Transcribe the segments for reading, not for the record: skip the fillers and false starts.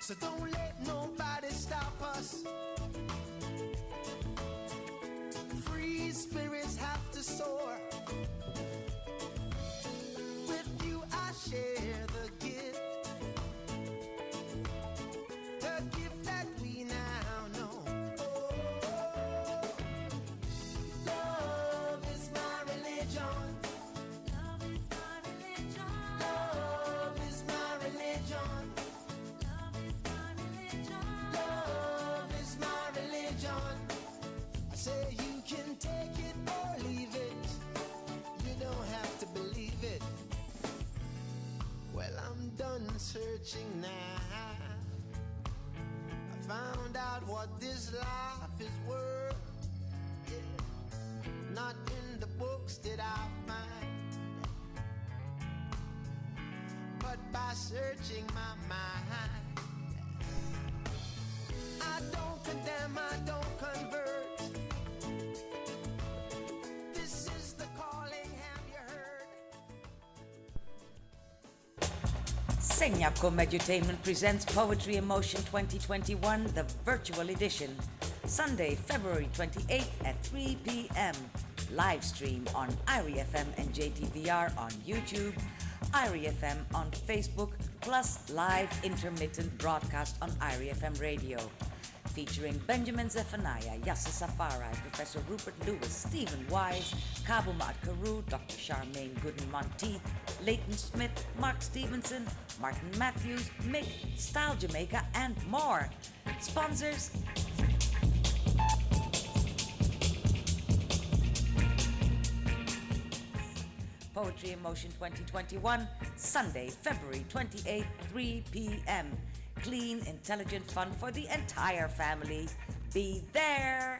So don't let nobody stop us. Free spirits have to soar. With you I share the gift that we now know. Love is my religion. Love is my religion. Love is my religion. Love is my religion. I say you can take it or leave it. You don't have to believe it. Well, I'm done searching now. I found out what this life is worth. Yeah. Not in the books did I find, but by searching my mind. I don't condemn, I don't convert. This is the calling, have you heard? Senyapco Medutainment presents Poetry in Motion 2021, the virtual edition. Sunday, February 28th at 3 p.m. Live stream on IRI FM and JTVR on YouTube, IRI FM on Facebook, plus live intermittent broadcast on IRI FM radio. Featuring Benjamin Zephaniah, Yasser Safari, Professor Rupert Lewis, Stephen Wise, Kabu Mahat, Dr. Charmaine, Gooden Monteith, Leighton Smith, Mark Stevenson, Martin Matthews, Mick, Style Jamaica, and more. Sponsors: Poetry in Motion 2021, Sunday, February 28th, 3 p.m. Clean, intelligent fun for the entire family. Be there!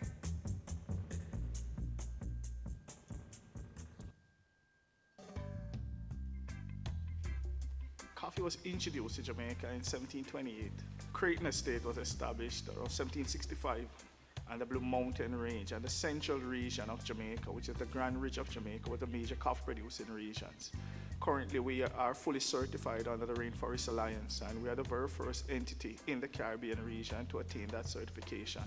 Coffee was introduced to Jamaica in 1728. Creighton Estate was established around 1765, and the Blue Mountain Range and the central region of Jamaica, which is the Grand Ridge of Jamaica, were the major coffee producing regions. Currently, we are fully certified under the Rainforest Alliance, and we are the very first entity in the Caribbean region to attain that certification.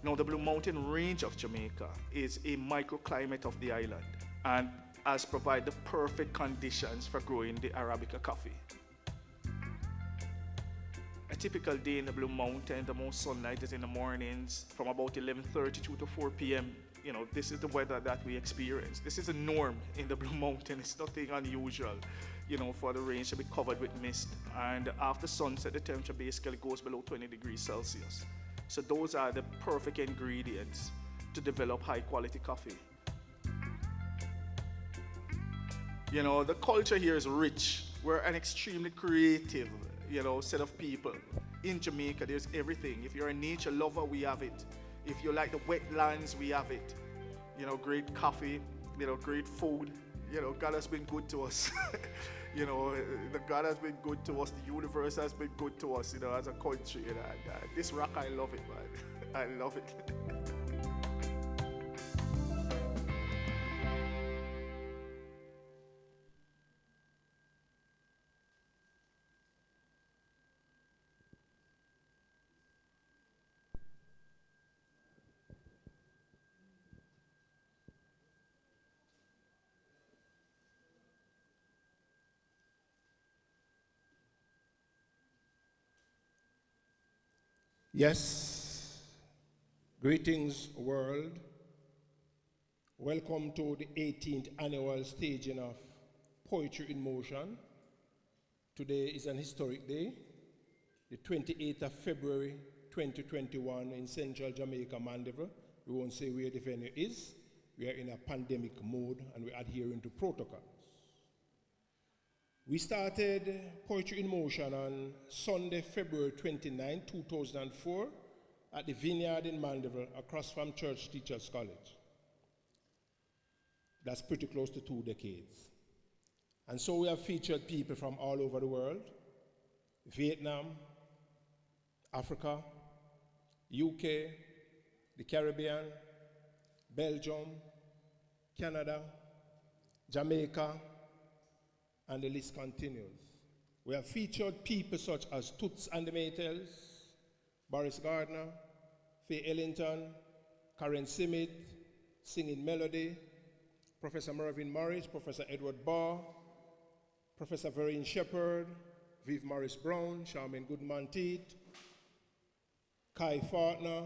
Now, the Blue Mountain Range of Jamaica is a microclimate of the island and has provided the perfect conditions for growing the Arabica coffee. A typical day in the Blue Mountain, the most sunlight is in the mornings from about 11:32 to 4 p.m. You know, this is the weather that we experience. This is a norm in the Blue Mountain. It's nothing unusual, you know, for the range to be covered with mist. And after sunset, the temperature basically goes below 20 degrees Celsius. So those are the perfect ingredients to develop high quality coffee. You know, the culture here is rich. We're an extremely creative, you know, set of people. In Jamaica, there's everything. If you're a nature lover, we have it. If you like the wetlands, we have it. You know, great coffee, you know, great food. You know, God has been good to us. You know, the God has been good to us. The universe has been good to us, you know, as a country. And this rock, I love it, man. I love it. Yes, greetings world. Welcome to the 18th annual staging of Poetry in Motion. Today is an historic day, the 28th of February 2021 in central Jamaica, Mandeville. We won't say where the venue is. We are in a pandemic mode and we're adhering to protocols. We started Poetry in Motion on Sunday, February 29, 2004 at the Vineyard in Mandeville across from Church Teachers College. That's pretty close to 2 decades. And so we have featured people from all over the world: Vietnam, Africa, UK, the Caribbean, Belgium, Canada, Jamaica, and the list continues. We have featured people such as Toots and the Maytals, Boris Gardner, Faye Ellington, Karen Simmet, Singing Melody, Professor Mervyn Morris, Professor Edward Barr, Professor Vereen Shepherd, Viv Morris Brown, Charmaine Goodman-Teet, Kai Fartner,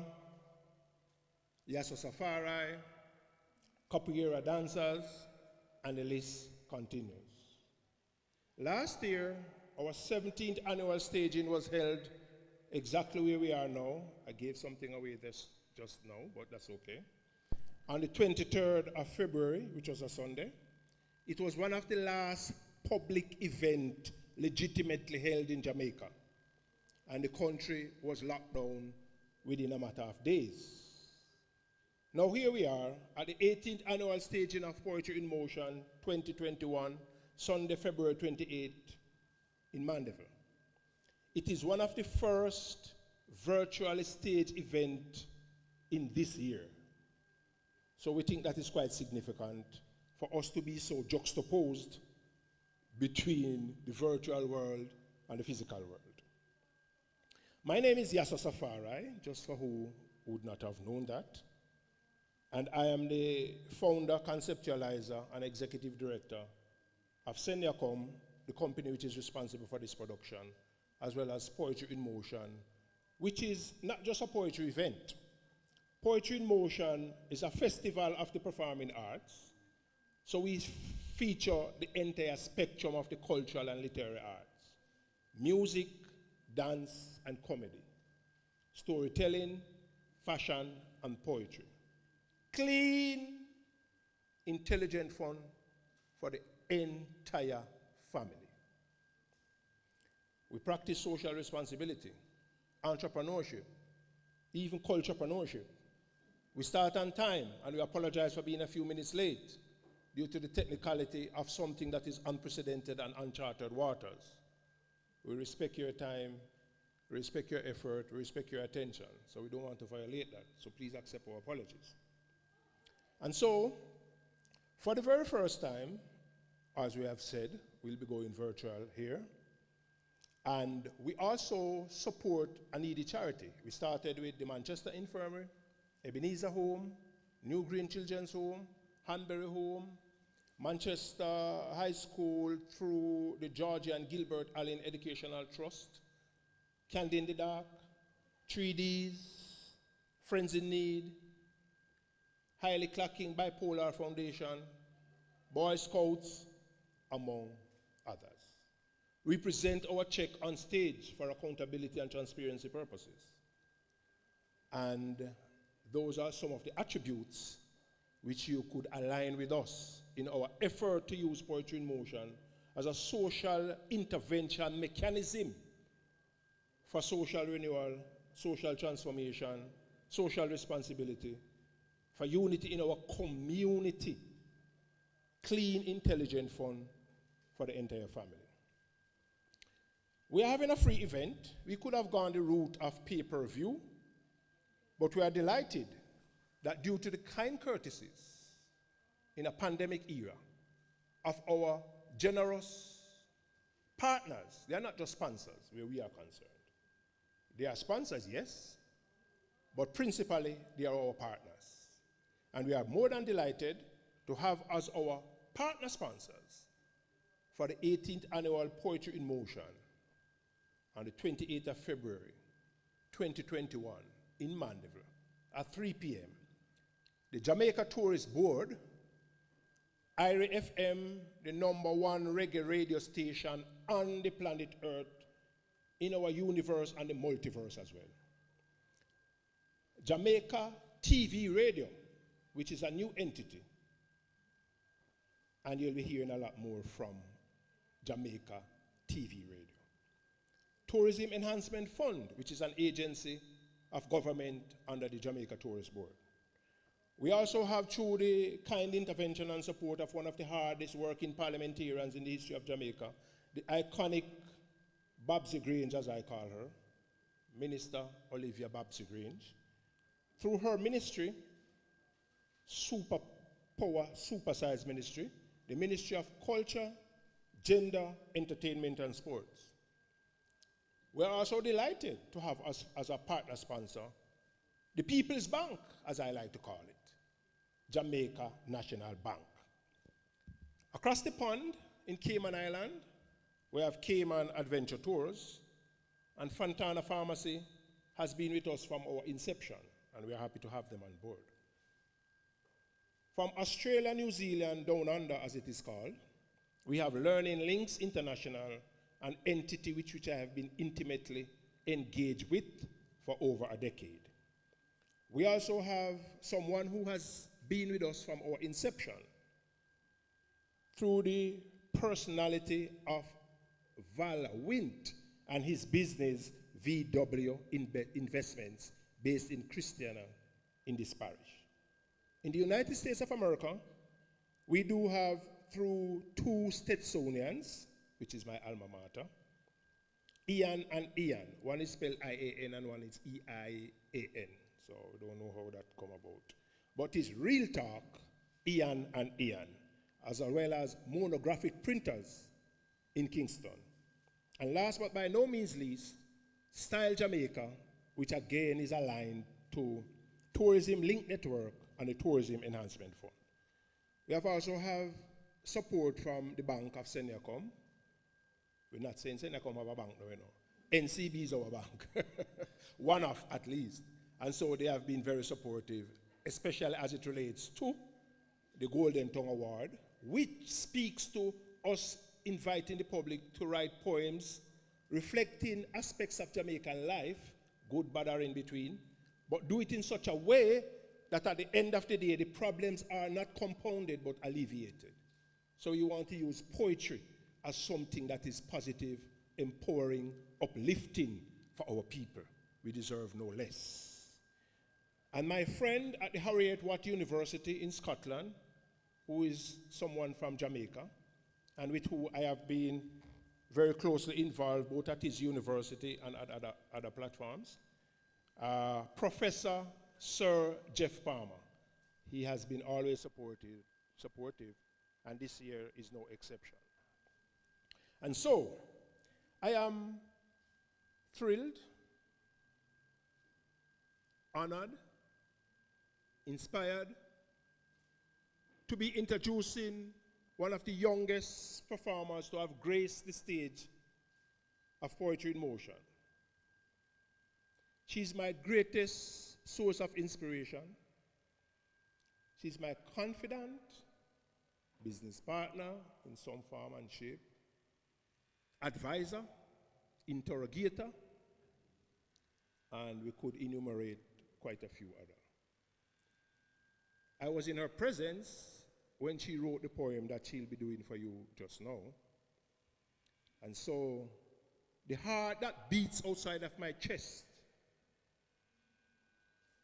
Yasso Safari, Capoeira dancers, and the list continues. Last year, our 17th annual staging was held exactly where we are now. I gave something away just now, but that's okay. On the 23rd of February, which was a Sunday, it was one of the last public events legitimately held in Jamaica, and the country was locked down within a matter of days. Now here we are at the 18th annual staging of Poetry in Motion 2021, Sunday, February 28th in Mandeville. It is one of the first virtual stage event in this year. So we think that is quite significant for us to be so juxtaposed between the virtual world and the physical world. My name is Yasso Safari, just for who would not have known that. And I am the founder, conceptualizer, and executive director of Seniacom, the company which is responsible for this production, as well as Poetry in Motion, which is not just a poetry event. Poetry in Motion is a festival of the performing arts, so we feature the entire spectrum of the cultural and literary arts: music, dance, and comedy, storytelling, fashion, and poetry. Clean, intelligent fun for the entire family. We practice social responsibility, entrepreneurship, even culturepreneurship. We start on time, and we apologize for being a few minutes late due to the technicality of something that is unprecedented and uncharted waters. We respect your time, we respect your effort, we respect your attention, so we don't want to violate that, so please accept our apologies. And so, for the very first time, as we have said, we'll be going virtual here. And we also support a needy charity. We started with the Manchester Infirmary, Ebenezer Home, New Green Children's Home, Hanbury Home, Manchester High School through the Georgia and Gilbert Allen Educational Trust, Candy in the Dark, 3Ds, Friends in Need, Highly Clacking Bipolar Foundation, Boy Scouts, among others. We present our check on stage for accountability and transparency purposes. And those are some of the attributes which you could align with us in our effort to use Poetry in Motion as a social intervention mechanism for social renewal, social transformation, social responsibility, for unity in our community, clean, intelligent fun for the entire family. We are having a free event. We could have gone the route of pay-per-view, but we are delighted that due to the kind courtesies in a pandemic era of our generous partners, they are not just sponsors where we are concerned. They are sponsors, yes, but principally they are our partners. And we are more than delighted to have as our partner sponsors for the 18th annual Poetry in Motion on the 28th of February, 2021 in Mandeville at 3 p.m. The Jamaica Tourist Board, IRA FM, the #1 reggae radio station on the planet Earth, in our universe and the multiverse as well. Jamaica TV Radio, which is a new entity. And you'll be hearing a lot more from Jamaica TV Radio. Tourism Enhancement Fund, which is an agency of government under the Jamaica Tourist Board. We also have, through the kind intervention and support of one of the hardest working parliamentarians in the history of Jamaica, the iconic Babsy Grange, as I call her, Minister Olivia Babsy Grange. Through her ministry, supersize ministry, the Ministry of Culture, gender, entertainment, and sports. We're also delighted to have us as a partner sponsor the People's Bank, as I like to call it, Jamaica National Bank. Across the pond in Cayman Island, we have Cayman Adventure Tours, and Fontana Pharmacy has been with us from our inception, and we're happy to have them on board. From Australia, New Zealand, down under, as it is called, we have Learning Links International, an entity which I have been intimately engaged with for over a decade. We also have someone who has been with us from our inception through the personality of Val Wint and his business VW Investments based in Christiana in this parish. In the United States of America, we do have through two Stetsonians, which is my alma mater, Ian and Ian. One is spelled I-A-N and one is E-I-A-N. So we don't know how that come about. But it's Real Talk, Ian and Ian, as well as monographic printers in Kingston. And last but by no means least, Style Jamaica, which again is aligned to Tourism Link Network and the Tourism Enhancement Fund. We have also have support from the Bank of Seniacom. We're not saying Seniacom have a bank, no, you know. NCB is our bank, one of at least. And so they have been very supportive, especially as it relates to the Golden Tongue Award, which speaks to us inviting the public to write poems reflecting aspects of Jamaican life, good, bad, or in between, but do it in such a way that at the end of the day, the problems are not compounded but alleviated. So you want to use poetry as something that is positive, empowering, uplifting for our people. We deserve no less. And my friend at the Harriet Watt University in Scotland, who is someone from Jamaica, and with who I have been very closely involved both at his university and at other platforms, Professor Sir Jeff Palmer. He has been always supportive, and this year is no exception. And so, I am thrilled, honored, inspired to be introducing one of the youngest performers to have graced the stage of Poetry in Motion. She's my greatest source of inspiration. She's my confidant, business partner in some form and shape, advisor, interrogator, and we could enumerate quite a few others. I was in her presence when she wrote the poem that she'll be doing for you just now. And so the heart that beats outside of my chest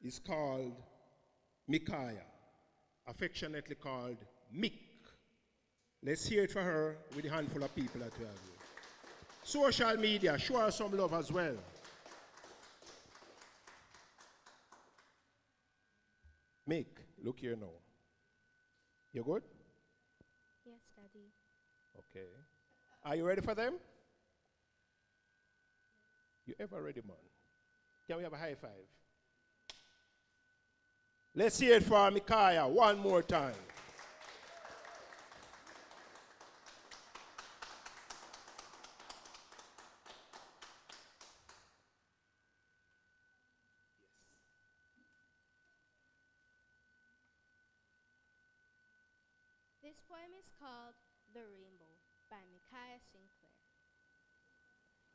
is called Mikaya, affectionately called Mick. Let's hear it for her with a handful of people that we have here. Social media, show her some love as well. Mick, look here now. You good? Yes, Daddy. Okay. Are you ready for them? You ever ready, man? Can we have a high five? Let's hear it for Mikaya one more time. This poem is called The Rainbow by Mikaya Sinclair.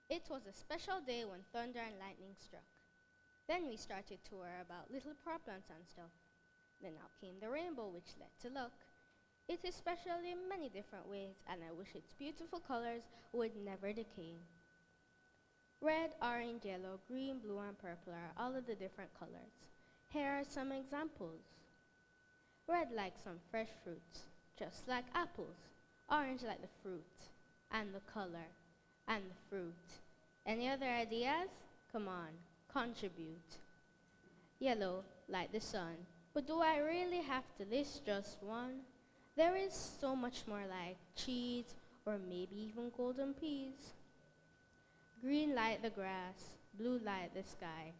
It was a special day when thunder and lightning struck. Then we started to worry about little problems and stuff. Then out came the rainbow, which led to luck. It is special in many different ways, and I wish its beautiful colors would never decay. Red, orange, yellow, green, blue, and purple are all of the different colors. Here are some examples. Red like some fresh fruits, just like apples. Orange like the fruit, and the color, and the fruit. Any other ideas? Come on, contribute. Yellow like the sun. But do I really have to list just one? There is so much more like cheese, or maybe even golden peas. Green light the grass, blue light the sky,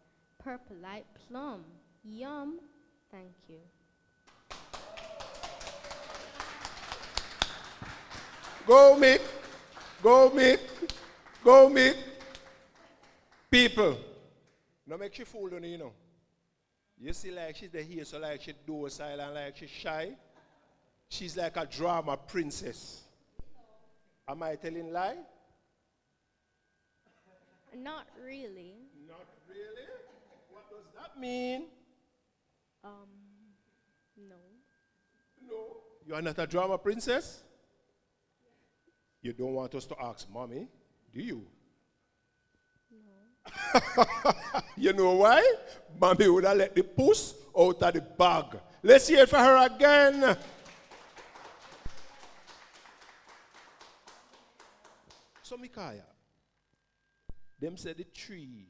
purple light plum. Yum. Thank you. Go, Mick. Go, Mick. Go, Mick. People, no make she fool on you know. You see like she's the here, so like she docile and like she's shy. She's like a drama princess. Am I telling lie? Not really. Not really? What does that mean? No. No. You are not a drama princess? You don't want us to ask mommy, do you? No. You know why? Mommy would have let the puss out of the bag. Let's hear it for her again. So Mikaya, them said the tree,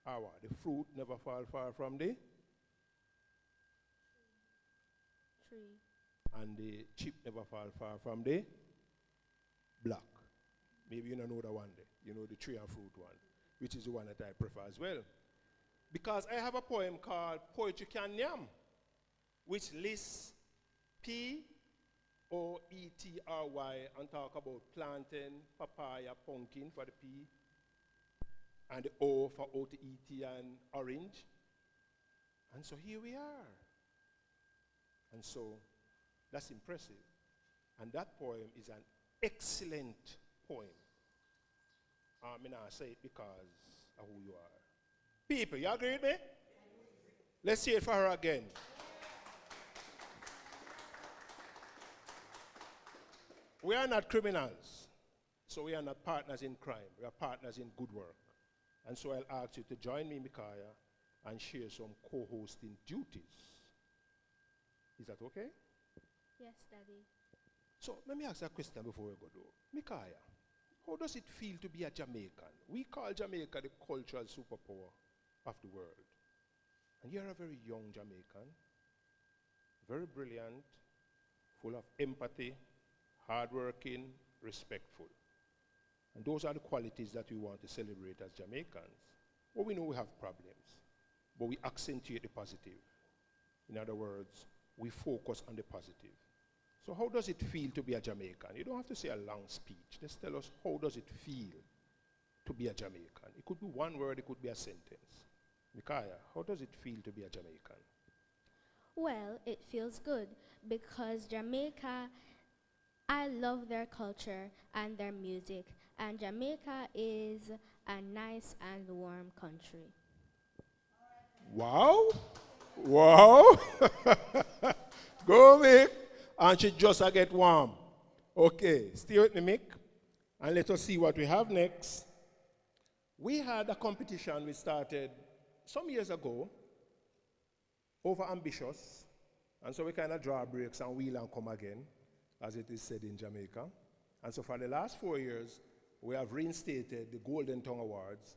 the fruit never fall far from the Tree. and the chip never fall far from the block. Maybe you don't know the one there. You know the tree and fruit one, which is the one that I prefer as well. Because I have a poem called Poetry Can Yam, which lists P-O-E-T-R-Y and talk about plantain, papaya, pumpkin for the P, and the O for O-T-E-T and orange. And so here we are. And so that's impressive. And that poem is an excellent poem. I mean, I say it because of who you are. People, you agree with me? Let's see it for her again. We are not criminals, so we are not partners in crime. We are partners in good work. And so I'll ask you to join me, Mikaya, and share some co-hosting duties. Is that okay? Yes, Daddy. So let me ask a question before we go though. Mikaya, how does it feel to be a Jamaican? We call Jamaica the cultural superpower of the world. And you're a very young Jamaican, very brilliant, full of empathy, hardworking, respectful. And those are the qualities that we want to celebrate as Jamaicans. Well, we know we have problems, but we accentuate the positive. In other words, we focus on the positive. So how does it feel to be a Jamaican? You don't have to say a long speech. Just tell us, how does it feel to be a Jamaican? It could be one word, it could be a sentence. Mikaya, how does it feel to be a Jamaican? Well, it feels good because Jamaica, I love their culture and their music, and Jamaica is a nice and warm country. Wow. Wow. Go, Mick. And she just get warm. Okay, stay with me, Mick. And let us see what we have next. We had a competition we started some years ago, over ambitious. And so we kind of draw breaks and wheel and come again, as it is said in Jamaica. And so for the last 4 years, we have reinstated the Golden Tongue Awards,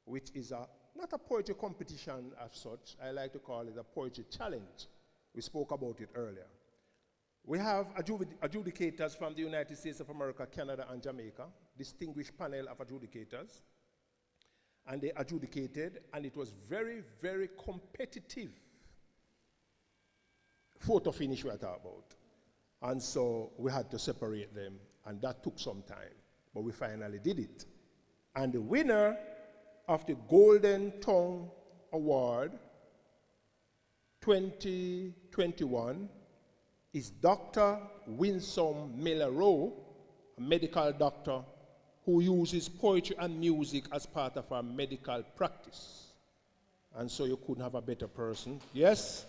which is not a poetry competition as such. I like to call it a poetry challenge. We spoke about it earlier. We have adjudicators from the United States of America, Canada, and Jamaica, distinguished panel of adjudicators. And they adjudicated, and it was very, very competitive photo finish we are talking about. And so we had to separate them, and that took some time, but we finally did it. And the winner of the Golden Tongue Award 2021 is Dr. Winsome Miller-Rowe, a medical doctor who uses poetry and music as part of our medical practice. And so you couldn't have a better person. Yes?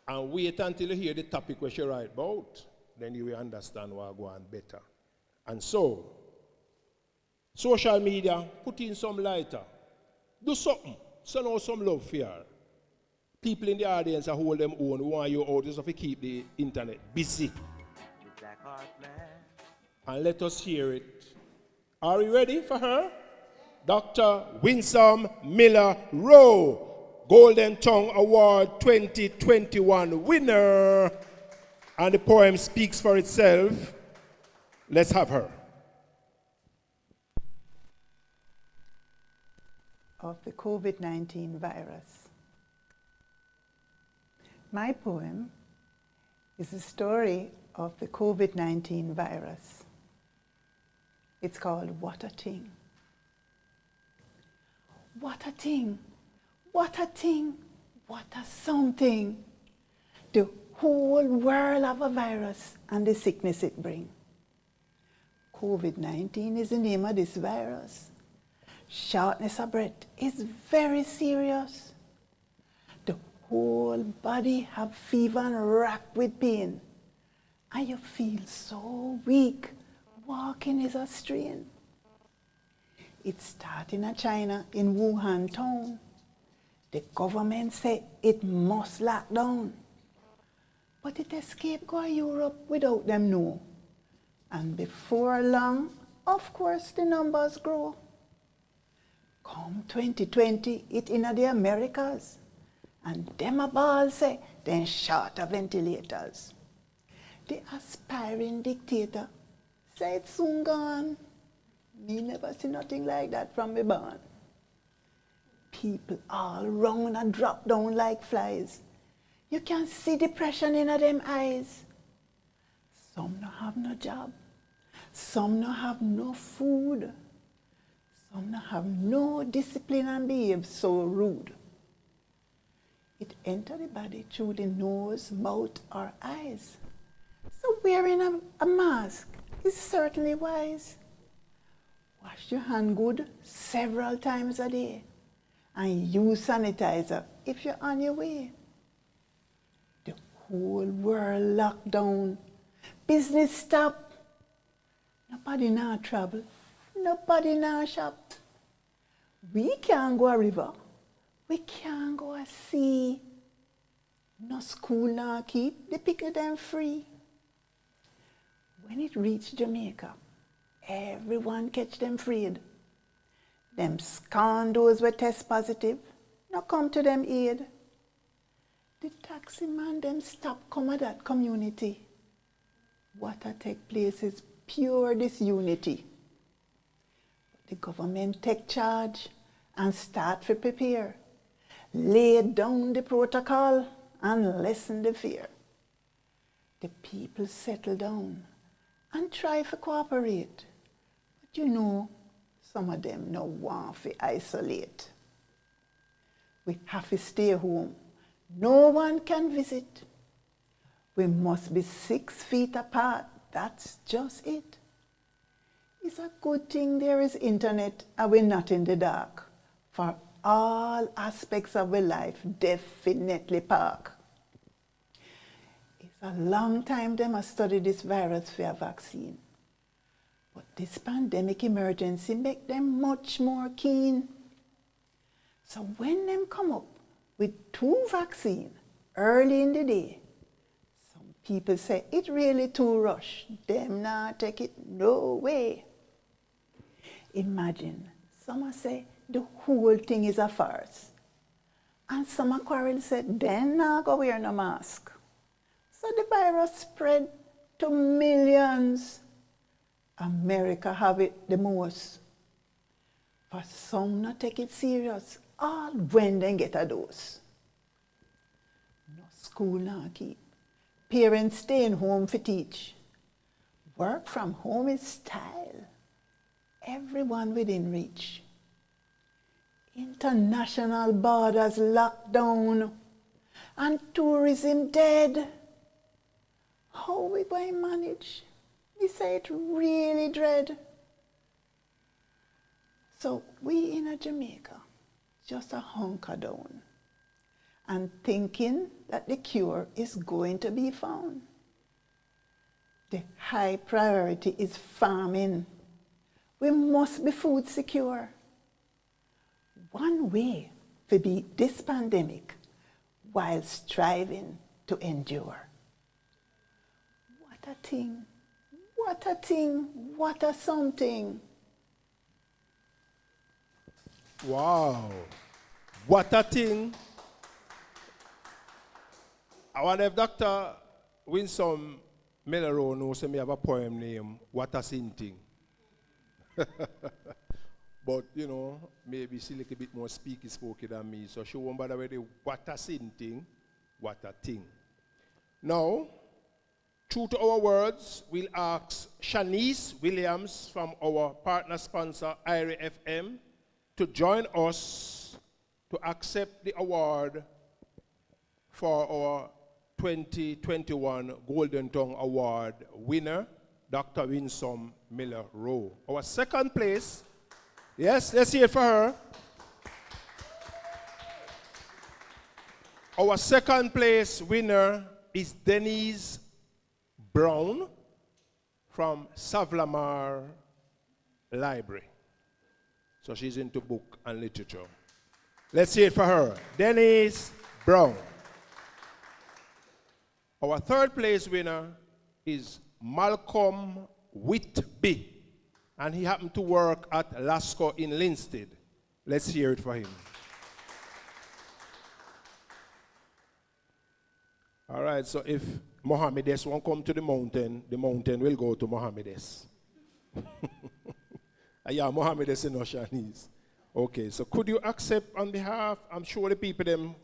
And wait until you hear the topic which you write about. Then you will understand why I go on better. And so, social media, put in some lighter. Do something. Send out some love for her. People in the audience are hold them own. We want you out just to keep the internet busy. And let us hear it. Are we ready for her? Dr. Winsome Miller-Rowe, Golden Tongue Award 2021 winner. And the poem speaks for itself. Let's have her. Of the COVID-19 virus. My poem is the story of the COVID-19 virus. It's called What a Thing. What a thing, what a thing, what a something. The whole world of a virus and the sickness it brings. COVID-19 is the name of this virus. Shortness of breath is very serious. The whole body have fever and racked with pain. And you feel so weak. Walking is a strain. It started in China, in Wuhan town. The government said it must lock down. But it escaped go to Europe without them know. And before long, of course, the numbers grow. Come 2020, it in the Americas. And them a ball say, then short of ventilators. The aspiring dictator say it's soon gone. Me never see nothing like that from me born. People all round and drop down like flies. You can see depression in them eyes. Some no have no job. Some no have no food. Some no have no discipline and behave so rude. It enter the body through the nose, mouth, or eyes. So wearing a mask is certainly wise. Wash your hand good several times a day and use sanitizer if you're on your way. The whole world locked down. Business stop. Nobody now travel. Nobody now shop. We can't go a river. We can't go a sea. No school now keep. They pick them free. When it reached Jamaica, everyone catch them freed. Them scondos were test positive, no come to them aid. The taxi man them stop come at that community. What a take place is pure disunity. The government take charge and start to prepare. Lay down the protocol and lessen the fear. The people settle down and try to cooperate. But you know, some of them no want to isolate. We have to stay home. No one can visit. We must be 6 feet apart. That's just it. It's a good thing there is internet and we're not in the dark. For all aspects of our life definitely park. It's a long time them have studied this virus for a vaccine. But this pandemic emergency make them much more keen. So when them come up with 2 vaccines early in the day, some people say it really too rush. Them not take it, no way. Imagine, some say the whole thing is a farce. And some quarrel said, then now go wear no mask. So the virus spread to millions. America have it the most. For some not take it serious, all when they get a dose. No school now keep. Parents staying home for teach. Work from home is style. Everyone within reach. International borders locked down and tourism dead. How we going to manage? We say it really dread. So we in a Jamaica just a hunker down and thinking that the cure is going to be found. The high priority is farming. We must be food secure. One way to beat this pandemic while striving to endure. What a thing, what a thing, what a something. Wow. What a thing. I wonder if Dr. Winsome Melero knows me have a poem named What a Sin Thing. But, maybe she's a little bit more speaky-spokey than me, so she won't bother with the what a sin thing, what a thing. Now, true to our words, we'll ask Shanice Williams from our partner sponsor, IRA FM, to join us to accept the award for our 2021 Golden Tongue Award winner, Dr. Winsome Miller Rowe. Our second place, yes, let's hear it for her. Our second place winner is Denise Brown from Savlamar Library. So she's into book and literature. Let's hear it for her. Denise Brown. Our third place winner is Malcolm Whitby, and he happened to work at Lasco in Linstead. Let's hear it for him. All right, so if Mohammedes won't come to the mountain will go to Mohammedes. Yeah, Mohammedes in Oceanese. Okay, so could you accept on behalf, I'm sure the people them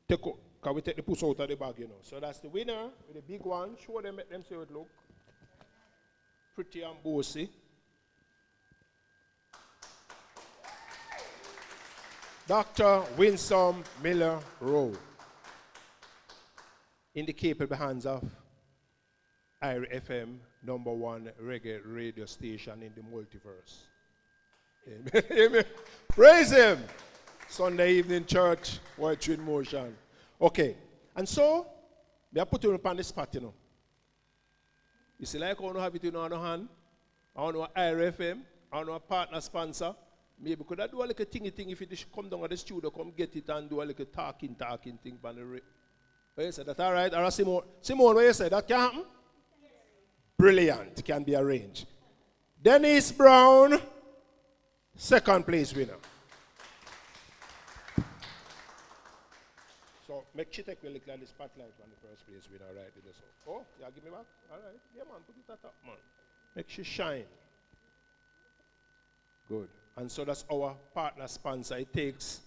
take, can we take the puss out of the bag, So that's the winner with the big one. Show them, let them see how it look. Pretty and bossy. Dr. Winsome Miller Rowe. In the capable hands of IRA FM, #1 reggae radio station in the multiverse. Amen. Amen. Praise him. Sunday evening church, Poetry in Motion. Okay. And so, we are putting you on the spot, You see, like I want to have it in our hand. I want to IRA FM. I want to partner sponsor. Maybe could I do a little thingy thing if it come down to the studio, come get it and do a little talking thing. What you say, that all right? All right, Simone, what you say, that can happen? Brilliant, can be arranged. Denise Brown, second place winner. So make sure take a look at the spotlight on the first place winner, right? Oh, yeah, give me back. All right, yeah, man, put it at top, man. Make sure shine. Good. And so that's our partner sponsor. It takes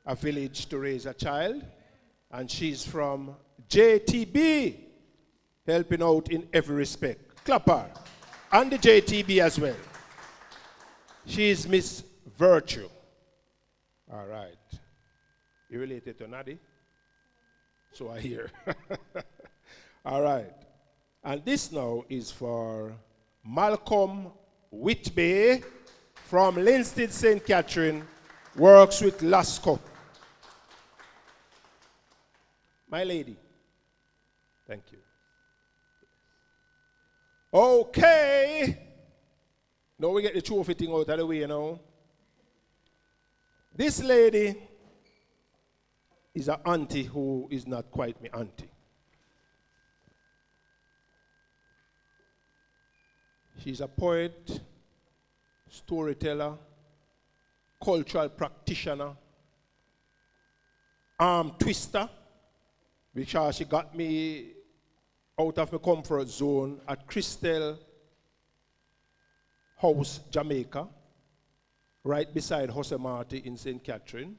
a village to raise a child. And she's from JTB, helping out in every respect. Clap her. And the JTB as well. She's Miss Virtue. All right. You related to Nadi? So I hear. All right. And this now is for Malcolm Whitby from Linstead St. Catherine, works with Lasco. My lady. Thank you. Okay. Now we get the trophy thing out of the way, This lady is an auntie who is not quite my auntie. She's a poet, storyteller, cultural practitioner, arm twister, because she got me out of my comfort zone at Crystal House, Jamaica, right beside Jose Marti in St. Catherine,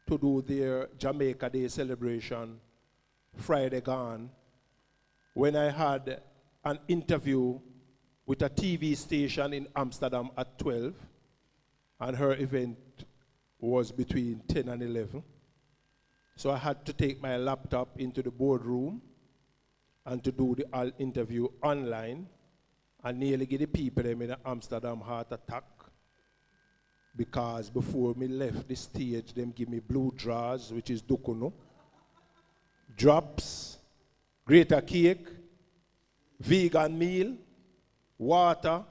to do their Jamaica Day celebration Friday gone, when I had an interview with a TV station in Amsterdam at 12, and her event was between 10 and 11. So I had to take my laptop into the boardroom and to do the interview online, and nearly get the people them in Amsterdam heart attack, because before me left the stage, them give me blue drawers, which is dukuno, drops, greater cake, vegan meal, water,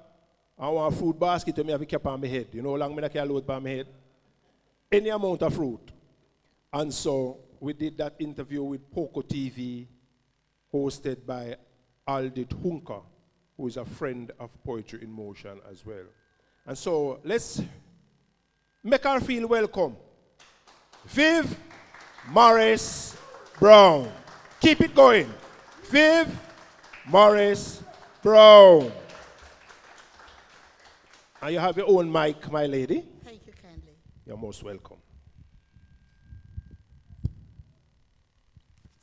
and one fruit basket to me have to keep on my head. You know how long I can load on my head? Any amount of fruit. And so we did that interview with Poco TV, hosted by Aldit Hunker, who is a friend of Poetry in Motion as well. And so let's make her feel welcome. Viv Morris Brown. Keep it going. Viv Morris Brown. And you have your own mic, my lady. Thank you kindly. You're most welcome.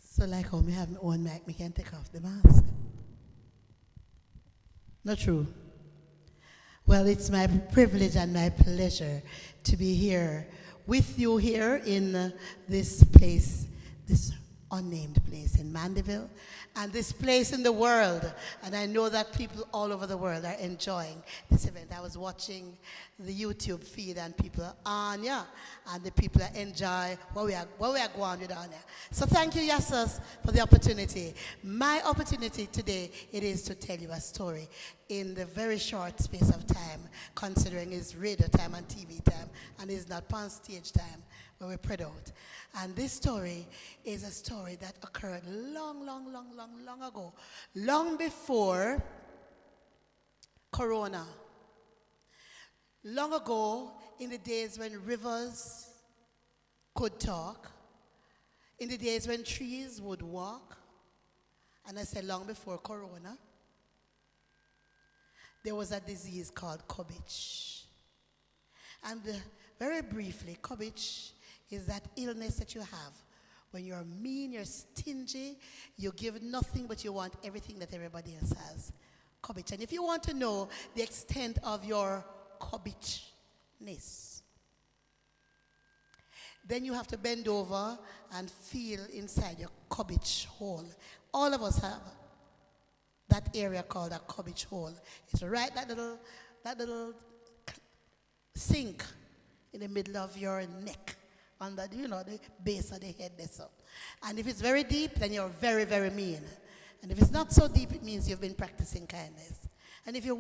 So like how me have my own mic, me can take off the mask. Not true. Well, it's my privilege and my pleasure to be here with you here in this place, this unnamed place in Mandeville, and this place in the world. And I know that people all over the world are enjoying this event. I was watching the YouTube feed and people are on, yeah, and the people are enjoy what we are going with on there. So thank you, Yassas, for the opportunity. My opportunity today, it is to tell you a story in the very short space of time, considering it's radio time and TV time, and it's not on stage time where we spread out. And this story is a story that occurred long ago, long before Corona. Long ago, in the days when rivers could talk, in the days when trees would walk, and I said long before Corona, there was a disease called COVID. And very briefly, COVID is that illness that you have when you're mean, you're stingy, you give nothing but you want everything that everybody else has. COVID. And if you want to know the extent of your COVIDness, then you have to bend over and feel inside your COVID hole. All of us have that area called a COVID hole. It's right that little sink in the middle of your neck, under the base of the head that's up. And if it's very deep, then you're very, very mean. And if it's not so deep, it means you've been practicing kindness. And if you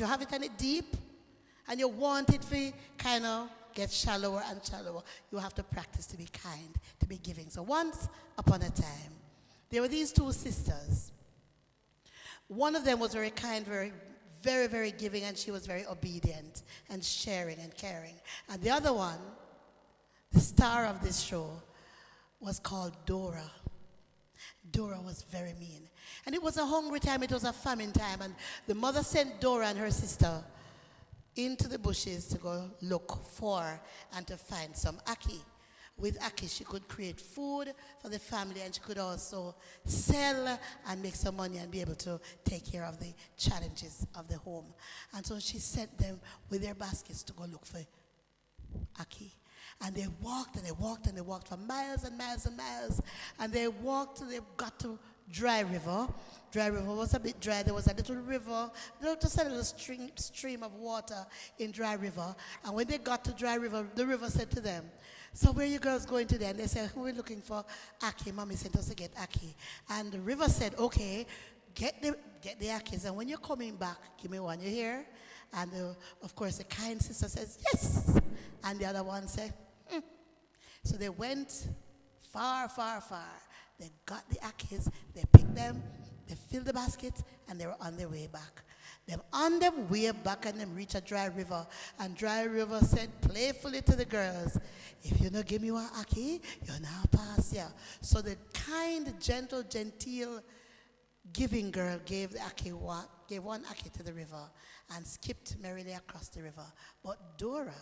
have it any deep, and you want it to kind of get shallower and shallower, you have to practice to be kind, to be giving. So once upon a time, there were these two sisters. One of them was very kind, very, very giving, and she was very obedient and sharing and caring. And the other one, the star of this show, was called Dora. Dora was very mean. And it was a hungry time, it was a famine time, and the mother sent Dora and her sister into the bushes to go look for and to find some ackee. With ackee, she could create food for the family, and she could also sell and make some money and be able to take care of the challenges of the home. And so she sent them with their baskets to go look for ackee. And they walked and they walked and they walked for miles and miles and miles. And they walked till they got to Dry River. Dry River was a bit dry. There was a little river, just a little stream of water in Dry River. And when they got to Dry River, the river said to them, "So where are you girls going today?" And they said, "We're looking for ackee. Mommy sent us to get ackee." And the river said, "Okay, get the ackees. And when you're coming back, give me one. You hear?" And of course, the kind sister says, "Yes." And the other one said, So they went far, far, far. They got the ackees, they picked them, they filled the baskets, and they were on their way back. Them on their way back, and them reached a Dry River. And Dry River said playfully to the girls, "If you not give me one ackee, you're not pass here." So the kind, gentle, genteel, giving girl gave one ackee to the river and skipped merrily across the river. But Dora,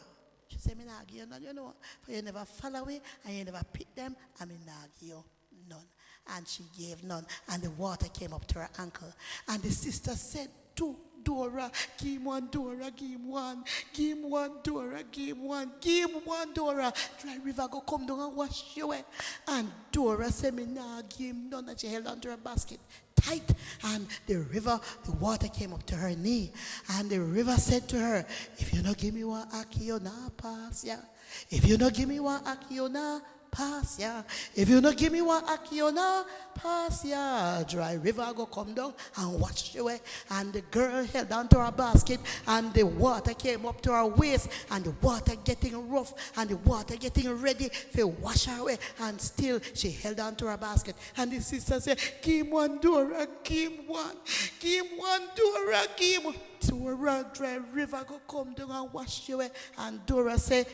she said, "Me not give you none, for you never follow me and you never pick them, and me not give you none." And she gave none, and the water came up to her ankle. And the sister said to Dora, "Give him one, Dora, give him one. Give him one, Dora, give him one. Give him one, Dora. Dry River go come down and wash you away." And Dora said, "Me nah give him none." And she held onto her basket tight. And the water came up to her knee. And the river said to her, "If you not give me one ackee, you not pass, yeah. If you not give me one ackee, you not pass, yeah. If you not give me one ackee, you not pass, yeah. Dry River go come down and wash away." And the girl held onto her basket, and the water came up to her waist, and the water getting rough, and the water getting ready to wash her away. And still she held onto her basket. And the sister said, "Give him one, Dora, give him one. Give him one, Dora, give him." Dora, Dry River go come down and wash you away. And Dora said,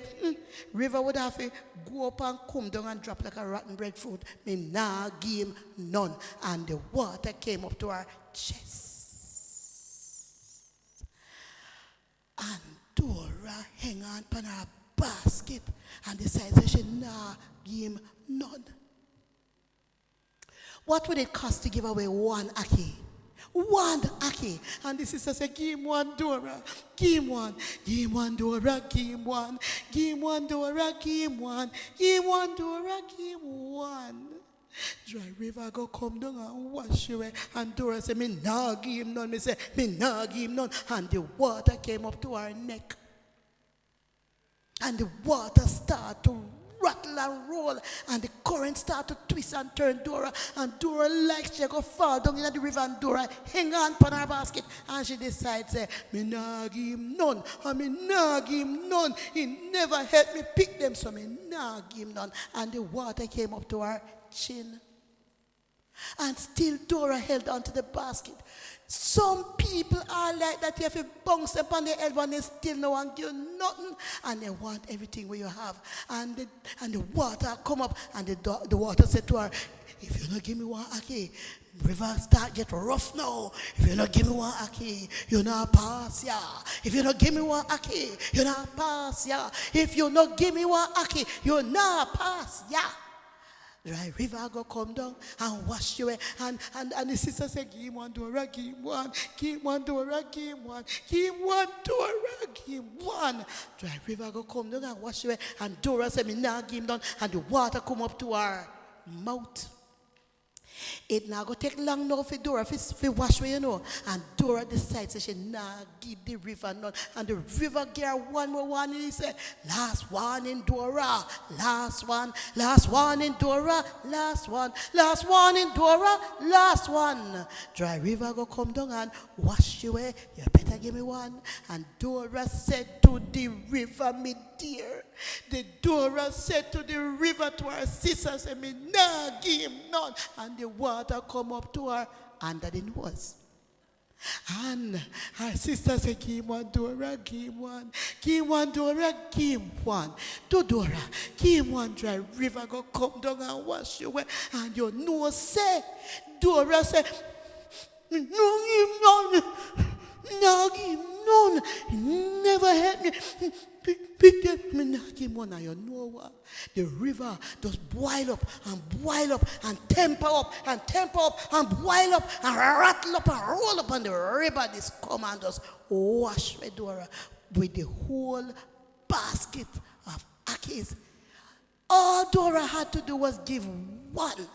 "River would have to go up and come down and drop like a rotten breadfruit. Me nah give him none." And the water came up to her chest. And Dora hang on upon her basket and decides that she nah give him none. What would it cost to give away one Aki? One Aki. And the sister said, give him one Dora. Give him one. Give him one Dora. Give him one. Give him one Dora. Give him one. Give him one Dora. Give him one. Dry river go come down and wash away. And Dora said, me nah give him none. Me say, me nah give him none. And the water came up to her neck. And the water started to rattle and roll, and the current started to twist and turn Dora, and Dora like she go fall down in the river, and Dora hang on upon her basket, and she decides, me nah give him none, and me nah give him none. He never helped me pick them, so me nah give him none. And the water came up to her chin. And still Dora held on to the basket. Some people are like that. You have to bounce upon the head and they still no one give you nothing. And they want everything where you have. And the water come up, and the water said to her, if you don't give me one Aki, river start get rough now. If you don't give me one Aki, you not pass ya. If you don't give me one Aki, you not pass ya. If you don't give me one Aki, you not pass ya. Dry river go come down and wash you away. And the sister said, give him one Dora, give him one. Give him one Dora, give him one. Give him one Dora, give him one. Dry river go come down and wash you away. And Dora said, me nah give him none. And the water come up to her mouth. It now go take long now for Dora to wash away, you know. And Dora decides that she nah give the river none. And the river give her one more one, and he said, last one in Dora, last one in Dora, last one in Dora, last one. Dry river go come down and wash you away. You better give me one. And Dora said to the river, me dear. The Dora said to the river, to her sister, say, me nah give him none. And the water come up to her under the nose. And her sister said, give him one Dora, give him one. Give him one Dora, give him one. To Dora, give him one. Dry river go come down and wash you away. And your nose say, Dora said, no give him none. No give him none. He never helped me. Pick them, me not give him one. And you know what? The river just boil up and temper up and boil up and rattle up and roll up, and the river just come and just wash with Dora with the whole basket of Akis. All Dora had to do was give one.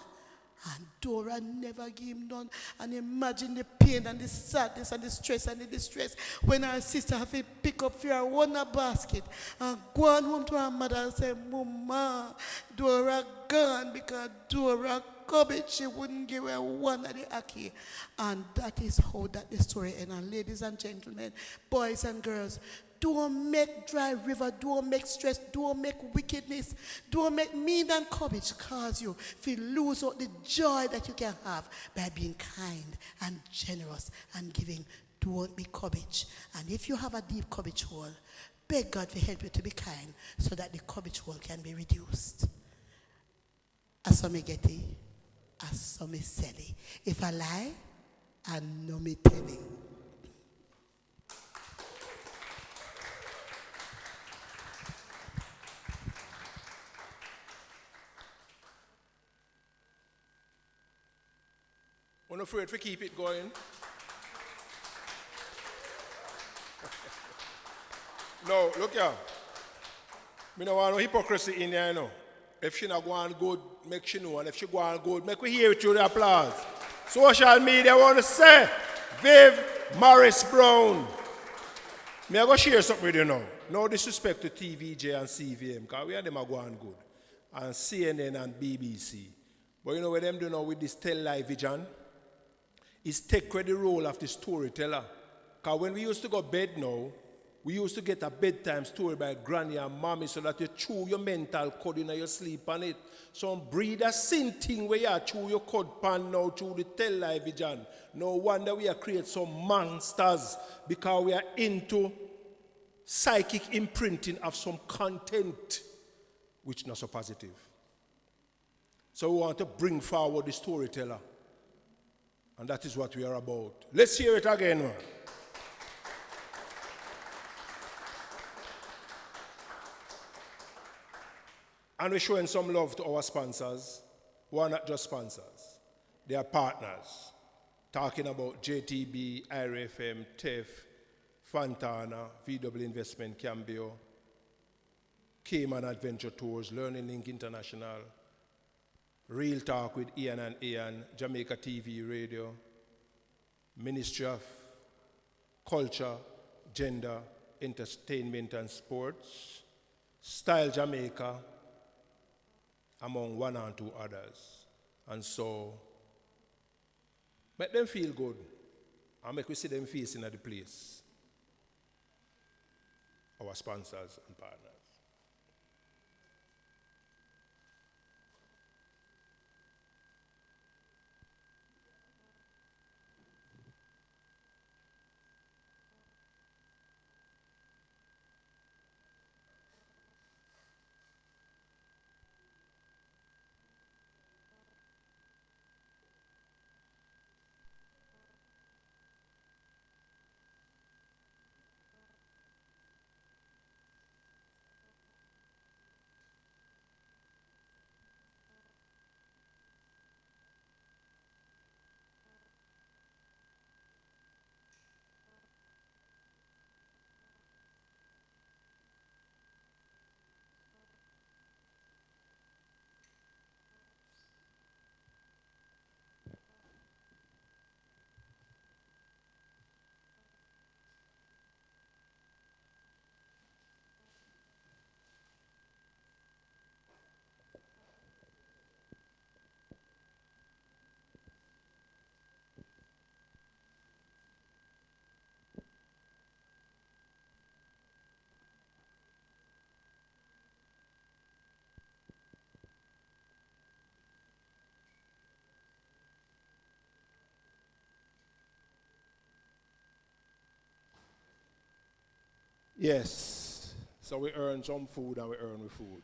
And Dora never gave him none. And imagine the pain and the sadness and the stress and the distress when her sister have to pick up for her one basket and go on home to her mother and say, Mama, Dora gone because Dora covered. She wouldn't give her one of the Aki. And that is how that the story ends. And ladies and gentlemen, boys and girls, don't make dry river, don't make stress, don't make wickedness, don't make mean and courage cause you to lose out the joy that you can have by being kind and generous and giving. Don't be courage. And if you have a deep courage hole, beg God to help you to be kind so that the courage hole can be reduced. As some get it, as some sell it. If I lie, I know me telling. I'm not afraid to keep it going. No, look here. Me no want no hypocrisy in there, you know. If she not go on good, make she know. And if she go on good, make we hear it through the applause. Social media want to say, Viv Morris Brown. Me I go share something with you now. No disrespect to TVJ and CVM, because we are them are going good. And CNN and BBC. But you know what them do now with this tell-live vision? Is take the role of the storyteller. Because when we used to go bed now, we used to get a bedtime story by granny and mommy so that you chew your mental code in your sleep on it. Some breed a sin thing where you chew your code pan now through the tell-live vision. No wonder we are create some monsters because we are into psychic imprinting of some content which not so positive. So we want to bring forward the storyteller. And that is what we are about. Let's hear it again, man. And we're showing some love to our sponsors, who are not just sponsors. They are partners. Talking about JTB, IRFM, TEF, Fontana, VW Investment, Cambio, Cayman Adventure Tours, Learning Link International, Real Talk with Ian and Ian, Jamaica TV Radio, Ministry of Culture, Gender, Entertainment and Sports, Style Jamaica, among one and two others. And so, make them feel good and make we see them facing at the place. Our sponsors and partners. Yes, so we earn some food and we earn with food.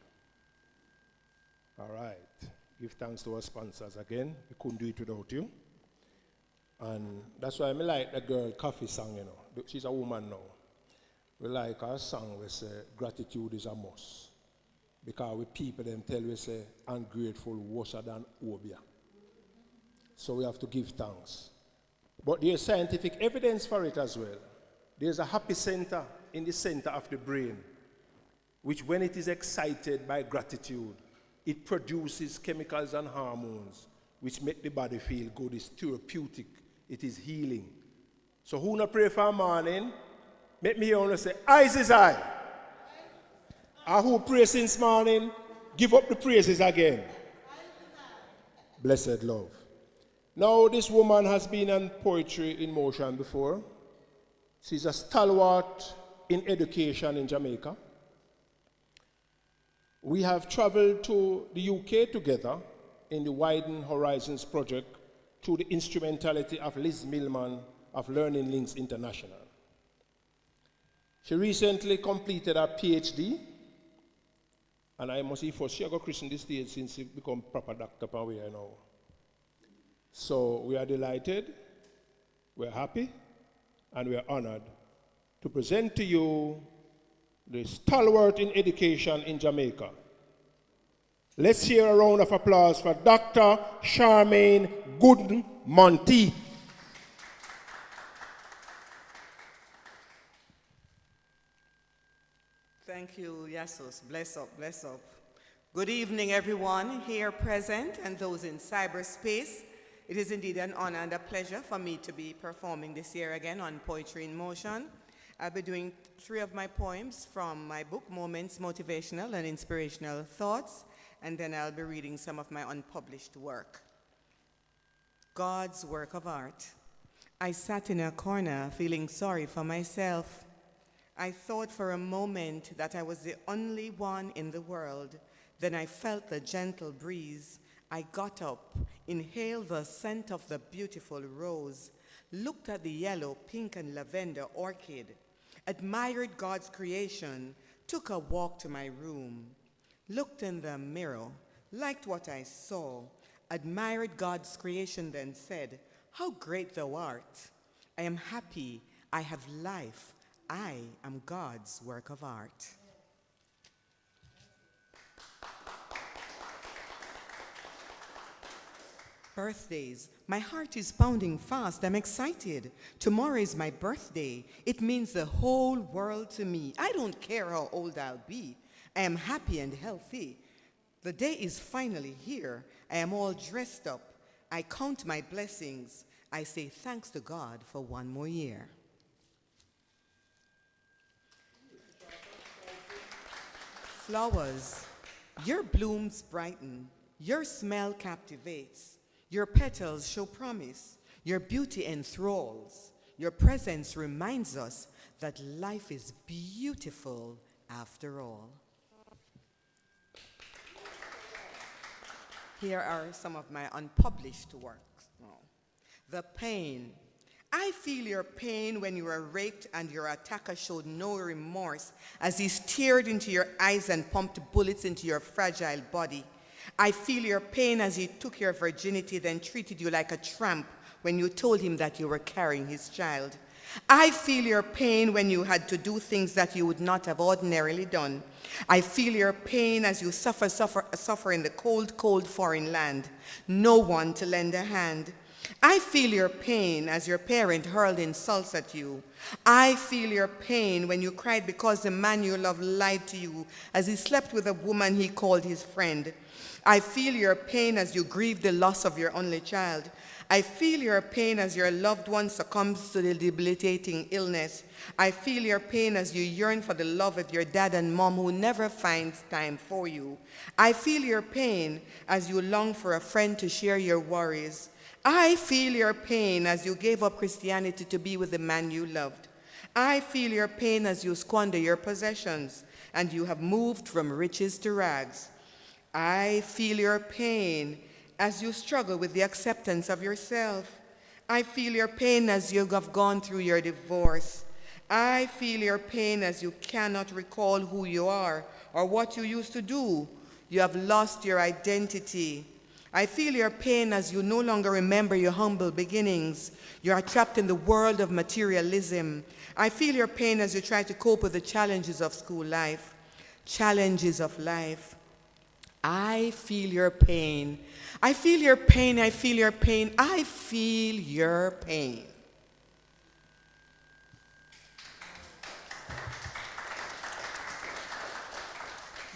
All right, give thanks to our sponsors again. We couldn't do it without you. And that's why I like the girl Coffee song, you know. She's a woman now. We like her song, we say, gratitude is a must. Because we people them tell we say, ungrateful worse than obia. So we have to give thanks. But there's scientific evidence for it as well. There's a happy center in the center of the brain, which when it is excited by gratitude, it produces chemicals and hormones which make the body feel good. It's therapeutic. It is healing. So who not pray for a morning? Make me hear say, eyes is high. And who pray since morning? Give up the praises again. Blessed love. Now this woman has been on Poetry in Motion before. She's a stalwart in education in Jamaica. We have traveled to the UK together in the Widen Horizons project through the instrumentality of Liz Millman of Learning Links International. She recently completed her PhD, and I must say first, she got Christian this stage since she become proper doctor per way now. So we are delighted, we're happy, and we are honored to present to you the stalwart in education in Jamaica. Let's hear a round of applause for Dr. Charmaine Gooden Monty. Thank you, Yasus. Bless up, bless up. Good evening, everyone here present and those in cyberspace. It is indeed an honor and a pleasure for me to be performing this year again on Poetry in Motion. I'll be doing 3 of my poems from my book, Moments, Motivational and Inspirational Thoughts, and then I'll be reading some of my unpublished work. God's work of art. I sat in a corner feeling sorry for myself. I thought for a moment that I was the only one in the world. Then I felt the gentle breeze. I got up, inhaled the scent of the beautiful rose, looked at the yellow, pink, and lavender orchid, admired God's creation, took a walk to my room, looked in the mirror, liked what I saw, admired God's creation, then said, How great thou art. I am happy, I have life. I am God's work of art. Birthdays. My heart is pounding fast. I'm excited. Tomorrow is my birthday. It means the whole world to me. I don't care how old I'll be. I am happy and healthy. The day is finally here. I am all dressed up. I count my blessings. I say thanks to God for one more year. Flowers. Your blooms brighten. Your smell captivates. Your petals show promise. Your beauty enthralls. Your presence reminds us that life is beautiful after all. Here are some of my unpublished works. The pain. I feel your pain when you were raped and your attacker showed no remorse as he stared into your eyes and pumped bullets into your fragile body. I feel your pain as he took your virginity, then treated you like a tramp when you told him that you were carrying his child. I feel your pain when you had to do things that you would not have ordinarily done. I feel your pain as you suffer in the cold, cold foreign land. No one to lend a hand. I feel your pain as your parent hurled insults at you. I feel your pain when you cried because the man you love lied to you as he slept with a woman he called his friend. I feel your pain as you grieve the loss of your only child. I feel your pain as your loved one succumbs to the debilitating illness. I feel your pain as you yearn for the love of your dad and mom who never finds time for you. I feel your pain as you long for a friend to share your worries. I feel your pain as you gave up Christianity to be with the man you loved. I feel your pain as you squander your possessions and you have moved from riches to rags. I feel your pain as you struggle with the acceptance of yourself. I feel your pain as you have gone through your divorce. I feel your pain as you cannot recall who you are or what you used to do. You have lost your identity. I feel your pain as you no longer remember your humble beginnings. You are trapped in the world of materialism. I feel your pain as you try to cope with the challenges of school life. Challenges of life. I feel your pain. I feel your pain. I feel your pain. I feel your pain.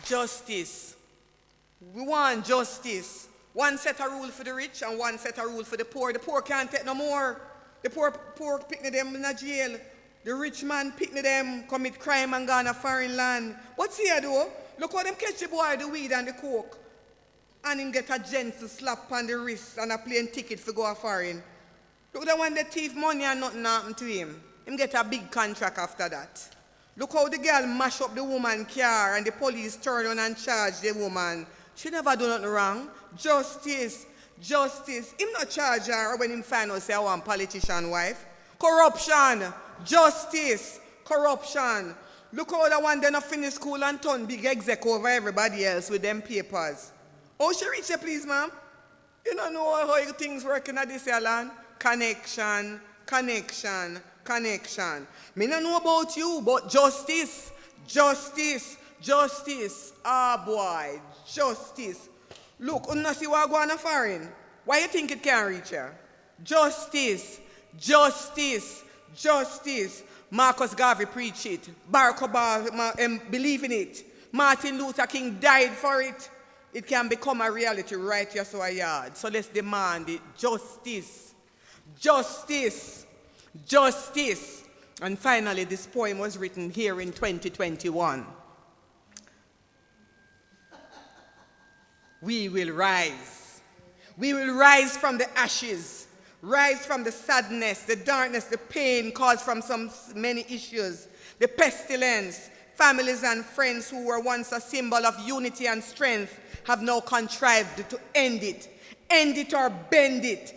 Justice. We want justice. One set a rule for the rich and one set a rule for the poor. The poor can't take no more. The poor picnic them in a jail. The rich man picnic them, commit crime and go on a foreign land. But see though, look how them catch the boy, the weed and the coke. And him get a gentle slap on the wrist and a plane ticket for go a foreign. Look the one that thief money and nothing happen to him. Him get a big contract after that. Look how the girl mash up the woman car and the police turn on and charge the woman. She never do nothing wrong. Justice. Justice. Him not charge her when him find out say I want politician wife. Corruption. Justice. Corruption. Look how the one then finish school and turn big exec over everybody else with them papers. Oh, she reach you, please, ma'am? You don't know how things working at this land? Connection, connection, connection. Me don't know about you, but justice, justice, justice. Ah, boy, justice. Look, you not see what going on foreign? Why you think it can't reach her? Justice, justice, justice. Marcus Garvey preached it. Barack Obama believe in it. Martin Luther King died for it. It can become a reality right here so a yard. So let's demand it. Justice. Justice. Justice. And finally, this poem was written here in 2021. We will rise. We will rise from the ashes. Rise from the sadness, the darkness, the pain caused from so many issues. The pestilence. Families and friends who were once a symbol of unity and strength have now contrived to end it or bend it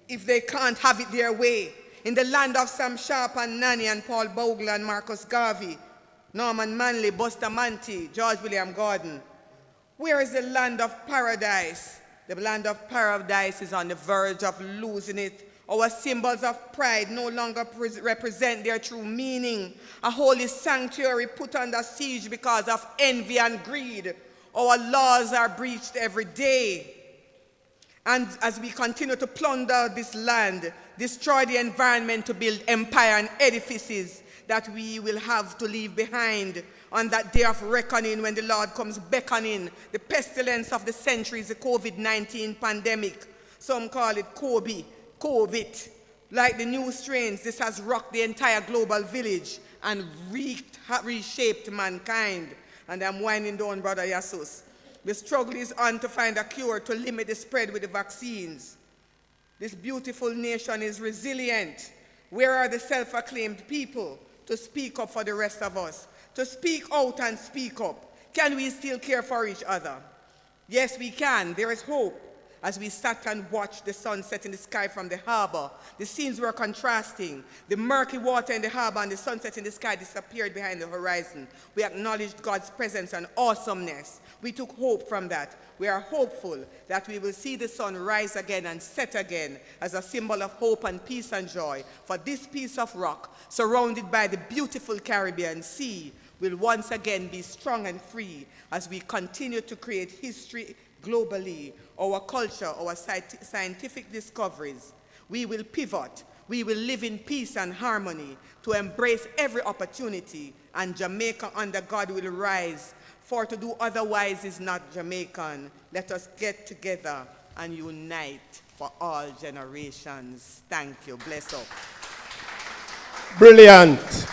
if they can't have it their way. In the land of Sam Sharp and Nanny and Paul Bogle and Marcus Garvey, Norman Manley, Bustamante, George William Gordon. Where is the land of paradise? The land of paradise is on the verge of losing it. Our symbols of pride no longer represent their true meaning. A holy sanctuary put under siege because of envy and greed. Our laws are breached every day. And as we continue to plunder this land, destroy the environment to build empire and edifices that we will have to leave behind on that day of reckoning when the Lord comes beckoning, the pestilence of the centuries, the COVID-19 pandemic. Some call it COVID. Like the new strains, this has rocked the entire global village and reshaped mankind. And I'm winding down, Brother Yasus. The struggle is on to find a cure to limit the spread with the vaccines. This beautiful nation is resilient. Where are the self-acclaimed people to speak up for the rest of us? To speak out and speak up. Can we still care for each other? Yes, we can. There is hope. As we sat and watched the sun set in the sky from the harbor, the scenes were contrasting. The murky water in the harbor and the sunset in the sky disappeared behind the horizon. We acknowledged God's presence and awesomeness. We took hope from that. We are hopeful that we will see the sun rise again and set again as a symbol of hope and peace and joy. For this piece of rock, surrounded by the beautiful Caribbean Sea, will once again be strong and free as we continue to create history globally, our culture, our scientific discoveries. We will pivot. We will live in peace and harmony to embrace every opportunity, and Jamaica under God will rise. For to do otherwise is not Jamaican. Let us get together and unite for all generations. Thank you. Bless up. Brilliant.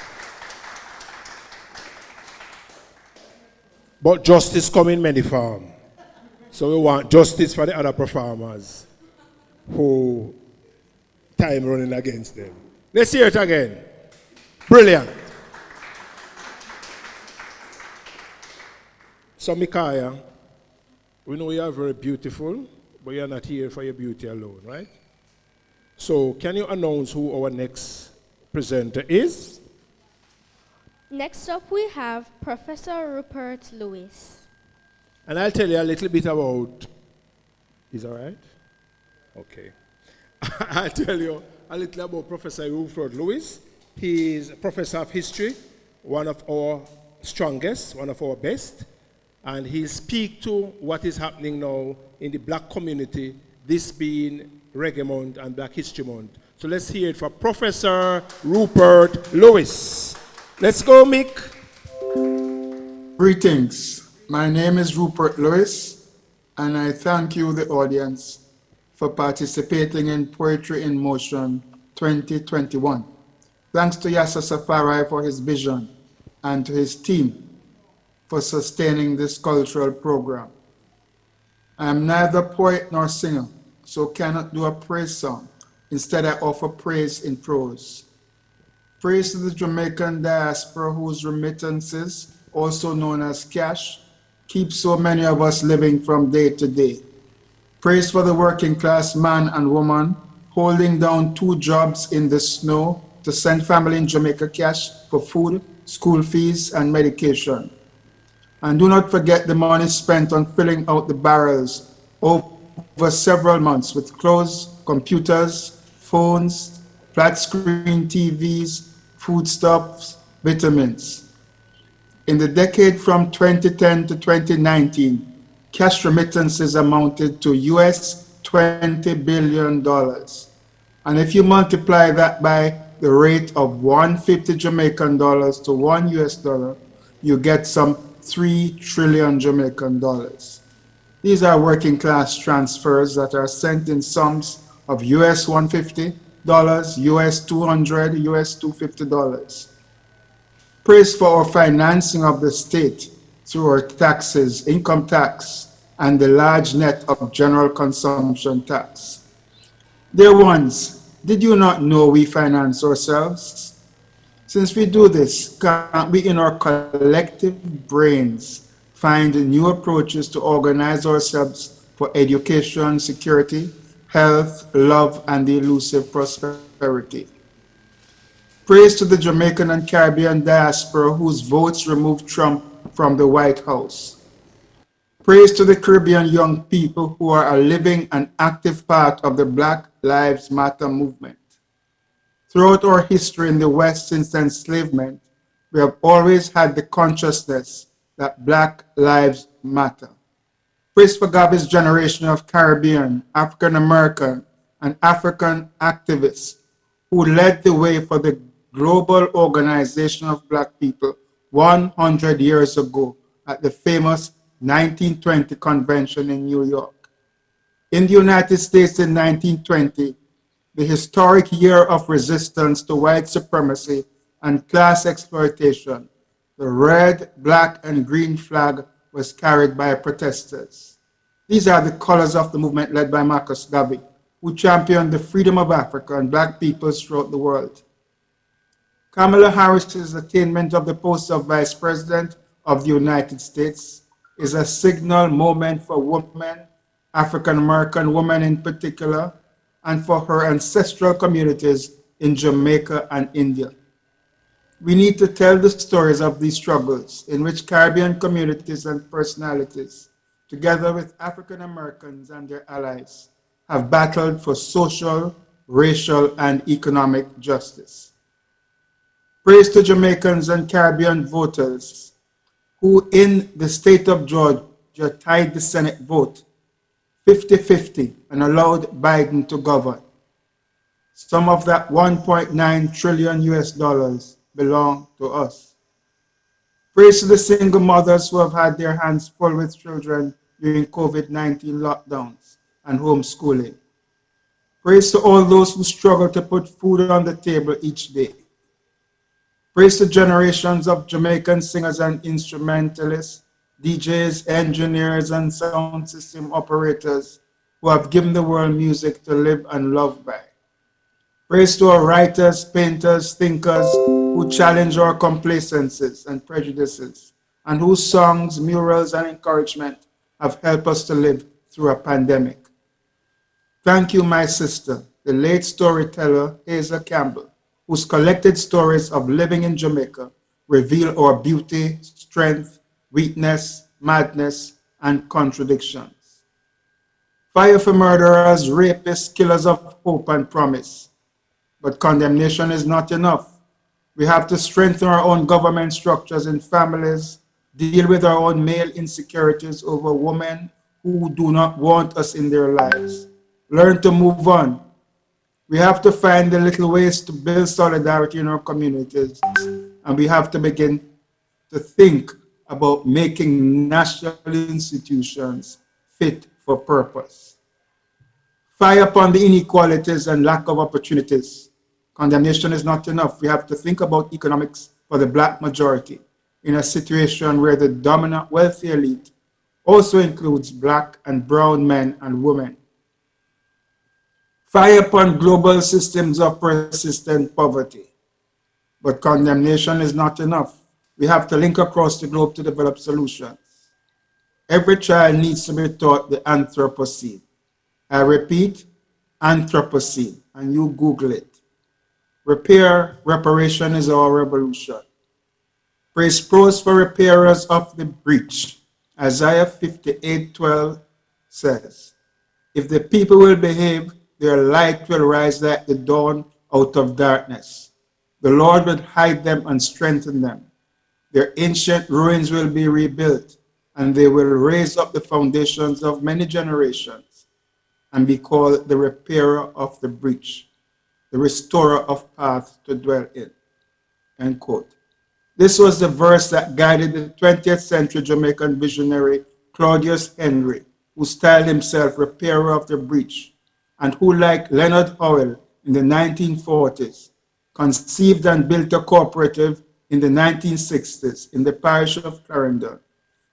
But justice come in many forms. So we want justice for the other performers who time running against them. Let's hear it again. Brilliant. So Mikaya, we know you are very beautiful, but you're not here for your beauty alone, right? So can you announce who our next presenter is? Next up we have Professor Rupert Lewis. And I'll tell you a little bit about, is that right? Okay. I'll tell you a little about Professor Rupert Lewis. He is a professor of history, one of our strongest, one of our best. And he'll speak to what is happening now in the black community, this being Reggae Month and Black History Month. So let's hear it for Professor Rupert Lewis. Let's go, Mick. Greetings. My name is Rupert Lewis, and I thank you, the audience, for participating in Poetry in Motion 2021. Thanks to Yassa Safari for his vision and to his team for sustaining this cultural program. I am neither poet nor singer, so cannot do a praise song. Instead, I offer praise in prose. Praise to the Jamaican diaspora whose remittances, also known as cash, keep so many of us living from day to day. Praise for the working class man and woman holding down 2 jobs in the snow to send family in Jamaica cash for food, school fees, and medication. And do not forget the money spent on filling out the barrels over several months with clothes, computers, phones, flat screen TVs, foodstuffs, vitamins. In the decade from 2010 to 2019, cash remittances amounted to US $20 billion. And if you multiply that by the rate of 150 Jamaican dollars to $1 US, you get some 3 trillion Jamaican dollars. These are working class transfers that are sent in sums of US $150, US $200, US $250. Praise for our financing of the state through our taxes, income tax, and the large net of general consumption tax. Dear ones, did you not know we finance ourselves? Since we do this, can't we in our collective brains find new approaches to organize ourselves for education, security, health, love, and the elusive prosperity? Praise to the Jamaican and Caribbean diaspora whose votes removed Trump from the White House. Praise to the Caribbean young people who are a living and active part of the Black Lives Matter movement. Throughout our history in the West since enslavement, we have always had the consciousness that Black lives matter. Praise for Gavi's generation of Caribbean, African American, and African activists who led the way for the global organization of Black people 100 years ago at the famous 1920 convention in New York. In the United States in 1920, the historic year of resistance to white supremacy and class exploitation, the red, black, and green flag was carried by protesters. These are the colors of the movement led by Marcus Garvey, who championed the freedom of Africa and Black peoples throughout the world. Kamala Harris's attainment of the post of Vice President of the United States is a signal moment for women, African American women in particular, and for her ancestral communities in Jamaica and India. We need to tell the stories of these struggles in which Caribbean communities and personalities, together with African Americans and their allies, have battled for social, racial, and economic justice. Praise to Jamaicans and Caribbean voters who in the state of Georgia tied the Senate vote 50-50 and allowed Biden to govern. Some of that 1.9 trillion US dollars belong to us. Praise to the single mothers who have had their hands full with children during COVID-19 lockdowns and homeschooling. Praise to all those who struggle to put food on the table each day. Praise to generations of Jamaican singers and instrumentalists, DJs, engineers, and sound system operators who have given the world music to live and love by. Praise to our writers, painters, thinkers who challenge our complacencies and prejudices, and whose songs, murals, and encouragement have helped us to live through a pandemic. Thank you, my sister, the late storyteller Hazel Campbell, whose collected stories of living in Jamaica reveal our beauty, strength, weakness, madness, and contradictions. Fire for murderers, rapists, killers of hope and promise. But condemnation is not enough. We have to strengthen our own government structures in families, deal with our own male insecurities over women who do not want us in their lives. Learn to move on. We have to find the little ways to build solidarity in our communities, and we have to begin to think about making national institutions fit for purpose. Fire upon the inequalities and lack of opportunities. Condemnation is not enough. We have to think about economics for the Black majority in a situation where the dominant wealthy elite also includes Black and brown men and women. Fire upon global systems of persistent poverty. But condemnation is not enough. We have to link across the globe to develop solutions. Every child needs to be taught the Anthropocene. I repeat, Anthropocene, and you Google it. Reparation is our revolution. Praise pros for repairers of the breach. Isaiah 58:12 says, if the people will behave, their light will rise like the dawn out of darkness. The Lord will hide them and strengthen them. Their ancient ruins will be rebuilt, and they will raise up the foundations of many generations and be called the repairer of the breach, the restorer of paths to dwell in. End quote. This was the verse that guided the 20th century Jamaican visionary Claudius Henry, who styled himself repairer of the breach, and who, like Leonard Howell in the 1940s, conceived and built a cooperative in the 1960s in the parish of Clarendon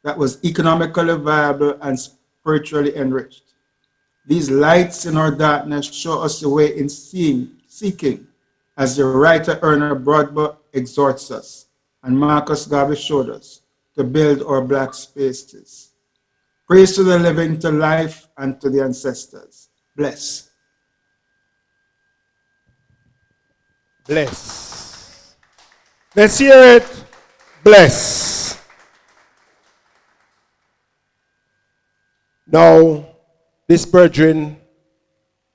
that was economically viable and spiritually enriched. These lights in our darkness show us the way in seeking, as the writer Erna Broadbent exhorts us, and Marcus Garvey showed us, to build our Black spaces. Praise to the living, to life, and to the ancestors. Bless. Bless. Let's hear it. Bless. Now, this brethren,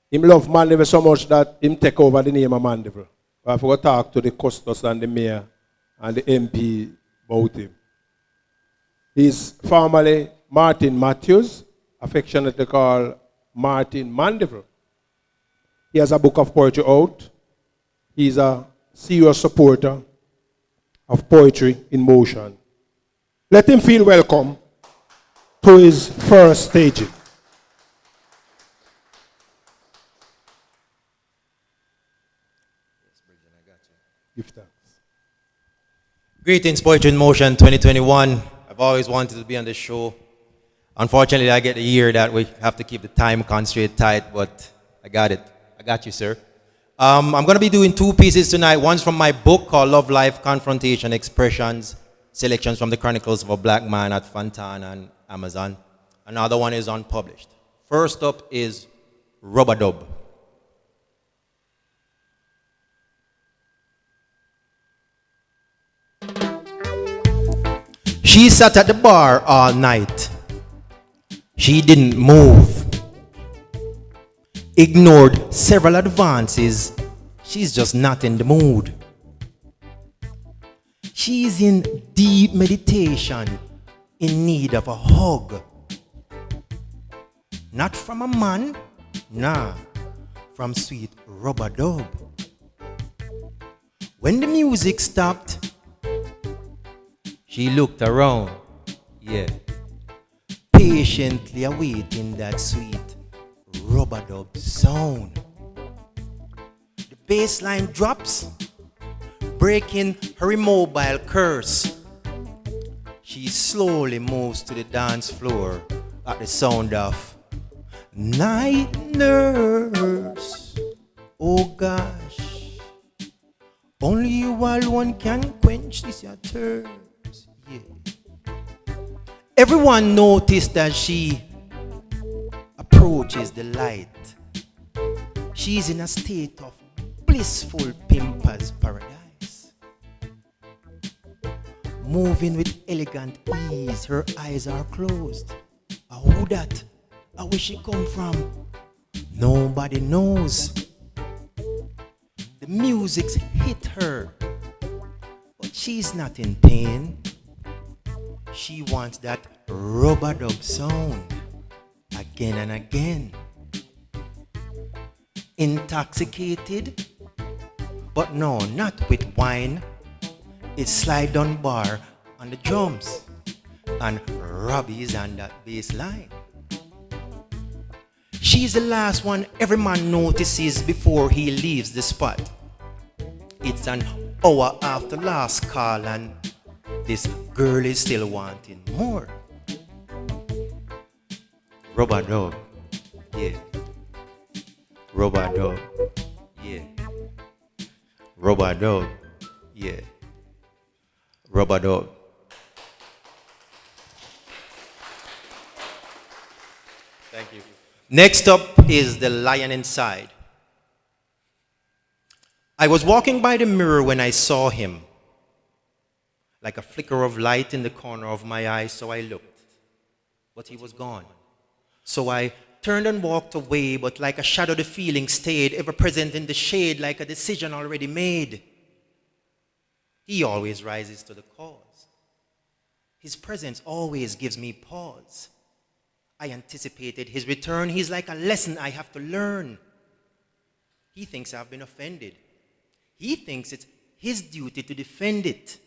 him love Mandeville so much that him take over the name of Mandeville. I forgot to talk to the custos and the mayor and the MP about him. He's formerly Martin Matthews, affectionately called Martin Mandeville. He has a book of poetry out. He's a serious supporter of Poetry in Motion. Let him feel welcome to his first staging. Give thanks. Greetings, Poetry in Motion 2021. I've always wanted to be on this show. Unfortunately, I get the year that we have to keep the time constraint tight, but I got it. I got you, sir. I'm going to be doing two pieces tonight. One's from my book called Love, Life, Confrontation, Expressions, selections from the Chronicles of a Black Man at Fontana and Amazon. Another one is unpublished. First up is Rubber Dub. She sat at the bar all night. She didn't move. Ignored several advances. She's just not in the mood. She's in deep meditation, in need of a hug. Not from a man, nah, from sweet Rubber Dub. When the music stopped, she looked around, yeah, patiently awaiting that sweet Rubber Dub sound. The bass line drops, breaking her immobile curse. She slowly moves to the dance floor at the sound of Night Nurse. Oh gosh, only you alone can quench this your thirst. Yeah. Everyone noticed that she approaches the light. She's in a state of blissful pimper's paradise. Moving with elegant ease, her eyes are closed. Who that? Where she come from? Nobody knows. The music's hit her, but she's not in pain. She wants that Rubber Dub sound again and again. Intoxicated, but no, not with wine. It's slide down bar on the drums, and Robbie's on that bass line. She's the last one every man notices before he leaves the spot. It's an hour after last call, and this girl is still wanting more. Rubber Dub, yeah. Rubber Dub, yeah. Rubber Dub, yeah. Rubber Dub. Thank you. Next up is The Lion Inside. I was walking by the mirror when I saw him. Like a flicker of light in the corner of my eye, so I looked. But he was gone. So I turned and walked away, but like a shadow the feeling stayed, ever present in the shade, like a decision already made. He always rises to the cause. His presence always gives me pause. I anticipated his return. He's like a lesson I have to learn. He thinks I've been offended. He thinks it's his duty to defend it.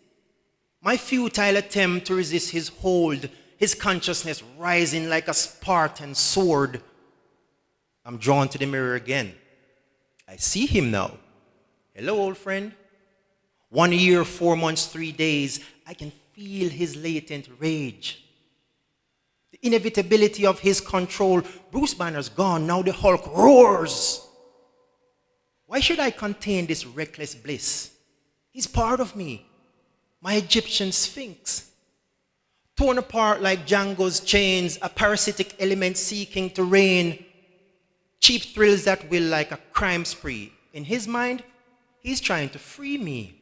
My futile attempt to resist his hold, his consciousness rising like a Spartan sword. I'm drawn to the mirror again. I see him now. Hello, old friend. 1 year, 4 months, 3 days. I can feel his latent rage. The inevitability of his control. Bruce Banner's gone. Now the Hulk roars. Why should I contain this reckless bliss? He's part of me. My Egyptian sphinx. Torn apart like Django's chains, a parasitic element seeking to reign. Cheap thrills that will like a crime spree. In his mind, he's trying to free me.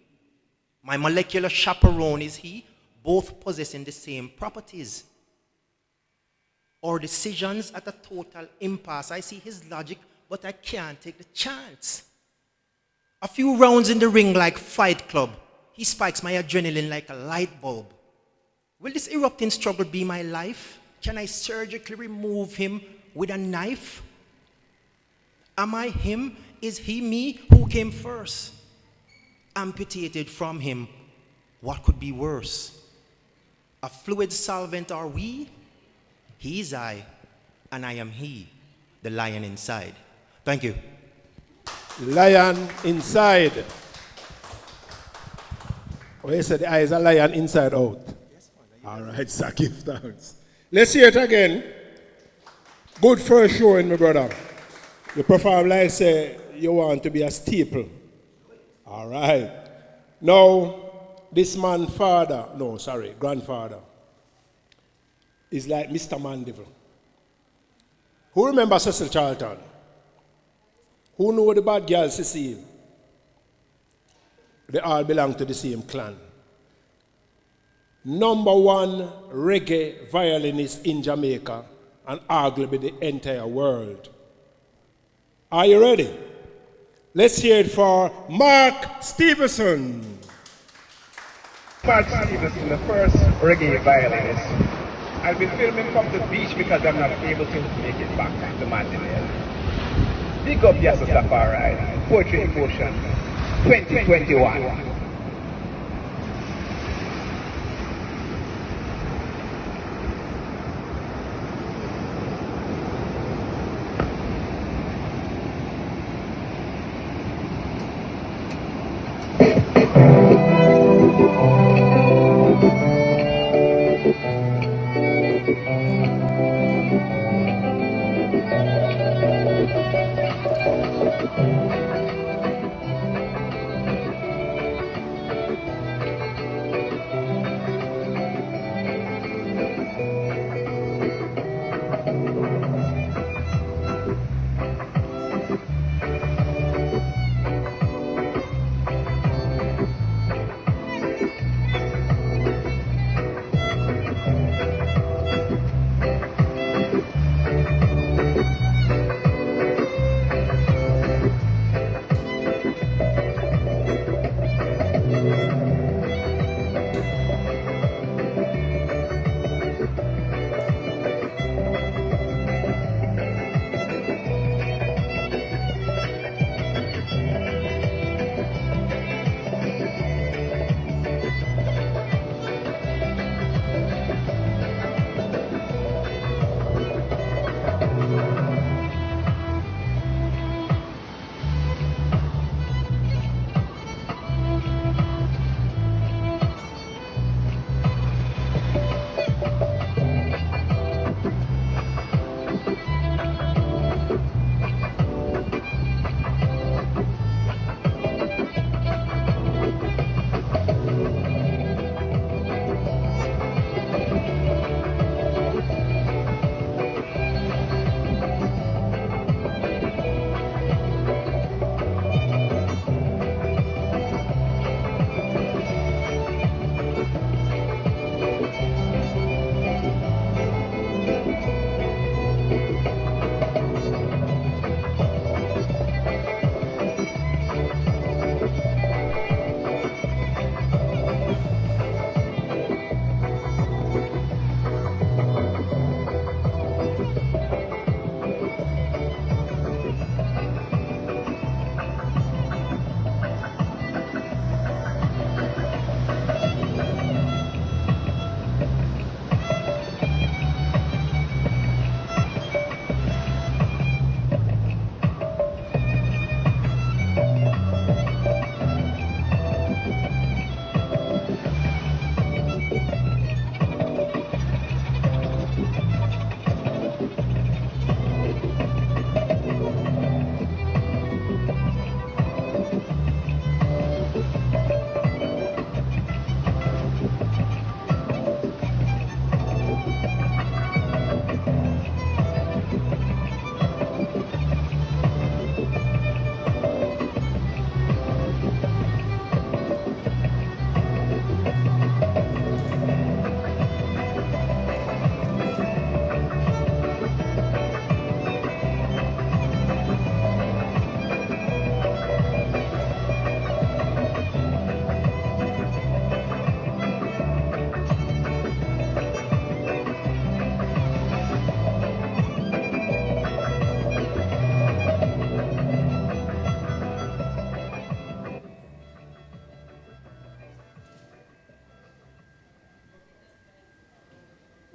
My molecular chaperone is he, both possessing the same properties. or decisions at a total impasse. I see his logic, but I can't take the chance. A few rounds in the ring like Fight Club. He spikes my adrenaline like a light bulb. Will this erupting struggle be my life? Can I surgically remove him with a knife? Am I him? Is he me? Who came first? Amputated from him, what could be worse? A fluid solvent are we? He is I, and I am he, the lion inside. Thank you. Lion inside. Oh, you said the eye is a lion inside out. All right, sir, give thanks. Let's hear it again. Good first showing, my brother. You perform like say you want to be a staple. All right. Now, this man's grandfather, is like Mr. Mandeville. Who remembers Cecil Charlton? Who know the bad girls to see him? They all belong to the same clan. Number one reggae violinist in Jamaica and arguably the entire world. Are you ready? Let's hear it for Mark Stevenson. Mark Stevenson, the first reggae violinist. I'll be filming from the beach because I'm not able to make it back to Mandeville. Big up Zephaniah, Poetry in Motion 2021.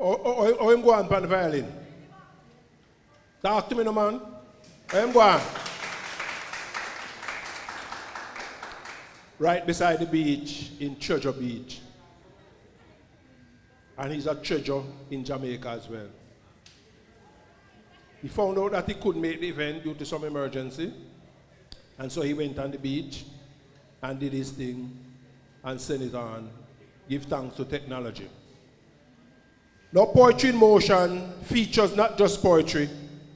Or him go on the violin? Talk to me, no man. Or him go on? Right beside the beach in Treasure Beach. And he's a treasure in Jamaica as well. He found out that he couldn't make the event due to some emergency. And so he went on the beach and did his thing and sent it on. Give thanks to technology. Now, Poetry in Motion features not just poetry,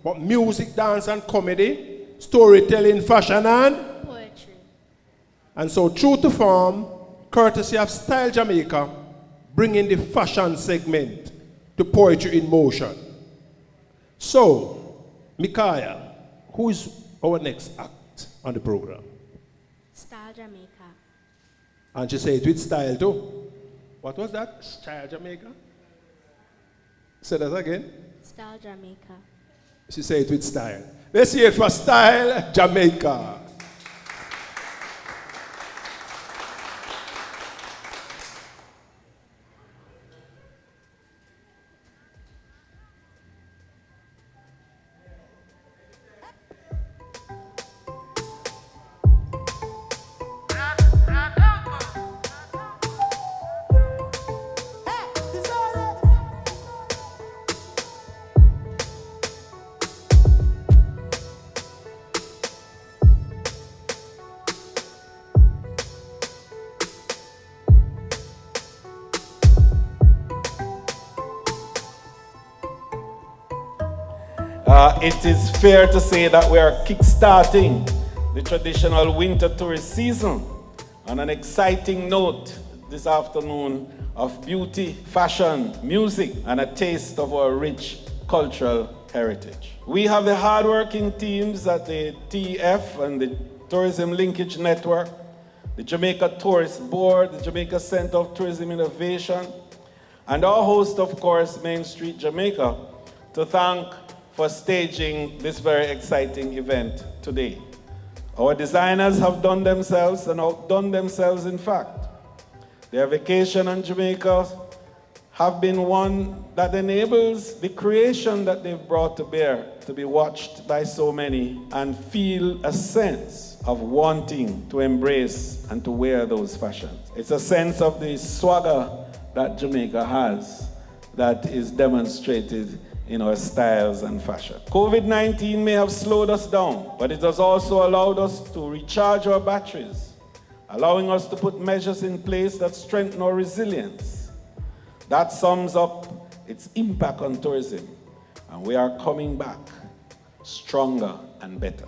but music, dance, and comedy, storytelling, fashion, and poetry. And so, true to form, courtesy of Style Jamaica, bringing the fashion segment to Poetry in Motion. So, Mikaya, who is our next act on the program? Style Jamaica. And she said it with style too. What was that? Style Jamaica? Say that again. Style Jamaica. She said it with style. Let's hear it for Style Jamaica. It is fair to say that we are kick-starting the traditional winter tourist season on an exciting note this afternoon of beauty, fashion, music, and a taste of our rich cultural heritage. We have the hard-working teams at the TEF and the Tourism Linkage Network, the Jamaica Tourist Board, the Jamaica Center of Tourism Innovation, and our host, of course, Main Street Jamaica, to thank for staging this very exciting event today. Our designers have done themselves and outdone themselves, in fact. Their vacation on Jamaica have been one that enables the creation that they've brought to bear to be watched by so many and feel a sense of wanting to embrace and to wear those fashions. It's a sense of the swagger that Jamaica has that is demonstrated in our styles and fashion. COVID-19 may have slowed us down, but it has also allowed us to recharge our batteries, allowing us to put measures in place that strengthen our resilience. That sums up its impact on tourism, and we are coming back stronger and better.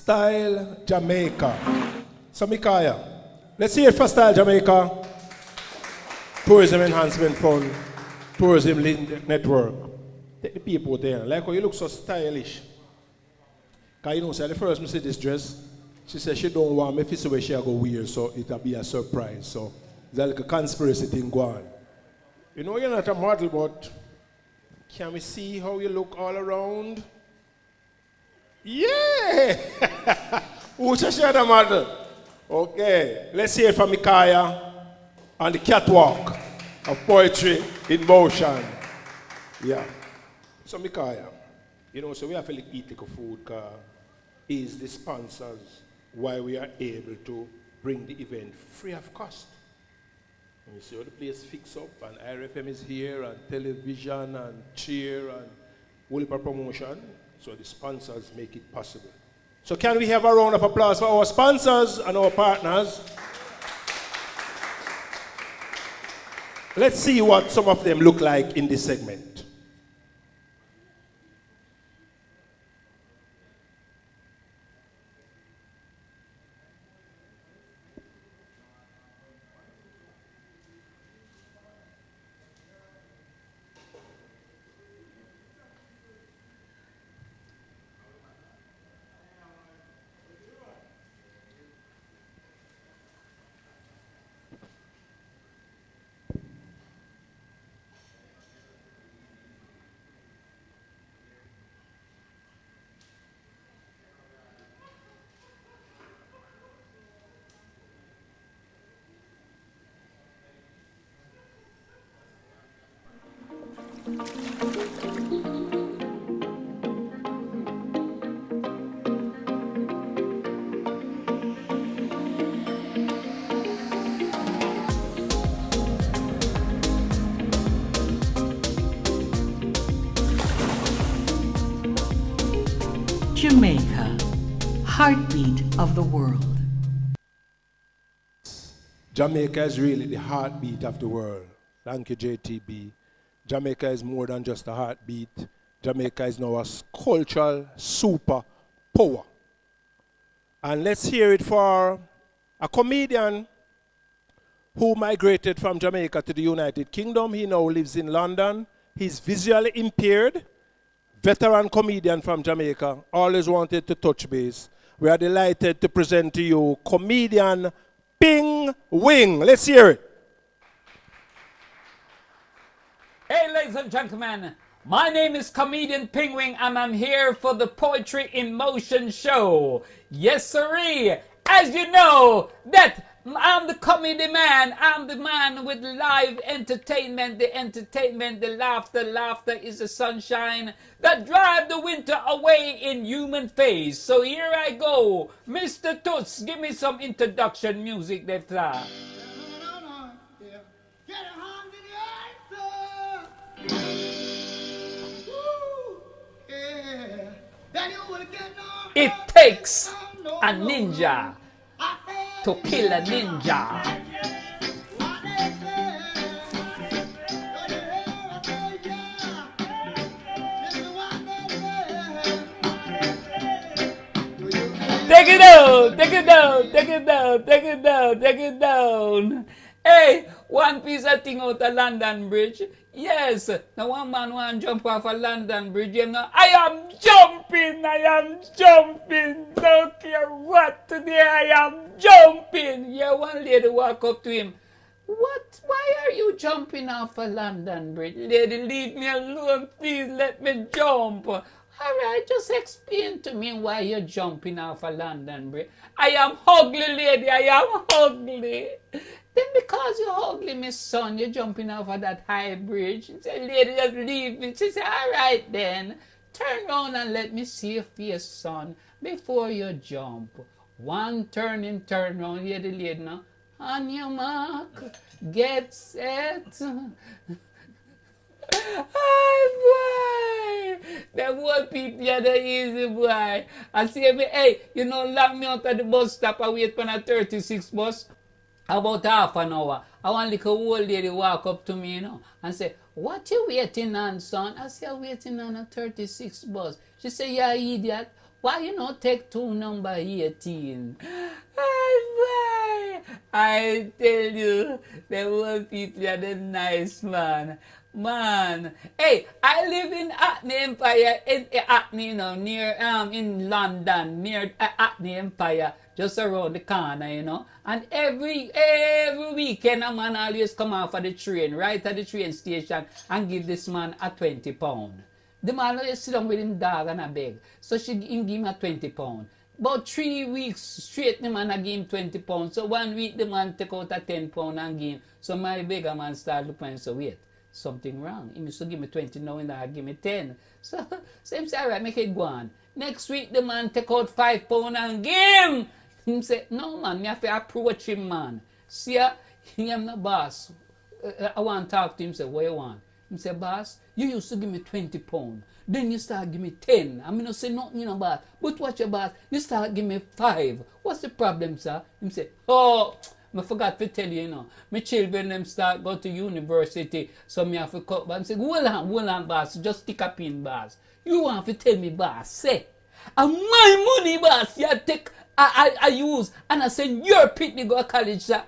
Style Jamaica. So Mikaya, let's hear it for Style Jamaica. Tourism Enhancement Fund, Tourism Link Network. Take the people there. Like how you look so stylish. Because you know, say the first me see this dress, she said she don't want me to see where she go wear, so it'll be a surprise. So there's like a conspiracy thing going on. You know you're not a model, but can we see how you look all around? Yeah! Who's the model? Okay, let's hear it from Mikaya on the catwalk of Poetry in Motion. Yeah. So Mikaya, you know, so we have to eat like food because is the sponsors why we are able to bring the event free of cost. And you see how the place fix up, and IRFM is here, and television, and cheer, and whole heap of promotion. So the sponsors make it possible. So can we have a round of applause for our sponsors and our partners? Let's see what some of them look like in this segment. Jamaica, heartbeat of the world. Jamaica is really the heartbeat of the world. Thank you, JTB. Jamaica is more than just a heartbeat. Jamaica is now a cultural superpower. And let's hear it for a comedian who migrated from Jamaica to the United Kingdom. He now lives in London. He's visually impaired. Veteran comedian from Jamaica, always wanted to touch base. We are delighted to present to you comedian Ping Wing. Let's hear it. Hey, ladies and gentlemen, my name is comedian Ping Wing, and I'm here for the Poetry in Motion show. Yes, sirree. As you know, that I'm the comedy man. I'm the man with live entertainment. The entertainment, the laughter. Laughter is the sunshine that drive the winter away in human face. So here I go. Mr. Toots, give me some introduction music there, sir. It takes a ninja to kill a ninja. Take it down, take it down, take it down, take it down, take it down. Hey, one piece of thing out of London Bridge. Yes, now one man want to jump off a London Bridge. You know, I am jumping, I am jumping. Don't care what today, I am jumping. Yeah, one lady walk up to him. What? Why are you jumping off a London Bridge? Lady, leave me alone, please let me jump. All right, just explain to me why you're jumping off a London Bridge. I am ugly, lady, I am ugly. Then because you're ugly, my son, you're jumping off of that high bridge. She said, lady, just leave me. She said, all right then. Turn around and let me see your face, son, before you jump. One turn round. Hear the lady now. On your mark, get set. Oh, boy. Them old people are the easy, boy. I say, hey, you know, lock me out at the bus stop. I wait for a 36 bus. About half an hour, I want like a old lady walk up to me, you know, and say, what you waiting on, son? I say, I'm waiting on a 36 bus. She say, yeah, idiot. Why you not take 2 number 18? I tell you, the old people are the nice man. Man, hey, I live in Hackney Empire, in Hackney, you know, near in London, near Hackney Empire, just around the corner, you know. And every weekend, a man always come out for the train, right at the train station, and give this man a £20. The man always sit down with him dog and a beg. So she give him a £20. About 3 weeks straight, the man a give him £20. So 1 week, the man take out a £10 and give him. So my beggar man start looking and say, wait, something wrong. He used to give me 20 now and I give me 10. So him say, all right, make it go on. Next week, the man take out £5 and give him. Him say, no, man, me have to approach him, man. See, he am the boss. I want to talk to him, say, what you want? Him say, boss, you used to give me £20. Then you start give me 10. I mean, not say nothing, you know, boss. But watch your boss, you start give me 5. What's the problem, sir? Him say, oh, I forgot to tell you, you know. My children, them start go to university, so me have to cut back and say, hold on, boss, just stick a pin, boss. You want to tell me, boss, say, and my money, boss, you take, I use, and I send your pitney go to college, sir.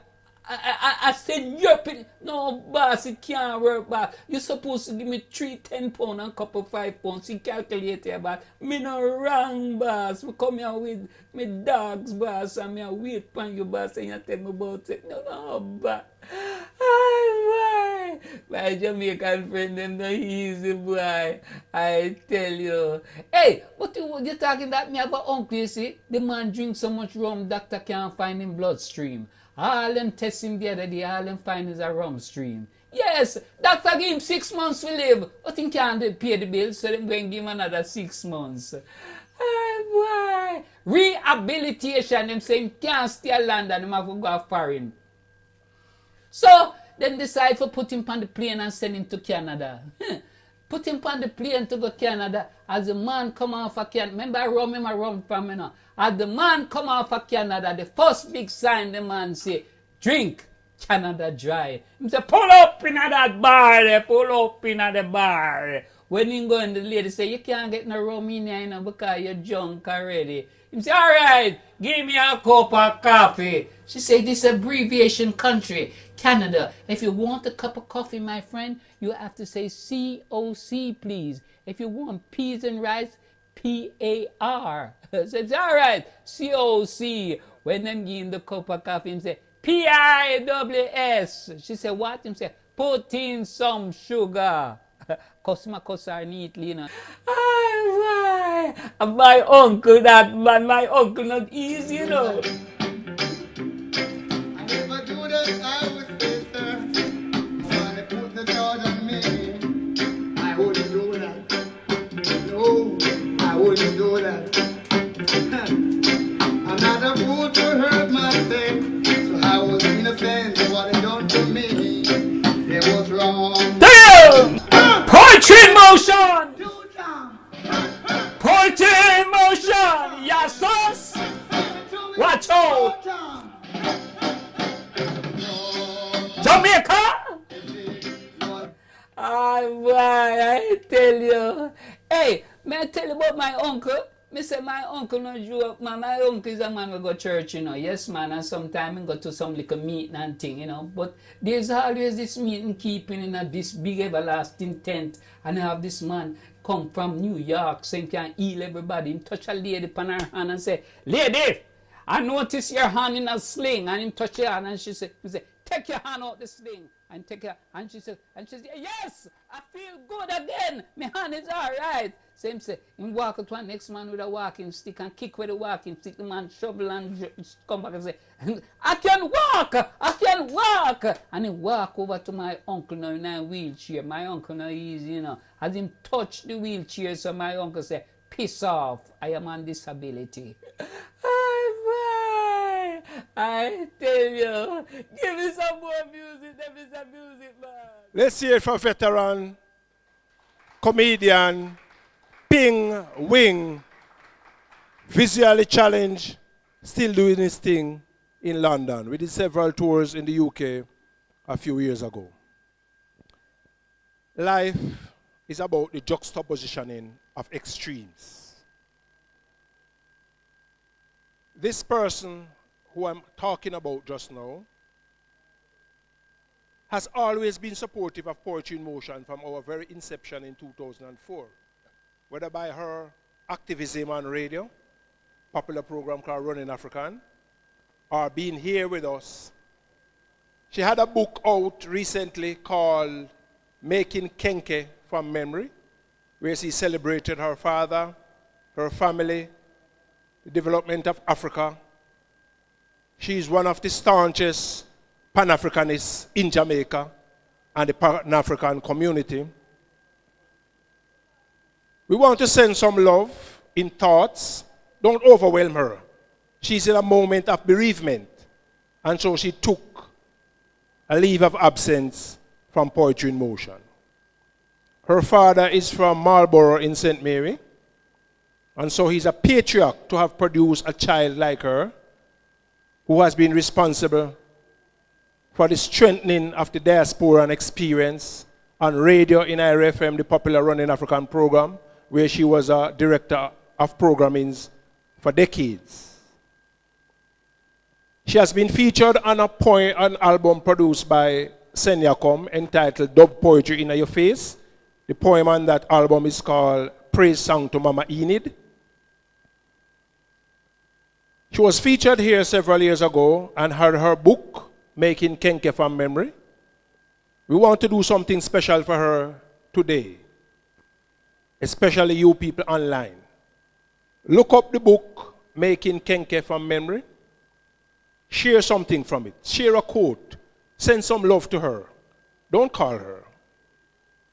I send your pitney. No, boss, it can't work, boss. You're supposed to give me 3 £10 and a couple £5. You calculate here, boss. Me no wrong, boss. We come here with me dogs, boss, and me wait for you, boss, and you tell me about it. No, boss. Ay, boy. My Jamaican friend, them no easy, boy. I tell you. Hey, what you talking that me about uncle, you see? The man drink so much rum, doctor can't find him bloodstream. All them test him the other day, all them find is a rum stream. Yes, doctor give him 6 months to live, but he can't pay the bill, so them going to give him another 6 months. Hey, boy. Rehabilitation, them say him can't stay in London, him have to go foreign. So, them decide to put him on the plane and send him to Canada. Put him on the plane to go to Canada. As the man come off of Canada, remember I rum from me now. As the man come off of Canada, the first big sign the man say, drink, Canada dry. He say, pull up in that bar there, pull up in the bar. When he go in, the lady say, you can't get no rum in here, you know, because you're drunk already. He say, all right, give me a cup of coffee. She say, this is abbreviation country, Canada. If you want a cup of coffee, my friend, you have to say COC, please. If you want peas and rice, PAR. So it's all right, COC. When them give him the cup of coffee, him say, PIWS. She say, what? Him say, put in some sugar. Customer cuss her neatly, you know. And my uncle, that man, my uncle not easy, you know. I never do that, I would say, sir. When they put the charge on me, I wouldn't do that. No, I wouldn't do that. I'm not a fool to hurt myself, so I was innocent of what they done to me. It was wrong. Damn! Poetry in motion! Poetry in motion! Yes, sus! Watch out! Jamaica! I tell you. Hey, may I tell you about my uncle? Me say my uncle no joke, man. My uncle is a man who go to church, you know. Yes, man, and sometimes he go to some little meeting and thing, you know. But there's always this meeting keeping in this big everlasting tent. And I have this man come from New York, so he can heal everybody. He touch a lady upon her hand and say, lady, I notice your hand in a sling. And he touch her hand and he say, take your hand out the sling. And take her, and she said, yes, I feel good again. My hand is all right. So him say, him walk to one next man with a walking stick and kick with the walking stick. The man shovel and come back and say, I can walk. And he walk over to my uncle now in a wheelchair. My uncle now easy, you know. As him touch the wheelchair, so my uncle say, piss off, I am on disability. I tell you, give me some more music, give me some music, man. Let's hear it from veteran, comedian, Ping Wing, visually challenged, still doing his thing in London. We did several tours in the UK a few years ago. Life is about the juxtapositioning of extremes. This person who I'm talking about just now has always been supportive of Poetry in Motion from our very inception in 2004. Whether by her activism on radio, popular program called Running African, or being here with us. She had a book out recently called Making Kenke from Memory, where she celebrated her father, her family, the development of Africa. She is one of the staunchest Pan-Africanists in Jamaica and the Pan-African community. We want to send some love in thoughts. Don't overwhelm her. She's in a moment of bereavement, and so she took a leave of absence from Poetry in Motion. Her father is from Marlborough in St. Mary, and so he's a patriarch to have produced a child like her who has been responsible for the strengthening of the diaspora and experience on radio in IRFM, the popular Running African program, where she was a director of programmings for decades. She has been featured on an album produced by Senyacom entitled Dub Poetry in Your Face. The poem on that album is called Praise Song to Mama Enid. She was featured here several years ago and had her book, Making Kenke from Memory. We want to do something special for her today, especially you people online. Look up the book, Making Kenke from Memory. Share something from it. Share a quote. Send some love to her. Don't call her.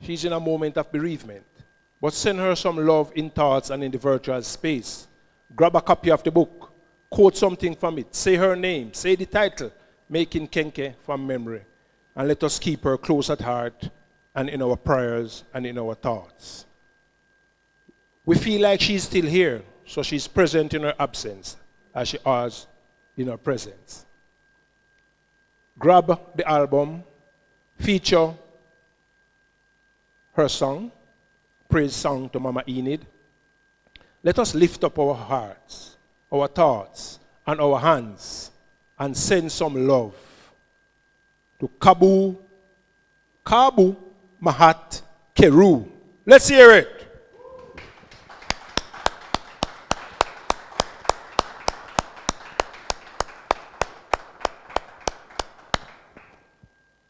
She's in a moment of bereavement. But send her some love in thoughts and in the virtual space. Grab a copy of the book. Quote something from it. Say her name. Say the title, Making Kenke from Memory. And let us keep her close at heart and in our prayers and in our thoughts. We feel like she's still here, so she's present in her absence as she was in her presence. Grab the album, feature her song, Praise Song to Mama Enid. Let us lift up our hearts, our thoughts, and our hands and send some love to Kabu, Mahat, Keru. Let's hear it.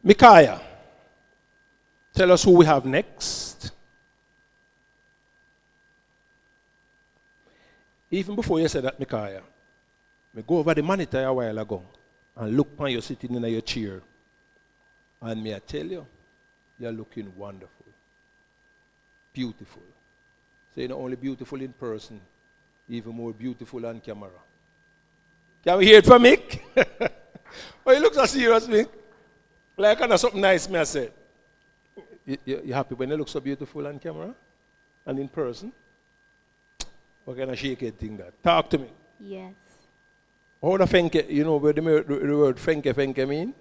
Mikaya, tell us who we have next. Even before you said that, Mikaya, me go over the monitor a while ago and look when you're sitting in your chair. And may I tell you, you're looking wonderful. Beautiful. So you're not only beautiful in person, even more beautiful on camera. Can we hear it from Mick? Oh, you look so serious, Mick. Like kind of something nice, me I said. You happy when you look so beautiful on camera and in person? What kind of shaky thing that? Talk to me. Yes. How the fenke, you know where the word fenke mean?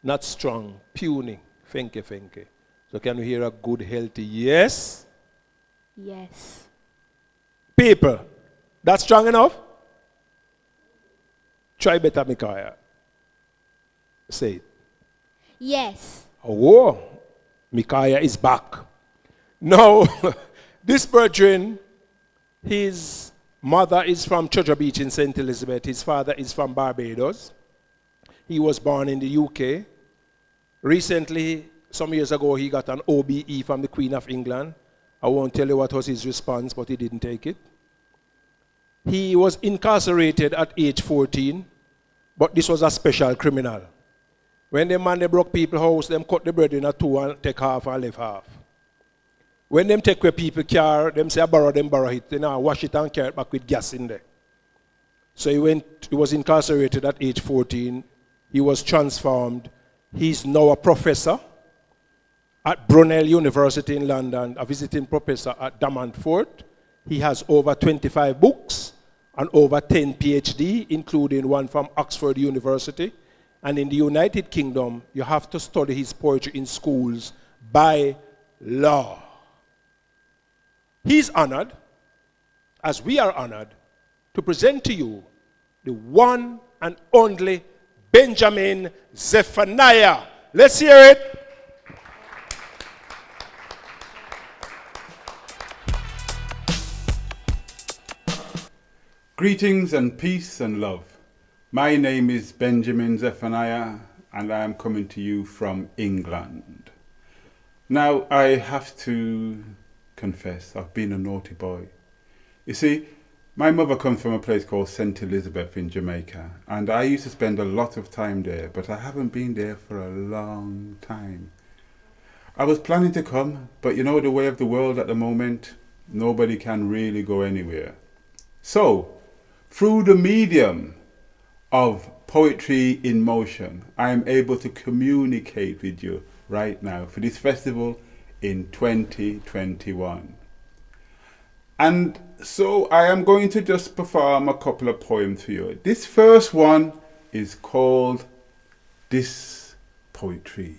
Not strong, puny, fenke. So can we hear a good, healthy yes? Yes. People, that's strong enough? Try better, Mikaya. Say it. Yes. Oh, Mikaya is back. Now, this brethren, his mother is from Treasure Beach in St. Elizabeth. His father is from Barbados. He was born in the UK. Recently, some years ago, he got an OBE from the Queen of England. I won't tell you what was his response, but he didn't take it. He was incarcerated at age 14, but this was a special criminal. When the man they broke people's house, them cut the bread in two and take half and leave half. When them take away people's car, them say borrow it. They now wash it and carry it back with gas in there. So he was incarcerated at age 14. He was transformed. He's now a professor at Brunel University in London, a visiting professor at Damanford. He has over 25 books and over 10 PhD, including one from Oxford University. And in the United Kingdom, you have to study his poetry in schools by law. He's honored, as we are honored, to present to you the one and only Benjamin Zephaniah. Let's hear it. Greetings and peace and love. My name is Benjamin Zephaniah and I am coming to you from England. Now I have to confess, I've been a naughty boy. You see, my mother comes from a place called St. Elizabeth in Jamaica, and I used to spend a lot of time there, but I haven't been there for a long time. I was planning to come, but you know the way of the world at the moment, nobody can really go anywhere. So, through the medium of Poetry in Motion, I am able to communicate with you right now for this festival in 2021. And so I am going to just perform a couple of poems for you. This first one is called This Poetry.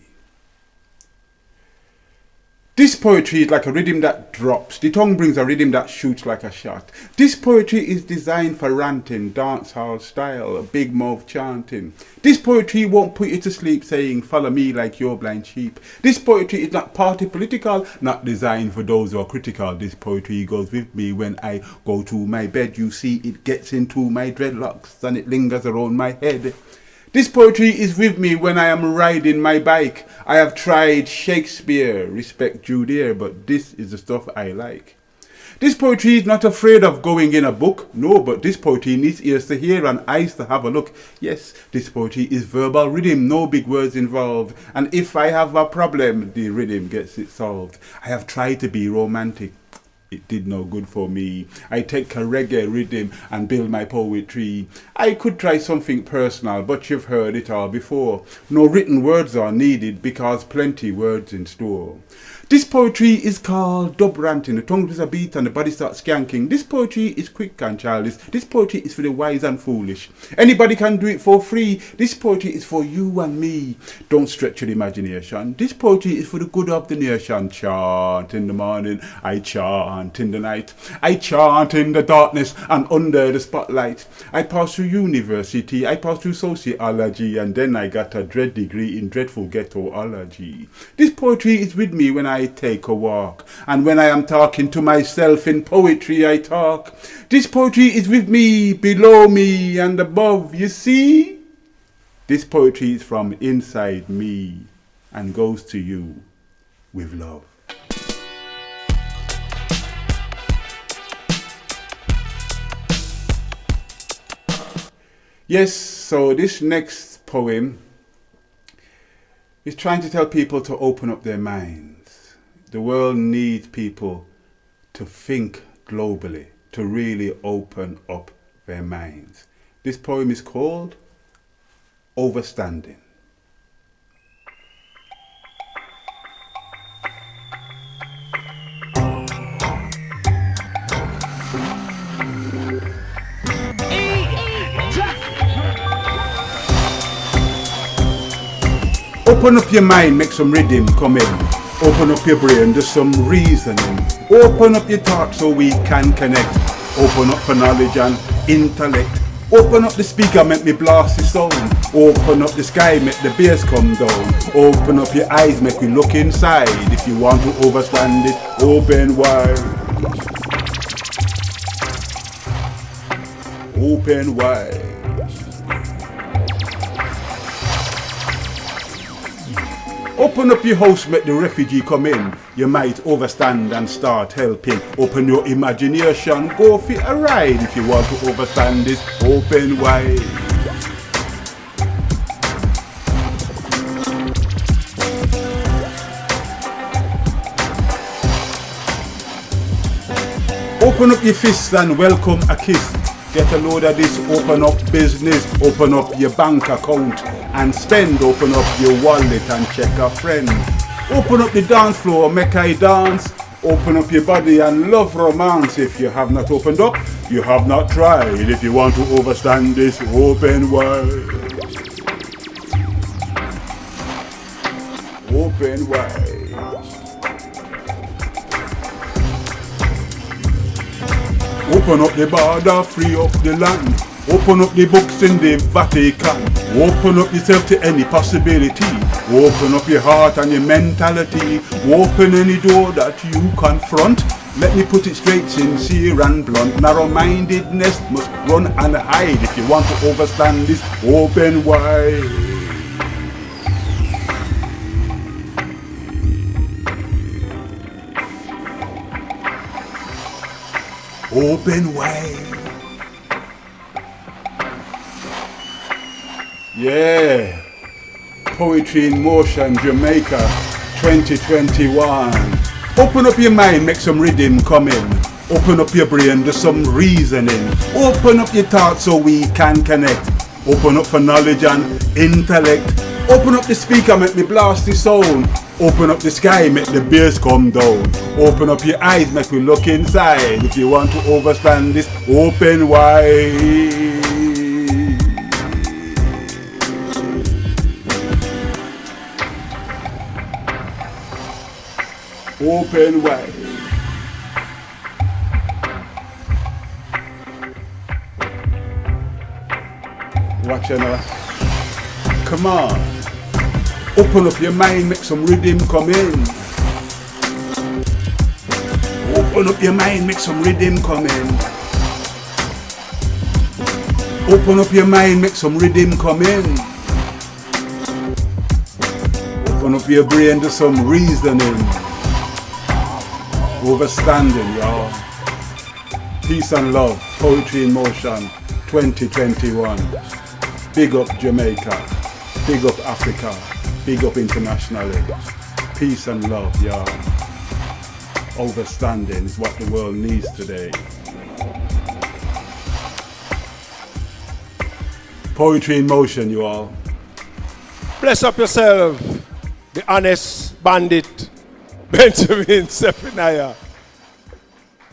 This poetry is like a rhythm that drops. The tongue brings a rhythm that shoots like a shot. This poetry is designed for ranting, dancehall style, big mouth chanting. This poetry won't put you to sleep saying, follow me like your blind sheep. This poetry is not party political, not designed for those who are critical. This poetry goes with me when I go to my bed. You see, it gets into my dreadlocks and it lingers around my head. This poetry is with me when I am riding my bike. I have tried Shakespeare, respect Judea, but this is the stuff I like. This poetry is not afraid of going in a book. No, but this poetry needs ears to hear and eyes to have a look. Yes, this poetry is verbal rhythm, no big words involved. And if I have a problem, the rhythm gets it solved. I have tried to be romantic. It did no good for me. I take a reggae rhythm and build my poetry. I could try something personal, but you've heard it all before. No written words are needed because plenty words in store. This poetry is called dub ranting. The tongue is a beat and the body starts skanking. This poetry is quick and childish. This poetry is for the wise and foolish. Anybody can do it for free. This poetry is for you and me. Don't stretch your imagination. This poetry is for the good of the nation. Chant in the morning, I chant in the night. I chant in the darkness and under the spotlight. I passed through university, I passed through sociology, and then I got a dread degree in dreadful ghettoology. This poetry is with me when I take a walk, and when I am talking to myself in poetry I talk. This poetry is with me, below me and above, you see? This poetry is from inside me and goes to you with love. Yes, so this next poem is trying to tell people to open up their minds. The world needs people to think globally, to really open up their minds. This poem is called Overstanding. Open up your mind, make some rhythm come in. Open up your brain, do some reasoning. Open up your thoughts so we can connect. Open up for knowledge and intellect. Open up the speaker, make me blast the sound. Open up the sky, make the bass come down. Open up your eyes, make we look inside. If you want to overstand it, open wide. Open wide. Open up your house, make the refugee come in. You might overstand and start helping. Open your imagination, go for a ride. If you want to overstand this, open wide. Open up your fists and welcome a kiss. Get a load of this, open up business, open up your bank account and spend, open up your wallet and check a friend. Open up the dance floor, Mikaya dance, open up your body and love romance. If you have not opened up, you have not tried. If you want to overstand this, open wide. Open wide. Open up the border, free up the land. Open up the books in the Vatican. Open up yourself to any possibility. Open up your heart and your mentality. Open any door that you confront. Let me put it straight, sincere and blunt. Narrow-mindedness must run and hide if you want to overstand this. Open wide. Open wide. Yeah. Poetry in Motion, Jamaica, 2021. Open up your mind, make some rhythm come in. Open up your brain, do some reasoning. Open up your thoughts so we can connect. Open up for knowledge and intellect. Open up the speaker, make me blast the sound. Open up the sky, make the bass come down. Open up your eyes, make me look inside. If you want to overstand this, open wide. Open wide. Watch it now. Come on. Open up your mind, make some rhythm come in. Open up your mind, make some rhythm come in. Open up your mind, make some rhythm come in. Open up your brain, do some reasoning. Overstanding, y'all. Peace and love, Poetry in Motion, 2021. Big up Jamaica, big up Africa, big up internationally. Peace and love, y'all. Overstanding is what the world needs today. Poetry in Motion, you all. Bless up yourself, the honest bandit, Benjamin Zephaniah.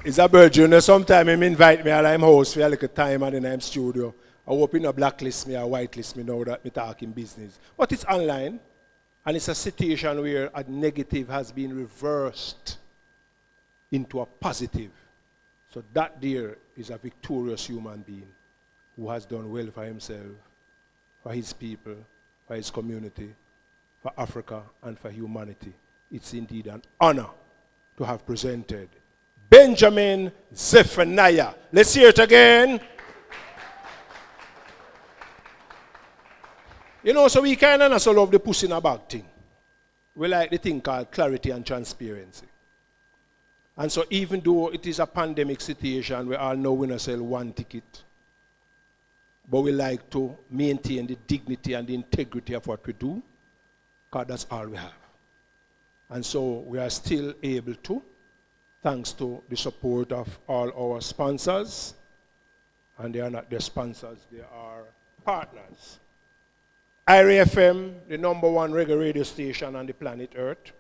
It's a bird, you know, sometime him invite me and I'm host for a little time and then I'm studio. I hope in a blacklist me or whitelist me now that me talking business. But it's online and it's a situation where a negative has been reversed into a positive. So that there is a victorious human being who has done well for himself, for his people, for his community, for Africa and for humanity. It's indeed an honor to have presented Benjamin Zephaniah. Let's hear it again. You know, so we kind of also love the pussy in a bag thing. We like the thing called clarity and transparency. And so even though it is a pandemic situation, we all know we don't sell one ticket, but we like to maintain the dignity and the integrity of what we do, because that's all we have. And so we are still able to, thanks to the support of all our sponsors, and they are not just sponsors, they are partners. IRA FM, the #1 reggae radio station on the planet Earth.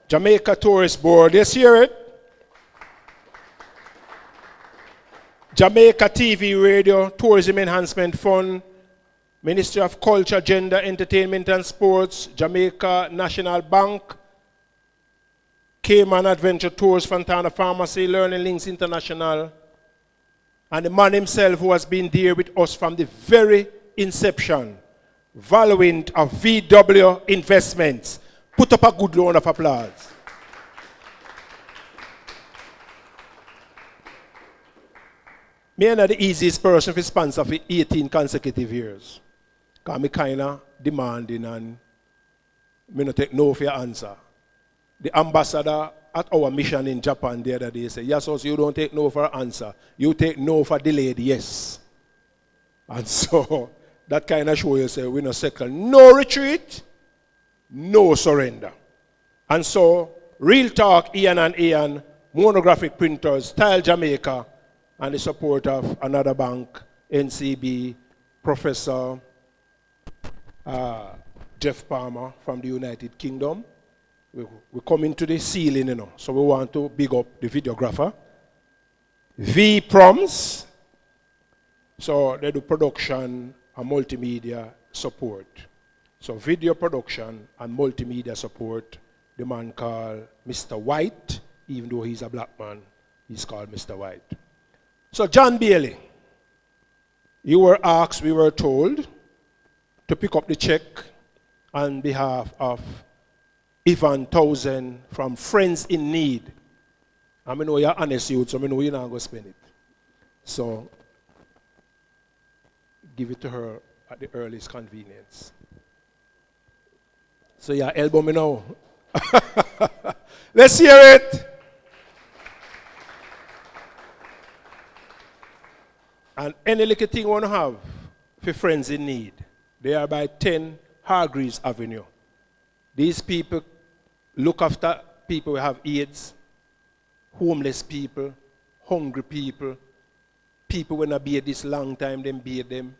Jamaica Tourist Board, let's hear it. Jamaica TV Radio, Tourism Enhancement Fund, Ministry of Culture, Gender, Entertainment and Sports, Jamaica National Bank, Cayman Adventure Tours, Fontana Pharmacy, Learning Links International, and the man himself who has been there with us from the very inception, Valuint of VW Investments. Put up a good round of applause. Me am not the easiest person to sponsor for 18 consecutive years. Because I kind of demanding and I don't take no for your answer. The ambassador at our mission in Japan the other day said, yes, so you don't take no for an answer. You take no for delayed yes. And so that kind of show you say, we no second, no retreat, no surrender. And so, Real Talk, Ian and Ian, Monographic Printers, Style Jamaica, and the support of another bank, NCB, Professor Jeff Palmer from the United Kingdom. We're coming to the ceiling, you know, so we want to big up the videographer. V Proms, so they do production and multimedia support. So video production and multimedia support, the man called Mr. White, even though he's a black man, He's called Mr. White. So John Bailey, you were asked, we were told, to pick up the check on behalf of Ivan Townsend from Friends in Need. I know you're honest youth, so I know you're not going to spend it. So give it to her at the earliest convenience. So yeah, elbow me now. Let's hear it. And any little thing you want to have for Friends in Need, they are by 10 Hargreaves Avenue. These people look after people who have AIDS, homeless people, hungry people, people when I beard this long time, then beard them.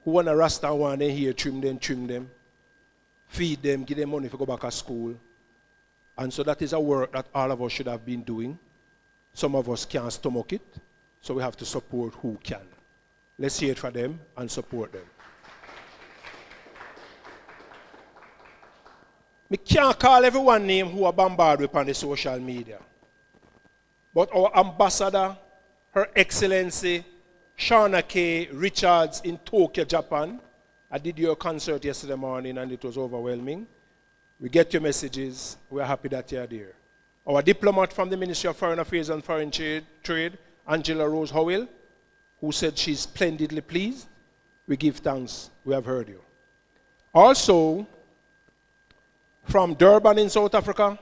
Who want a Rasta one, then here trim them, feed them, give them money to go back to school. And so that is a work that all of us should have been doing. Some of us can't stomach it, so we have to support who can. Let's hear it for them and support them. I can't call everyone name who are bombarded on the social media. But our ambassador, Her Excellency Shauna K. Richards in Tokyo, Japan. I did your concert yesterday morning and it was overwhelming. We get your messages. We are happy that you are there. Our diplomat from the Ministry of Foreign Affairs and Foreign Trade, Angela Rose Howell, who said she's splendidly pleased. We give thanks. We have heard you. Also, from Durban in South Africa,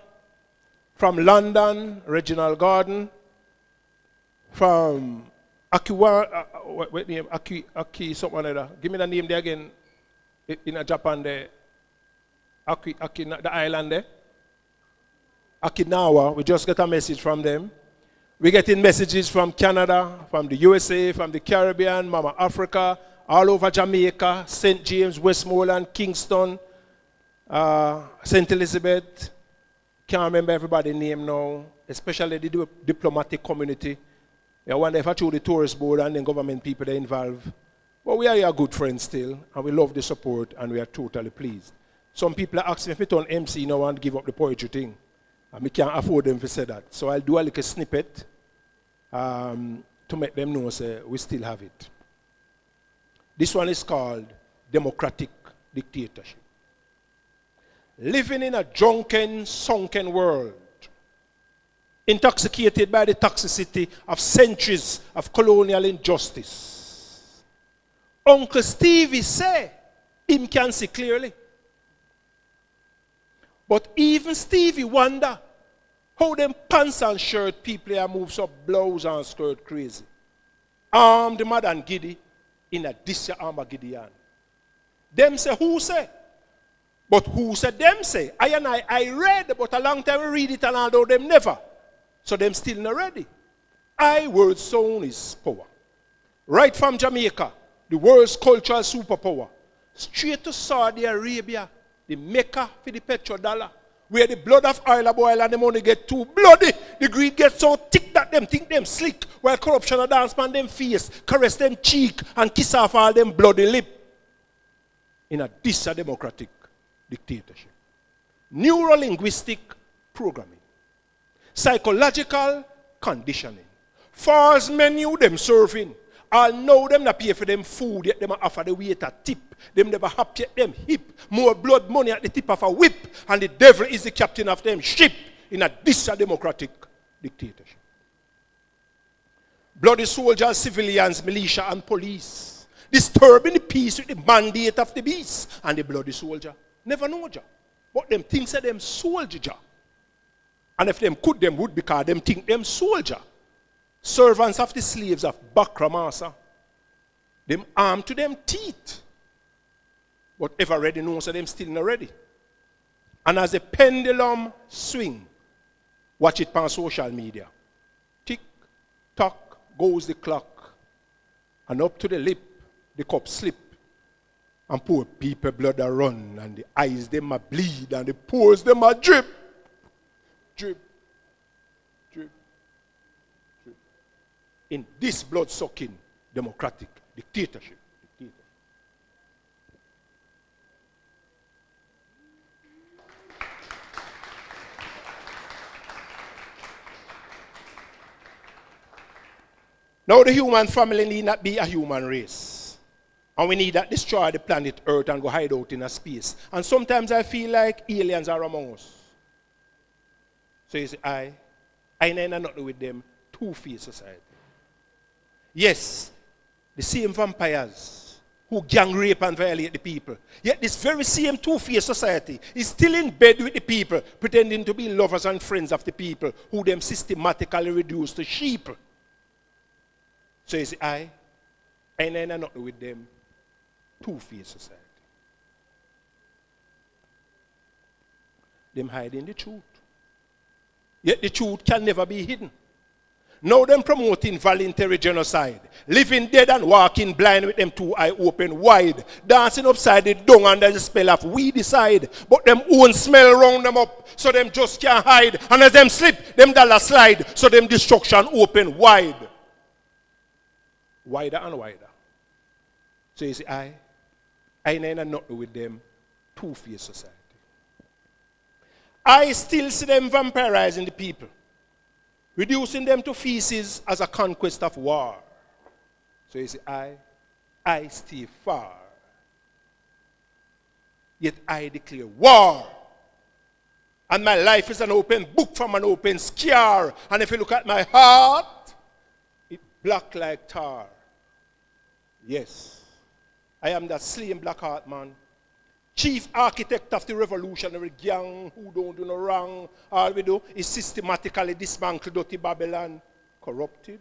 from London, Reginald Garden, from what name? Aki, something like that. Give me the name there again. In Japan there. Aki, the island there. Okinawa. We just get a message from them. We're getting messages from Canada, from the USA, from the Caribbean, Mama Africa, all over Jamaica, St. James, Westmoreland, Kingston, St. Elizabeth. Can't remember everybody's name now, especially the diplomatic community. I wonder if I through the tourist board and then government people they involved. But we are your good friends still, and we love the support, and we are totally pleased. Some people are asking if we turn MC now and give up the poetry thing. And we can't afford them to say that. So I'll do a little snippet to make them know we still have it. This one is called Democratic Dictatorship. Living in a drunken, sunken world, intoxicated by the toxicity of centuries of colonial injustice. Uncle Stevie say him can see clearly. But even Stevie wonder how them pants and shirt people are moves up blouse and skirt crazy. Armed mad and giddy in a disya armor Gideon. Them say who say? But who said them say? I read, but a long time we read it and although them never. So them still not ready. I word sound is power. Right from Jamaica, the world's cultural superpower, straight to Saudi Arabia, the Mecca for the petrodollar, where the blood of oil boil and the money get too bloody. The greed gets so thick that them think them slick, while corruption a dance on them face, caress them cheek, and kiss off all them bloody lip. In a democratic dictatorship. Neuro-linguistic programming. Psychological conditioning. False menu them serving. All know them not pay for them food, yet them offer the waiter tip. Them never happy yet them hip. More blood money at the tip of a whip. And the devil is the captain of them ship in a democratic dictatorship. Bloody soldiers, civilians, militia and police. Disturbing the peace with the mandate of the beast and the bloody soldier. Never know ja. But them think say them soldier ja. And if them could, them would because them think them soldier. Servants of the slaves of Bakra Masa. Them armed to them teeth. But ever ready knows so them still not ready. And as the pendulum swing, watch it on social media. Tick, tock, goes the clock. And up to the lip, the cup slip. And poor people blood a run, and the eyes them a bleed, and the pores them a drip. Drip, drip, drip. In this blood-sucking democratic dictatorship. Now the human family need not be a human race. And we need that destroy the planet Earth and go hide out in a space. And sometimes I feel like aliens are among us. So you see, I ain't nothing with them two-faced society. Yes, the same vampires who gang rape and violate the people. Yet this very same two-faced society is still in bed with the people, pretending to be lovers and friends of the people, who them systematically reduce to sheep. So you see, I ain't nothing with them two-faced society. Them hiding the truth. Yet the truth can never be hidden. Now them promoting voluntary genocide, living dead and walking blind with them two eyes open wide, dancing upside the dung under the spell of we decide, but them own smell round them up, so them just can't hide, and as them slip, them dollar slide, so them destruction open wide. Wider and wider. So you see, I ain't nothing with them two-faced society. I still see them vampirizing the people, reducing them to feces as a conquest of war. So you see, I stay far. Yet I declare war. And my life is an open book from an open scar. And if you look at my heart, it's black like tar. Yes, I am that slain black heart man. Chief architect of the revolutionary gang who don't do no wrong. All we do is systematically dismantle dirty Babylon. Corrupted,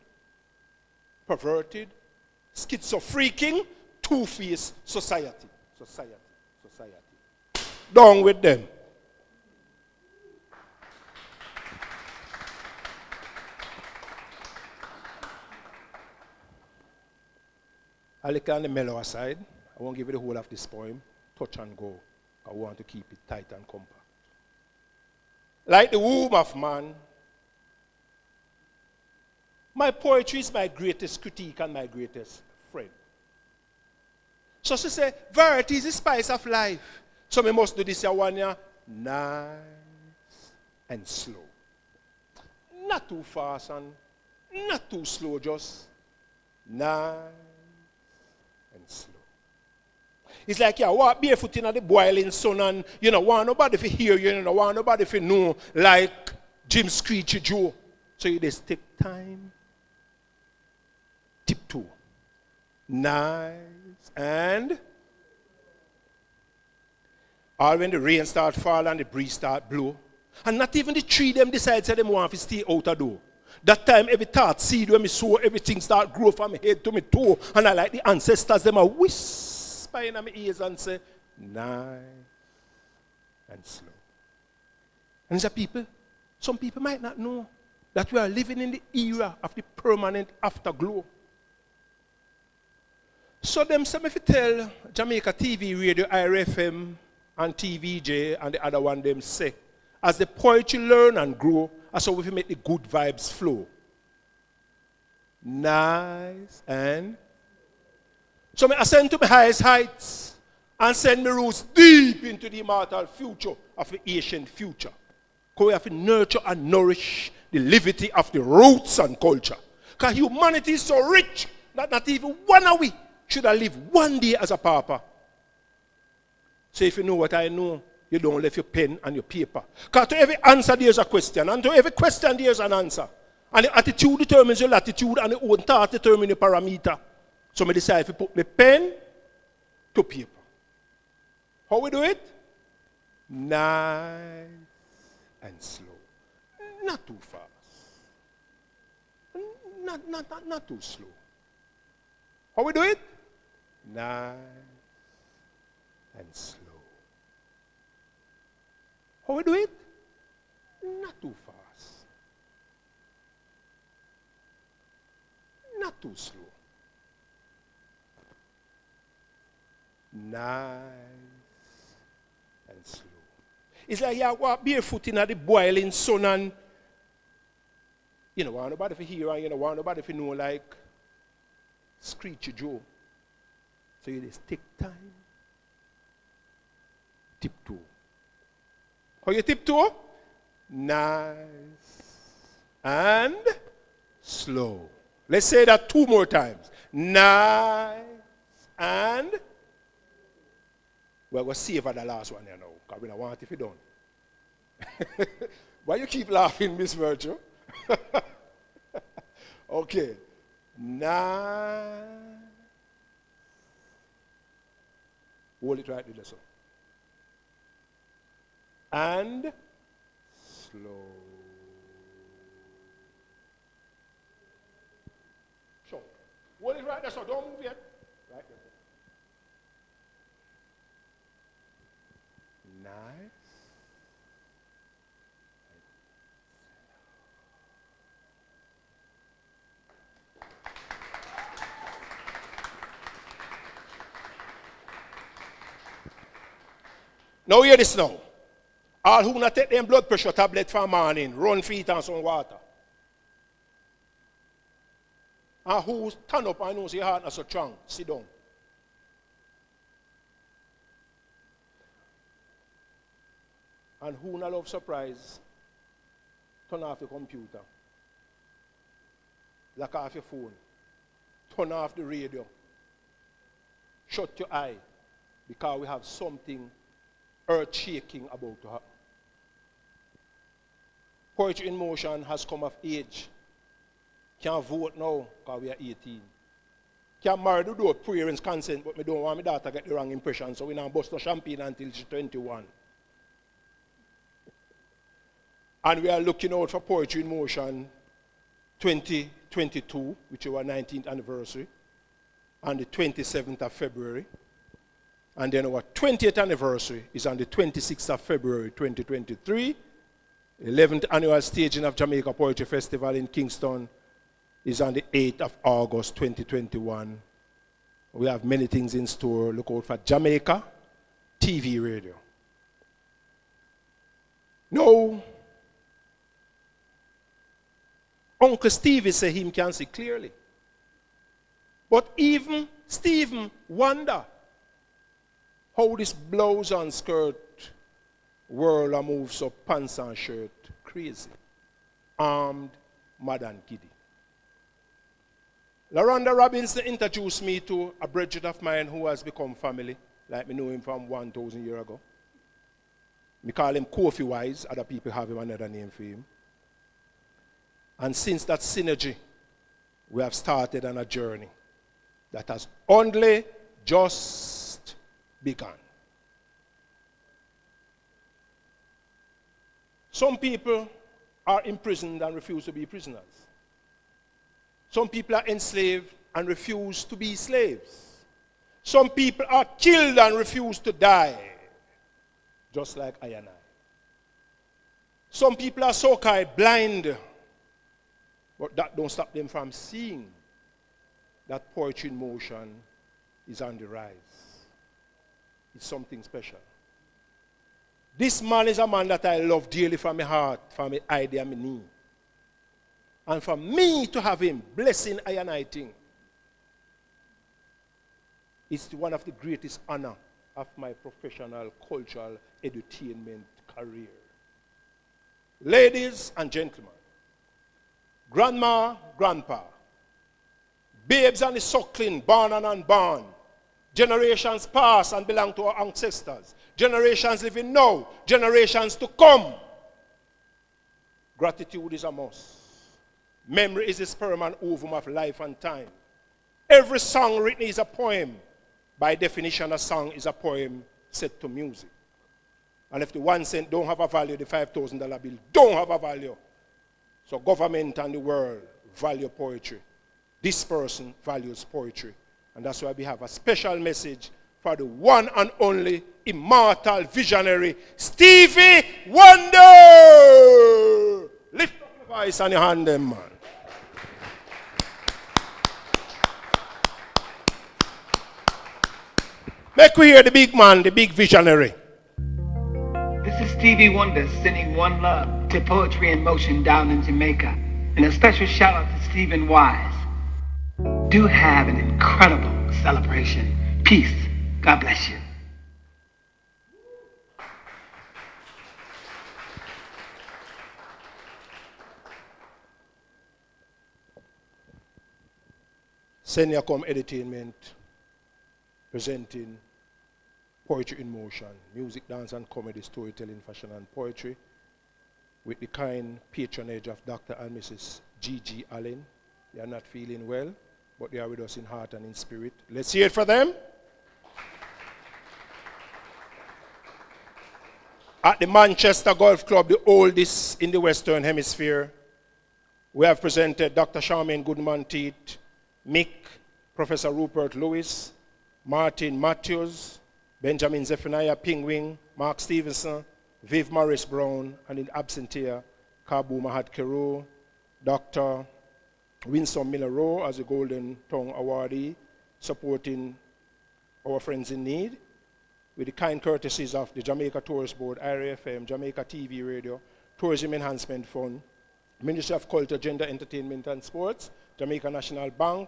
perverted, schizophrenic, two-faced society. Society. Down with them. I'll look on the mellow aside. I won't give you the whole of this poem. Touch and go. I want to keep it tight and compact. Like the womb of man, my poetry is my greatest critique and my greatest friend. So she say, variety is the spice of life. So we must do this one year, nice and slow. Not too fast and not too slow, just nice and slow. It's like you walk barefoot in the boiling sun and you don't want nobody to hear you, you don't want nobody to know, like Jim Screechy Joe. So you just take time, tiptoe, nice, and all when the rain start fall and the breeze start blow, and not even the tree them decide say them want to stay out of door. That time every thought seed when me sow, everything start grow from my head to my toe, and I like the ancestors them a whisper in my ears and say, nice and slow. And the people, some people might not know that we are living in the era of the permanent afterglow. So them some if you tell Jamaica TV, radio, IRFM, and TVJ, and the other one them say, as the poetry learn and grow, that's how we make the good vibes flow. Nice and so I ascend to my highest heights and send my roots deep into the immortal future of the ancient future. Because we have to nurture and nourish the livity of the roots and culture. Because humanity is so rich that not even one of we should have lived one day as a pauper. So if you know what I know, you don't leave your pen and your paper. Because to every answer there's a question, and to every question there's an answer. And the attitude determines your latitude, and the own thought determines your parameter. So I decide to put my pen to paper. How we do it? Nice and slow. Not too fast. Not too slow. How we do it? Nice and slow. How we do it? Not too fast. Not too slow. Nice and slow. It's like you walk barefoot in the boiling sun and you don't want nobody to hear and you don't want nobody to know like Screechy Joe. So you just take time. Tiptoe. How you tiptoe? Nice and slow. Let's say that 2 more times. Nice and we're going to save the last one here now, because we don't want it if you don't. Why you keep laughing, Miss Virtue? Okay. Nice. Hold it right there, so. And slow. Sure. Hold it right there, so don't move yet. Right there. Nice. Now hear this now. All who not take them blood pressure tablet for morning, run feet and some water. And who stand up and knows your heart not so strong, sit down. And who not love surprise, turn off the computer. Lock off your phone. Turn off the radio. Shut your eye, because we have something earth-shaking about to happen. Poetry in Motion has come of age. Can't vote now because we are 18. Can't marry the door, parents' consent, but we don't want my daughter to get the wrong impression, so we don't bust no champagne until she's 21. And we are looking out for Poetry in Motion 2022, which is our 19th anniversary, on the 27th of February. And then our 20th anniversary is on the 26th of February 2023. 11th annual staging of Jamaica Poetry Festival in Kingston is on the 8th of August 2021. We have many things in store. Look out for Jamaica TV radio. No. Uncle Stevie said him can see clearly. But even Stephen wonder how this blouse and skirt whirl and moves up pants and shirt crazy. Armed, mad and giddy. LaRonda Robinson introduced me to a brethren of mine who has become family, like me know him from 1,000 years ago. We call him Kofi Wise, other people have him another name for him. And since that synergy, we have started on a journey that has only just begun. Some people are imprisoned and refuse to be prisoners. Some people are enslaved and refuse to be slaves. Some people are killed and refuse to die, just like I and I. Some people are so-called blind, but that don't stop them from seeing that Poetry in Motion is on the rise. It's something special. This man is a man that I love dearly from my heart, from my idea, my knee. And for me to have him blessing I and I thing, it's one of the greatest honor of my professional cultural edutainment career. Ladies and gentlemen, grandma, grandpa, babes and the suckling, born and unborn, generations past and belong to our ancestors, generations living now, generations to come. Gratitude is a must. Memory is the sperm and ovum of life and time. Every song written is a poem. By definition, a song is a poem set to music. And if the 1 cent don't have a value, the $5,000 bill don't have a value. So government and the world value poetry. This person values poetry. And that's why we have a special message for the one and only immortal visionary, Stevie Wonder! Lift up your voice and your hand, them, man. Make we hear the big man, the big visionary. This is Stevie Wonder sending one love to Poetry in Motion down in Jamaica. And a special shout out to Stephen Wise. Do have an incredible celebration. Peace. God bless you. Senyacom Entertainment presenting Poetry in Motion, music, dance, and comedy, storytelling, fashion, and poetry, with the kind patronage of Dr. and Mrs. G.G. Allen. They are not feeling well, but they are with us in heart and in spirit. Let's hear it for them. At the Manchester Golf Club, the oldest in the Western Hemisphere, we have presented Dr. Charmaine Goodman-Teet, Mick, Professor Rupert Lewis, Martin Matthews, Benjamin Zephaniah Pingwing, Mark Stevenson, Viv Morris Brown, and in absentia, Kabu Mahat Keru, Dr. Winsome Miller Rowe as a Golden Tongue awardee, supporting our friends in need, with the kind courtesies of the Jamaica Tourist Board, IRFM, Jamaica TV Radio, Tourism Enhancement Fund, Ministry of Culture, Gender, Entertainment and Sports, Jamaica National Bank,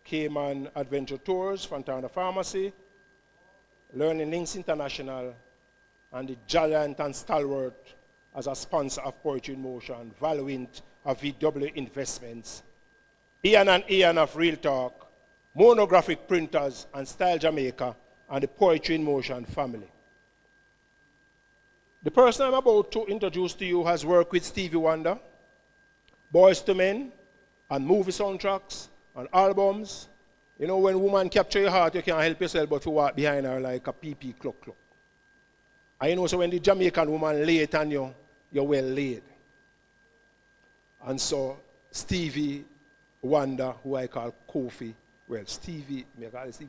Cayman Adventure Tours, Fontana Pharmacy, Learning Links International, and the giant and stalwart as a sponsor of Poetry in Motion, Valuint of VW Investments, Ian and Ian of Real Talk, Monographic Printers and Style Jamaica, and the Poetry in Motion family. The person I'm about to introduce to you has worked with Stevie Wonder, Boys to Men, and movie soundtracks, and albums. You know, when a woman capture your heart, you can't help yourself but to walk behind her like a pee-pee clock. And you know, so when the Jamaican woman lay it on you, you're well laid. And so Stevie Wonder, who I call Kofi, well, Stevie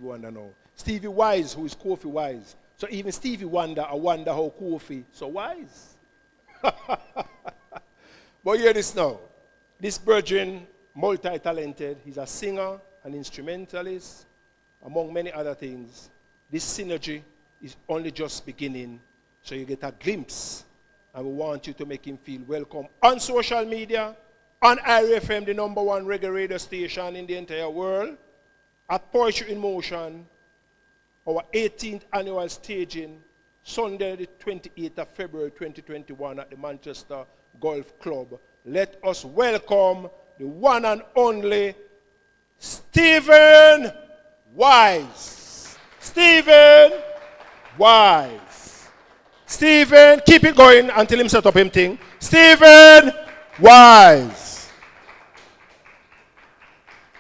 Wonder now. Stevie Wise, who is Kofi Wise. So even Stevie Wonder, I wonder how Kofi so wise. But hear this now. This virgin, multi-talented, he's a singer, an instrumentalist, among many other things. This synergy is only just beginning, so you get a glimpse, and we want you to make him feel welcome on social media, on IRFM, the #1 reggae radio station in the entire world, at Poetry in Motion, our 18th annual staging, Sunday the 28th of February 2021 at the Manchester Golf Club. Let us welcome the one and only Stephen Wise. Stephen Wise. Stephen, keep it going until him set up him thing. Stephen Wise.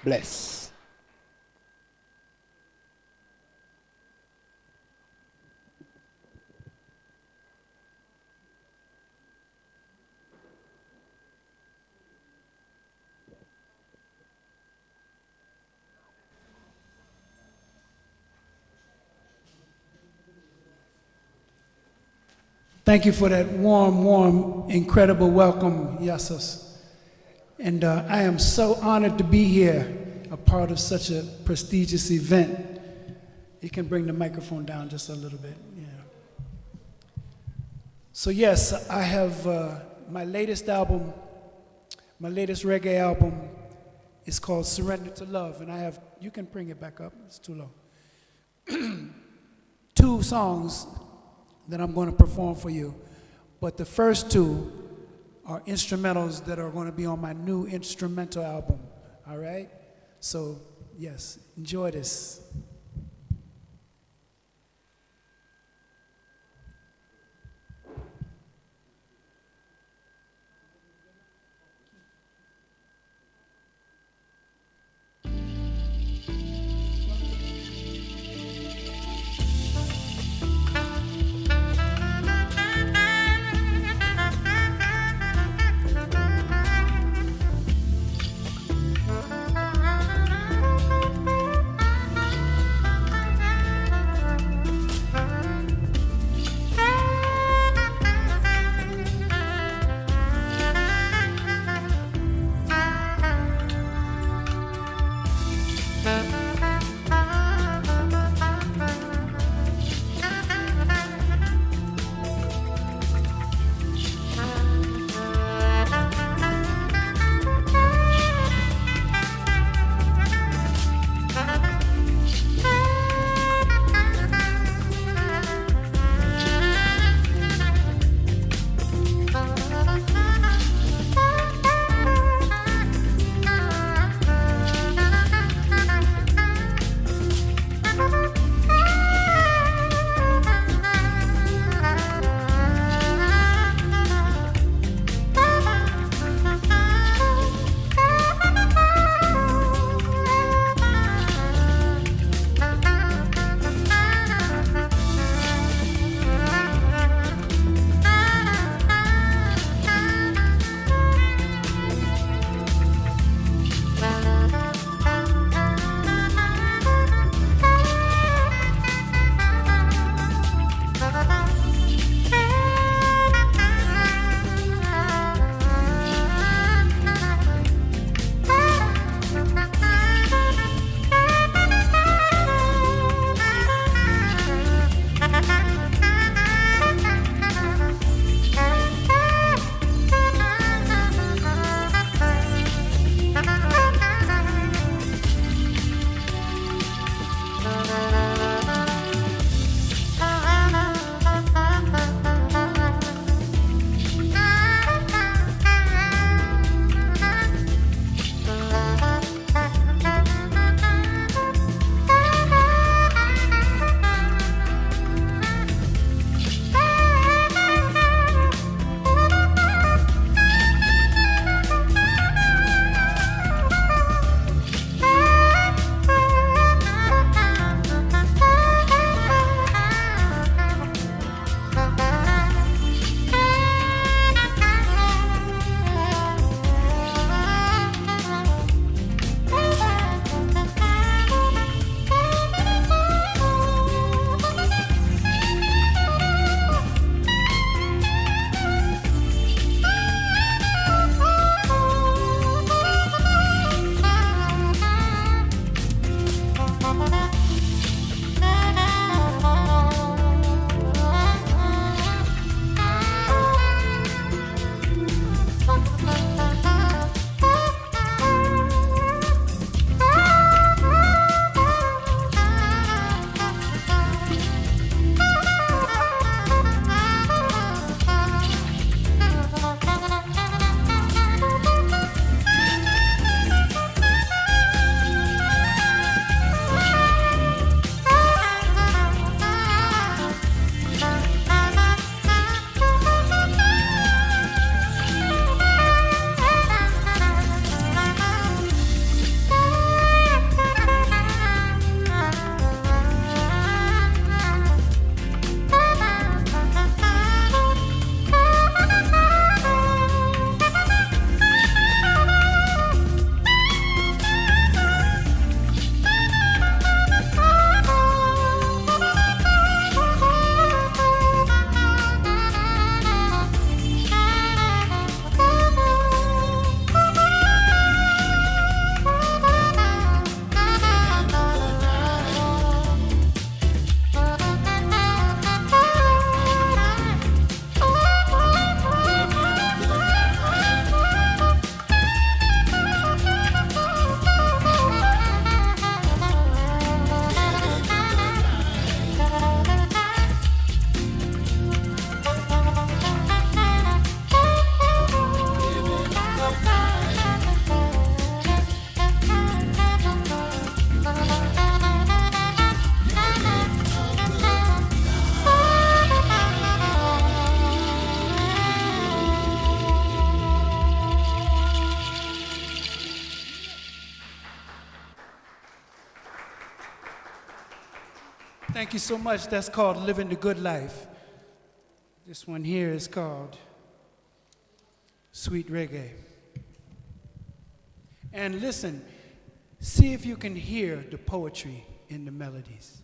Bless. Thank you for that warm, incredible welcome, Yasus. And I am so honored to be here, a part of such a prestigious event. You can bring the microphone down just a little bit. Yeah. So yes, I have my latest album, my latest reggae album is called Surrender to Love. And I have, you can bring it back up, it's too low. 2 songs that I'm going to perform for you. But the first 2 are instrumentals that are going to be on my new instrumental album. All right? So, yes, enjoy this. Thank you so much. That's called Living the Good Life. This one here is called Sweet Reggae. And listen, see if you can hear the poetry in the melodies.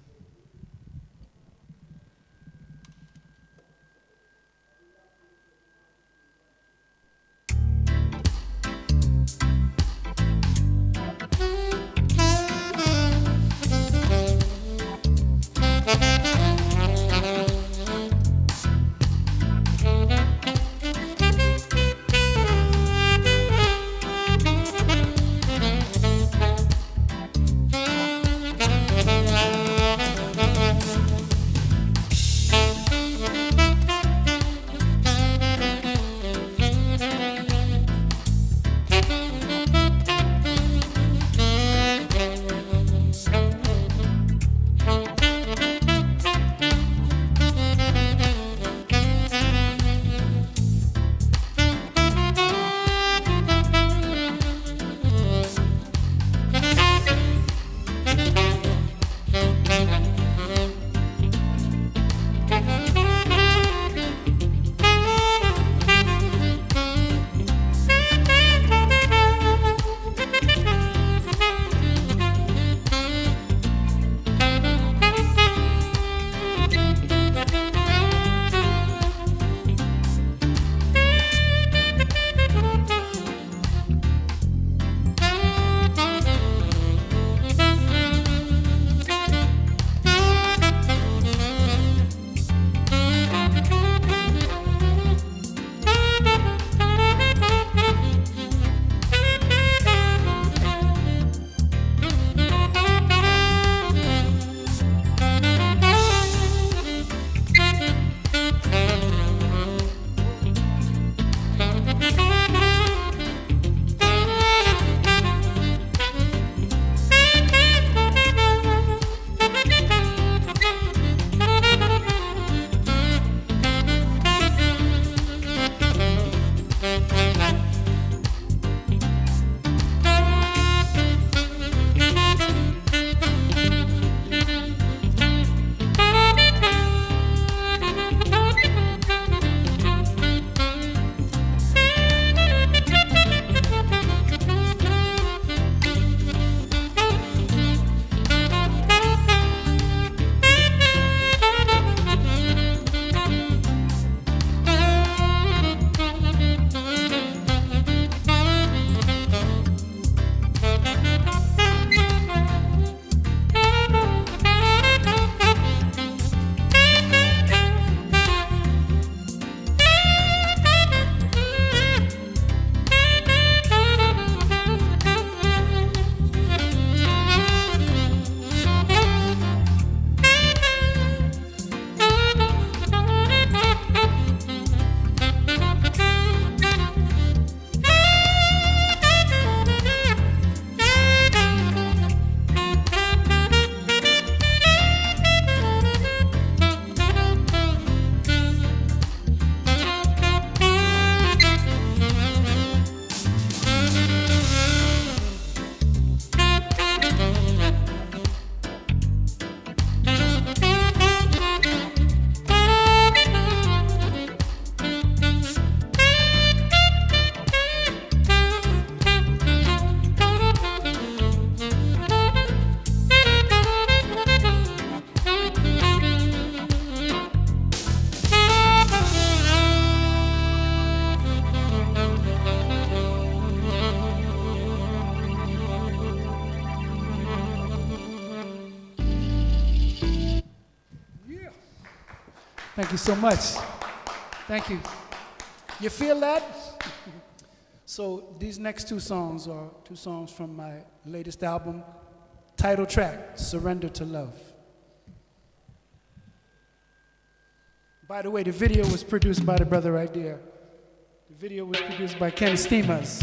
Thank you so much. Thank you. You feel that? So these next two songs are two songs from my latest album, title track, Surrender to Love. By the way, the video was produced by the brother right there. The video was produced by Ken Steamers.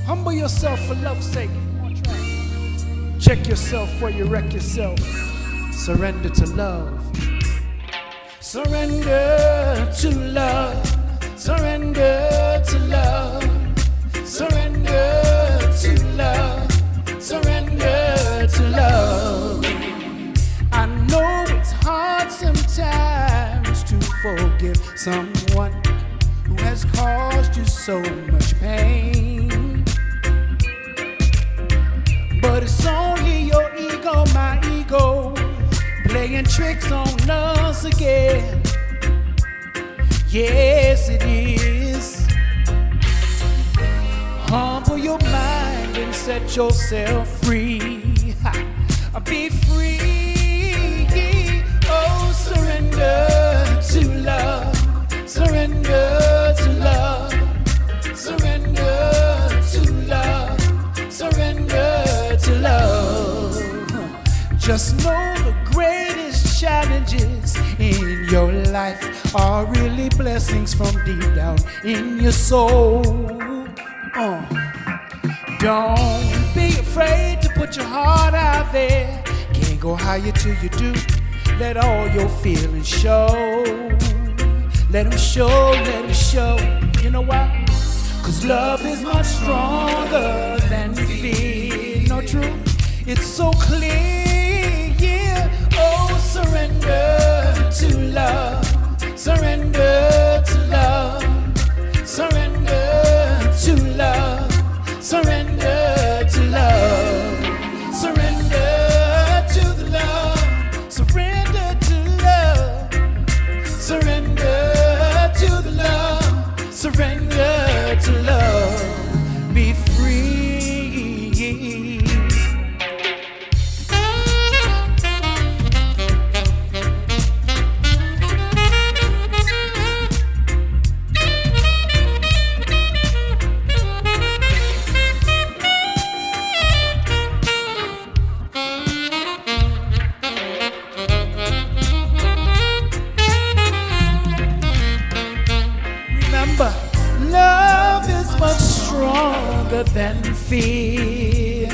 Humble yourself for love's sake. Check yourself before you wreck yourself. Surrender to love. Surrender to love. Surrender to love. Surrender to love. Surrender to love. I know it's with someone who has caused you so much pain. But it's only your ego, my ego, playing tricks on us again. Yes, it is. Humble your mind and set yourself free. Be free. Oh, surrender to love. Surrender to love. Surrender to love. Surrender to love. Just know the greatest challenges in your life are really blessings from deep down in your soul. Don't be afraid to put your heart out there. Can't go higher till you do. Let all your feelings show. Let them show, let them show. You know why? 'Cause love is much stronger than fear. No, true? It's so clear, yeah. Oh, surrender to love. Surrender to love. Surrender to love. Surrender to love. Surrender to the love. Surrender to love. Surrender to the love. Surrender to love. Be free. Love is much stronger than fear.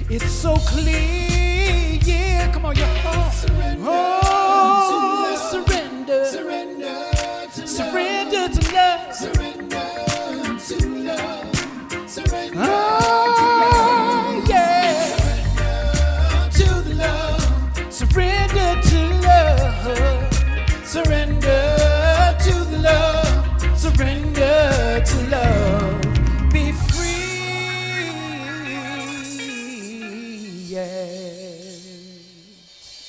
It's so clear, yeah. Come on, y'all. Oh, surrender. Surrender to love. Surrender to love. Surrender to love. Surrender. Oh, yeah. Surrender to the love. Surrender to love. Surrender to the love. Surrender to love. Be free. Yeah.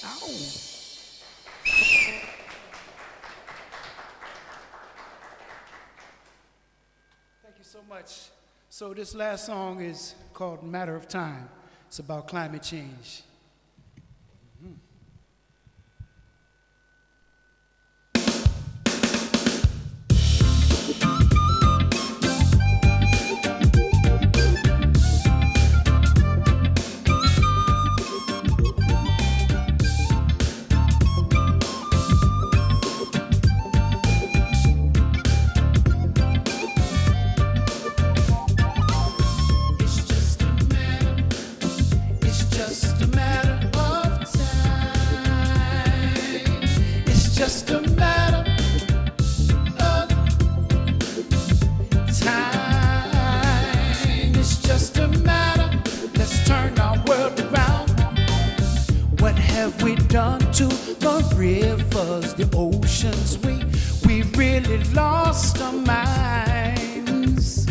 Ow. Thank you so much. So this last song is called Matter of Time. It's about climate change. Just a matter of time. It's just a matter. Let's turn our world around. What have we done to the rivers, the oceans? We really lost our minds.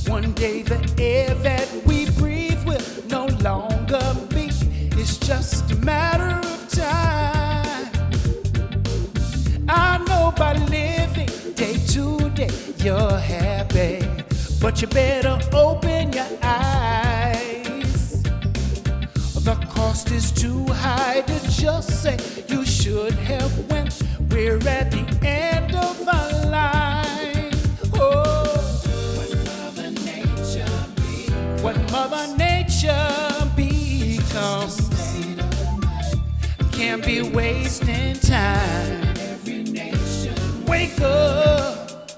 One day the air that we breathe will no longer be. It's just a matter of time. I know by living day to day you're happy, but you better open your eyes. The cost is too high to just say you should have went. We're at the end of our line. Oh, what Mother Nature becomes can't be wasting time. Wake up.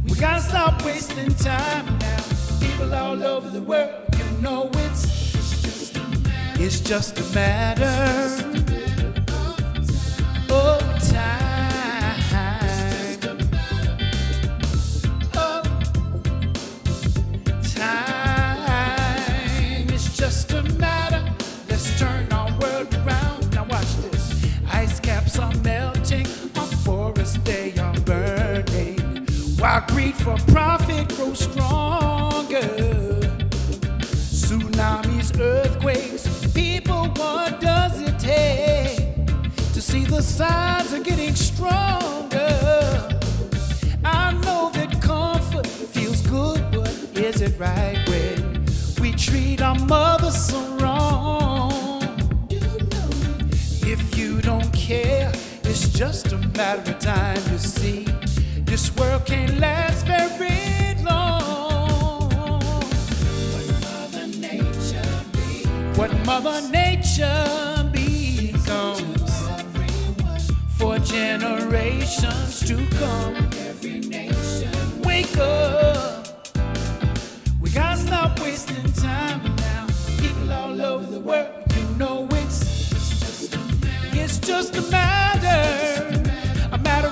We gotta stop wasting time now. People all over the world, you know it's just a matter of time. Of time. It's just a matter. Let's turn our world around. Now watch this. Ice caps are melting. Our forests Our greed for profit grows stronger. Tsunamis, earthquakes, people, what does it take to see the signs are getting stronger? I know that comfort feels good, but is it right when we treat our mothers so wrong? If you don't care, it's just a matter of time. You see, this world can't last very long. What Mother Nature becomes for generations to come. Wake up, we gotta stop wasting time now. People all over the world, you know it's just a matter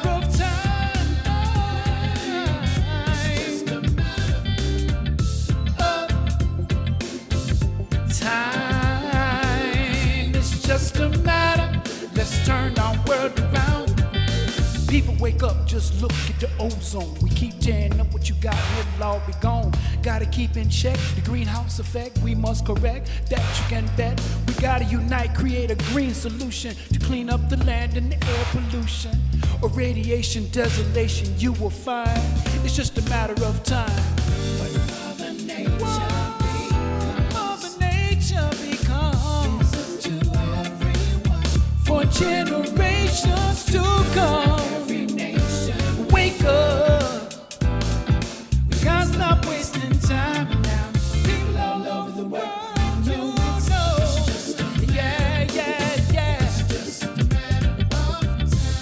of time. Time, it's just a matter. Let's turn our world around. People wake up, just look at the ozone. We keep tearing up what you got, it'll all be gone. Gotta keep in check the greenhouse effect. We must correct that, you can bet. We gotta unite, create a green solution to clean up the land and the air pollution or radiation desolation. You will find it's just a matter of time. Mother Nature becomes for generations to come. Wake up, we gotta stop wasting time now. People all over the world, you know. Yeah.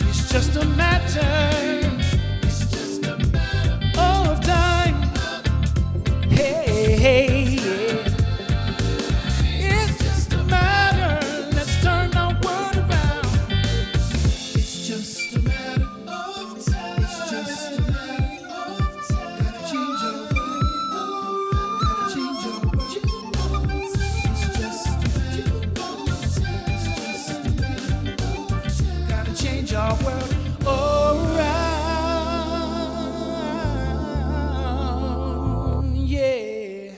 It's just a matter of time. Hey. It's just a matter, let's turn our world around. It's just a matter of time. It's just a matter of time. Gotta change our world. Gotta change our world. It's just a matter of time. It's just a matter of time. Gotta change our world around. Yeah.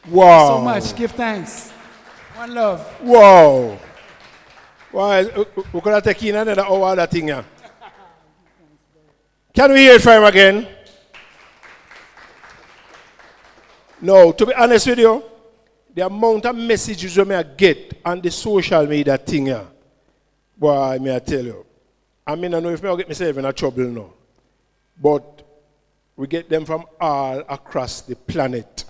Wow. So much. Give thanks. One love. Wow. Well, we could have taken another hour of that thing here. Can we hear it from him again? No, to be honest with you, the amount of messages we may get on the social media thing here, boy, may I tell you, I mean, I know if I get myself in a trouble now, but we get them from all across the planet.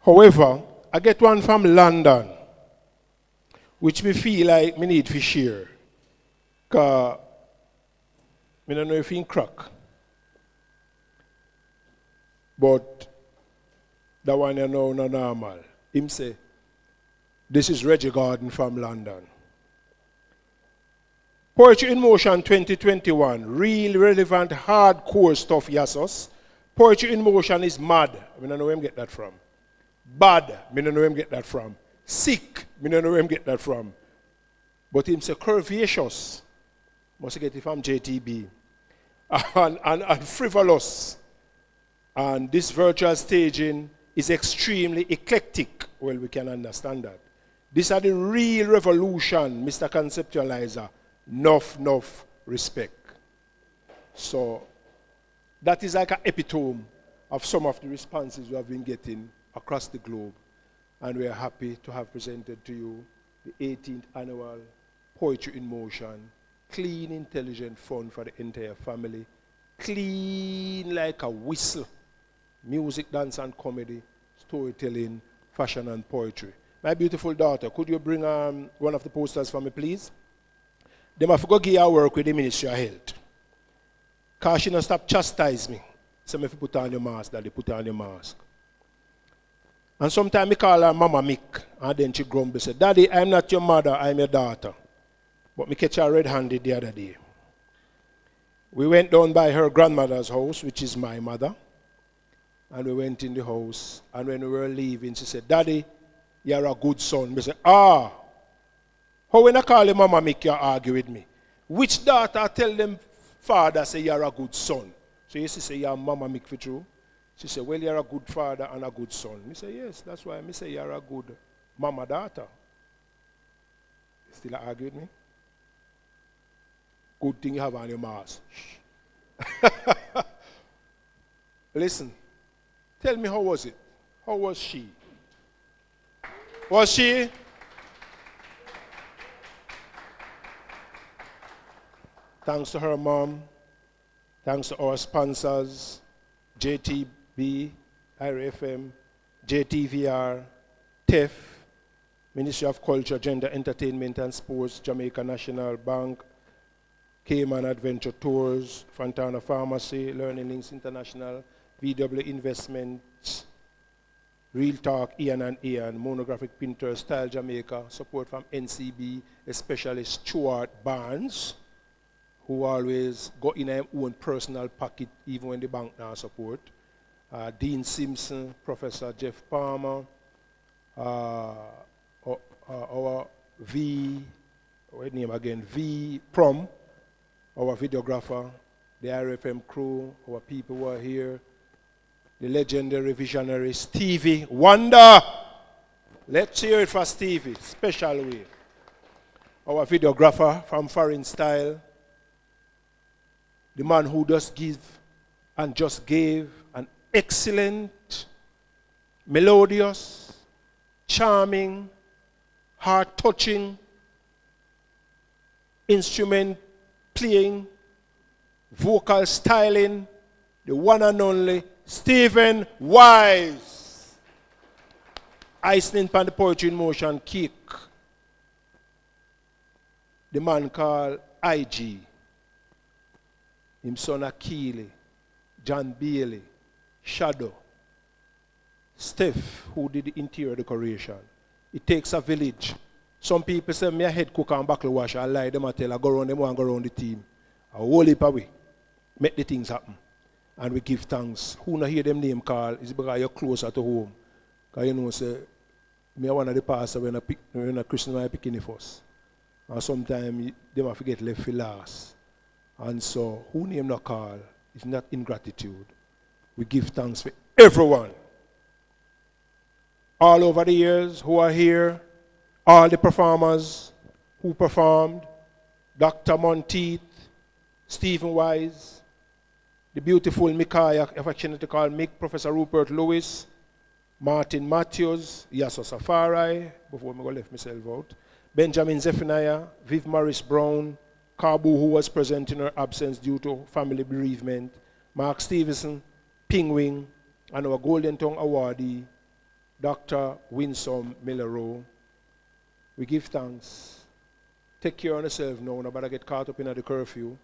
However, I get one from London, which me feel like me need to share. Because I don't know if he crack. But that one you know no normal. Him say, this is Reggie Gordon from London. Poetry in Motion 2021, real relevant hardcore stuff, yes. Poetry in Motion is mad. I don't know where him get that from. Bad, I don't know where him get that from. Sick, I don't know where him get that from. But him say curvaceous, must get it from JTB. And frivolous. And this virtual staging is extremely eclectic. Well, we can understand that. These are the real revolution, Mr. Conceptualizer. Enough respect. So that is like an epitome of some of the responses we have been getting across the globe. And we are happy to have presented to you the 18th annual Poetry in Motion. Clean, intelligent fun for the entire family. Clean like a whistle. Music, dance, and comedy. Storytelling, fashion, and poetry. My beautiful daughter, could you bring one of the posters for me, please? They have to go give her work with the Ministry of Health. Because she don't stop chastise me. So if you put on your mask, Daddy, put on your mask. And sometimes I call her Mama Mick. And then she grumbles, say, Daddy, I'm not your mother, I'm your daughter. But me catch her red-handed the other day. We went down by her grandmother's house, which is my mother. And we went in the house. And when we were leaving, she said, Daddy, you're a good son. I said, how when I call you Mama Mick, you argue with me? Which daughter tell them father say you're a good son. So you say your mama make for true. She said, well, you're a good father and a good son. Me say, yes, that's why I say you're a good mama daughter. You still argue with me? Good thing you have on your mask. Listen, tell me, how was it? How was she? Was she? Thanks to her mom, thanks to our sponsors, JTB, IRFM, JTVR, TEF, Ministry of Culture, Gender, Entertainment and Sports, Jamaica National Bank, Cayman Adventure Tours, Fontana Pharmacy, Learning Links International, VW Investments, Real Talk, Ian and Ian, Monographic Printers, Style Jamaica, support from NCB, especially Stuart Barnes, who always go in their own personal pocket even when the bank now support. Dean Simpson, Professor Jeff Palmer, our V, what name again, V Prom, our videographer, the RFM crew, our people who are here, the legendary visionary Stevie Wonder. Let's hear it for Stevie, special way. Our videographer from Foreign Style, the man who just give and just gave an excellent, melodious, charming, heart-touching, instrument playing, vocal styling, the one and only Stephen Wise. Icing on the Poetry in Motion kick. The man called IG. Him son Akili, John Bailey, Shadow, Steph, who did the interior decoration. It takes a village. Some people say, me a head cook and buckle wash. I lie, them I tell, I go around them and go around the team. I whole heap away. Make the things happen. And we give thanks. Who not hear them name call is because you're closer to home. Because you know, say, me one of the pastors when a Christian I picking it first. And sometimes they might forget left for last. And so, who name not call is not ingratitude. We give thanks for everyone. All over the years who are here, all the performers who performed, Dr. Monteith, Stephen Wise, the beautiful Mikaya, affectionately called Mick, Professor Rupert Lewis, Martin Matthews, Yasso Safari, before I go left myself out, Benjamin Zephaniah, Viv Morris Brown, Kabu, who was present in her absence due to family bereavement, Mark Stevenson, Pingwing, and our Golden Tongue awardee, Dr. Winsome Millero. We give thanks. Take care of yourself now, nobody get caught up in the curfew.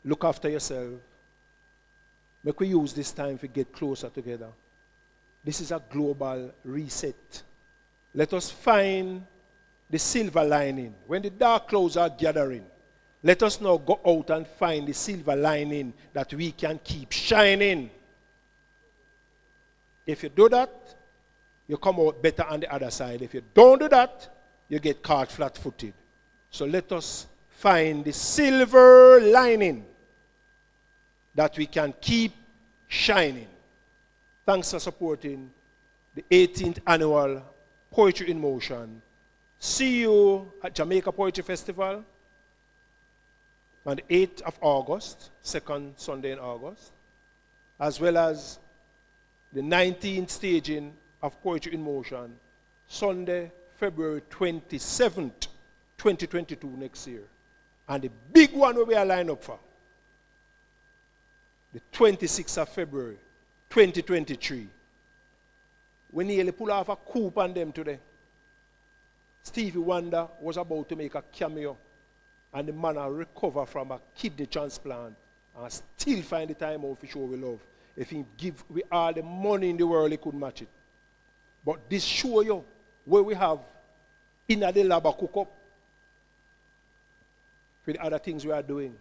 Look after yourself. Make we use this time to get closer together. This is a global reset. Let us find the silver lining. When the dark clouds are gathering, let us now go out and find the silver lining that we can keep shining. If you do that, you come out better on the other side. If you don't do that, you get caught flat-footed. So let us find the silver lining that we can keep shining. Thanks for supporting the 18th annual Poetry in Motion. See you at Jamaica Poetry Festival on the 8th of August, second Sunday in August, as well as the 19th staging of Poetry in Motion, Sunday, February 27th, 2022 next year. And the big one we are lined up for, the 26th of February, 2023. We nearly pull off a coup on them today. Stevie Wonder was about to make a cameo, and the man will recover from a kidney transplant and still find the time out to show we love. If he give we all the money in the world, he couldn't match it. But this show you where we have in the lab cook up for the other things we are doing.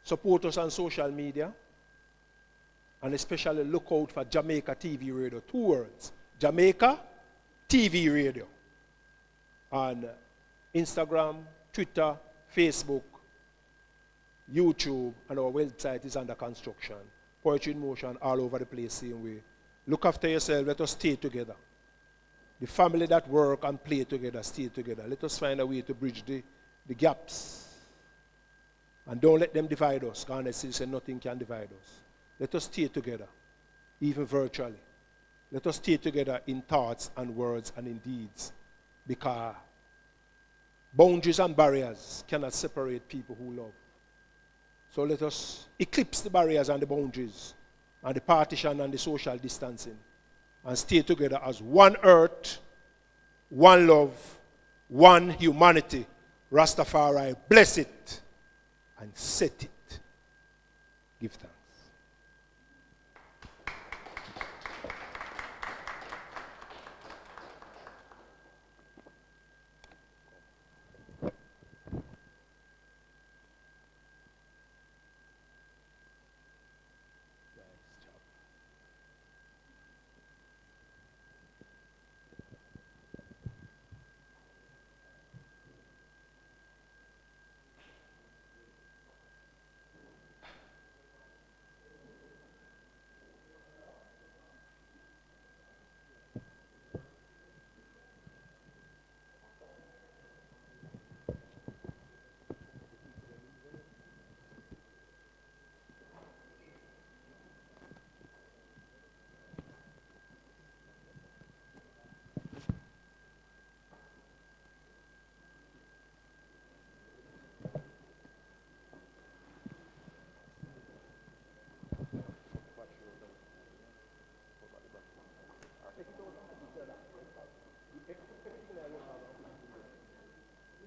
Support us on social media, and especially look out for Jamaica TV Radio. 2 words. Jamaica TV Radio. On Instagram, Twitter, Facebook, YouTube, and our website is under construction. Poetry in Motion all over the place, same way. Look after yourself. Let us stay together. The family that work and play together, stay together. Let us find a way to bridge the gaps. And don't let them divide us. God has said nothing can divide us. Let us stay together, even virtually. Let us stay together in thoughts and words and in deeds. Because boundaries and barriers cannot separate people who love. So let us eclipse the barriers and the boundaries and the partition and the social distancing and stay together as one earth, one love, one humanity. Rastafari, bless it and set it. Give thanks.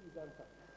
Please answer.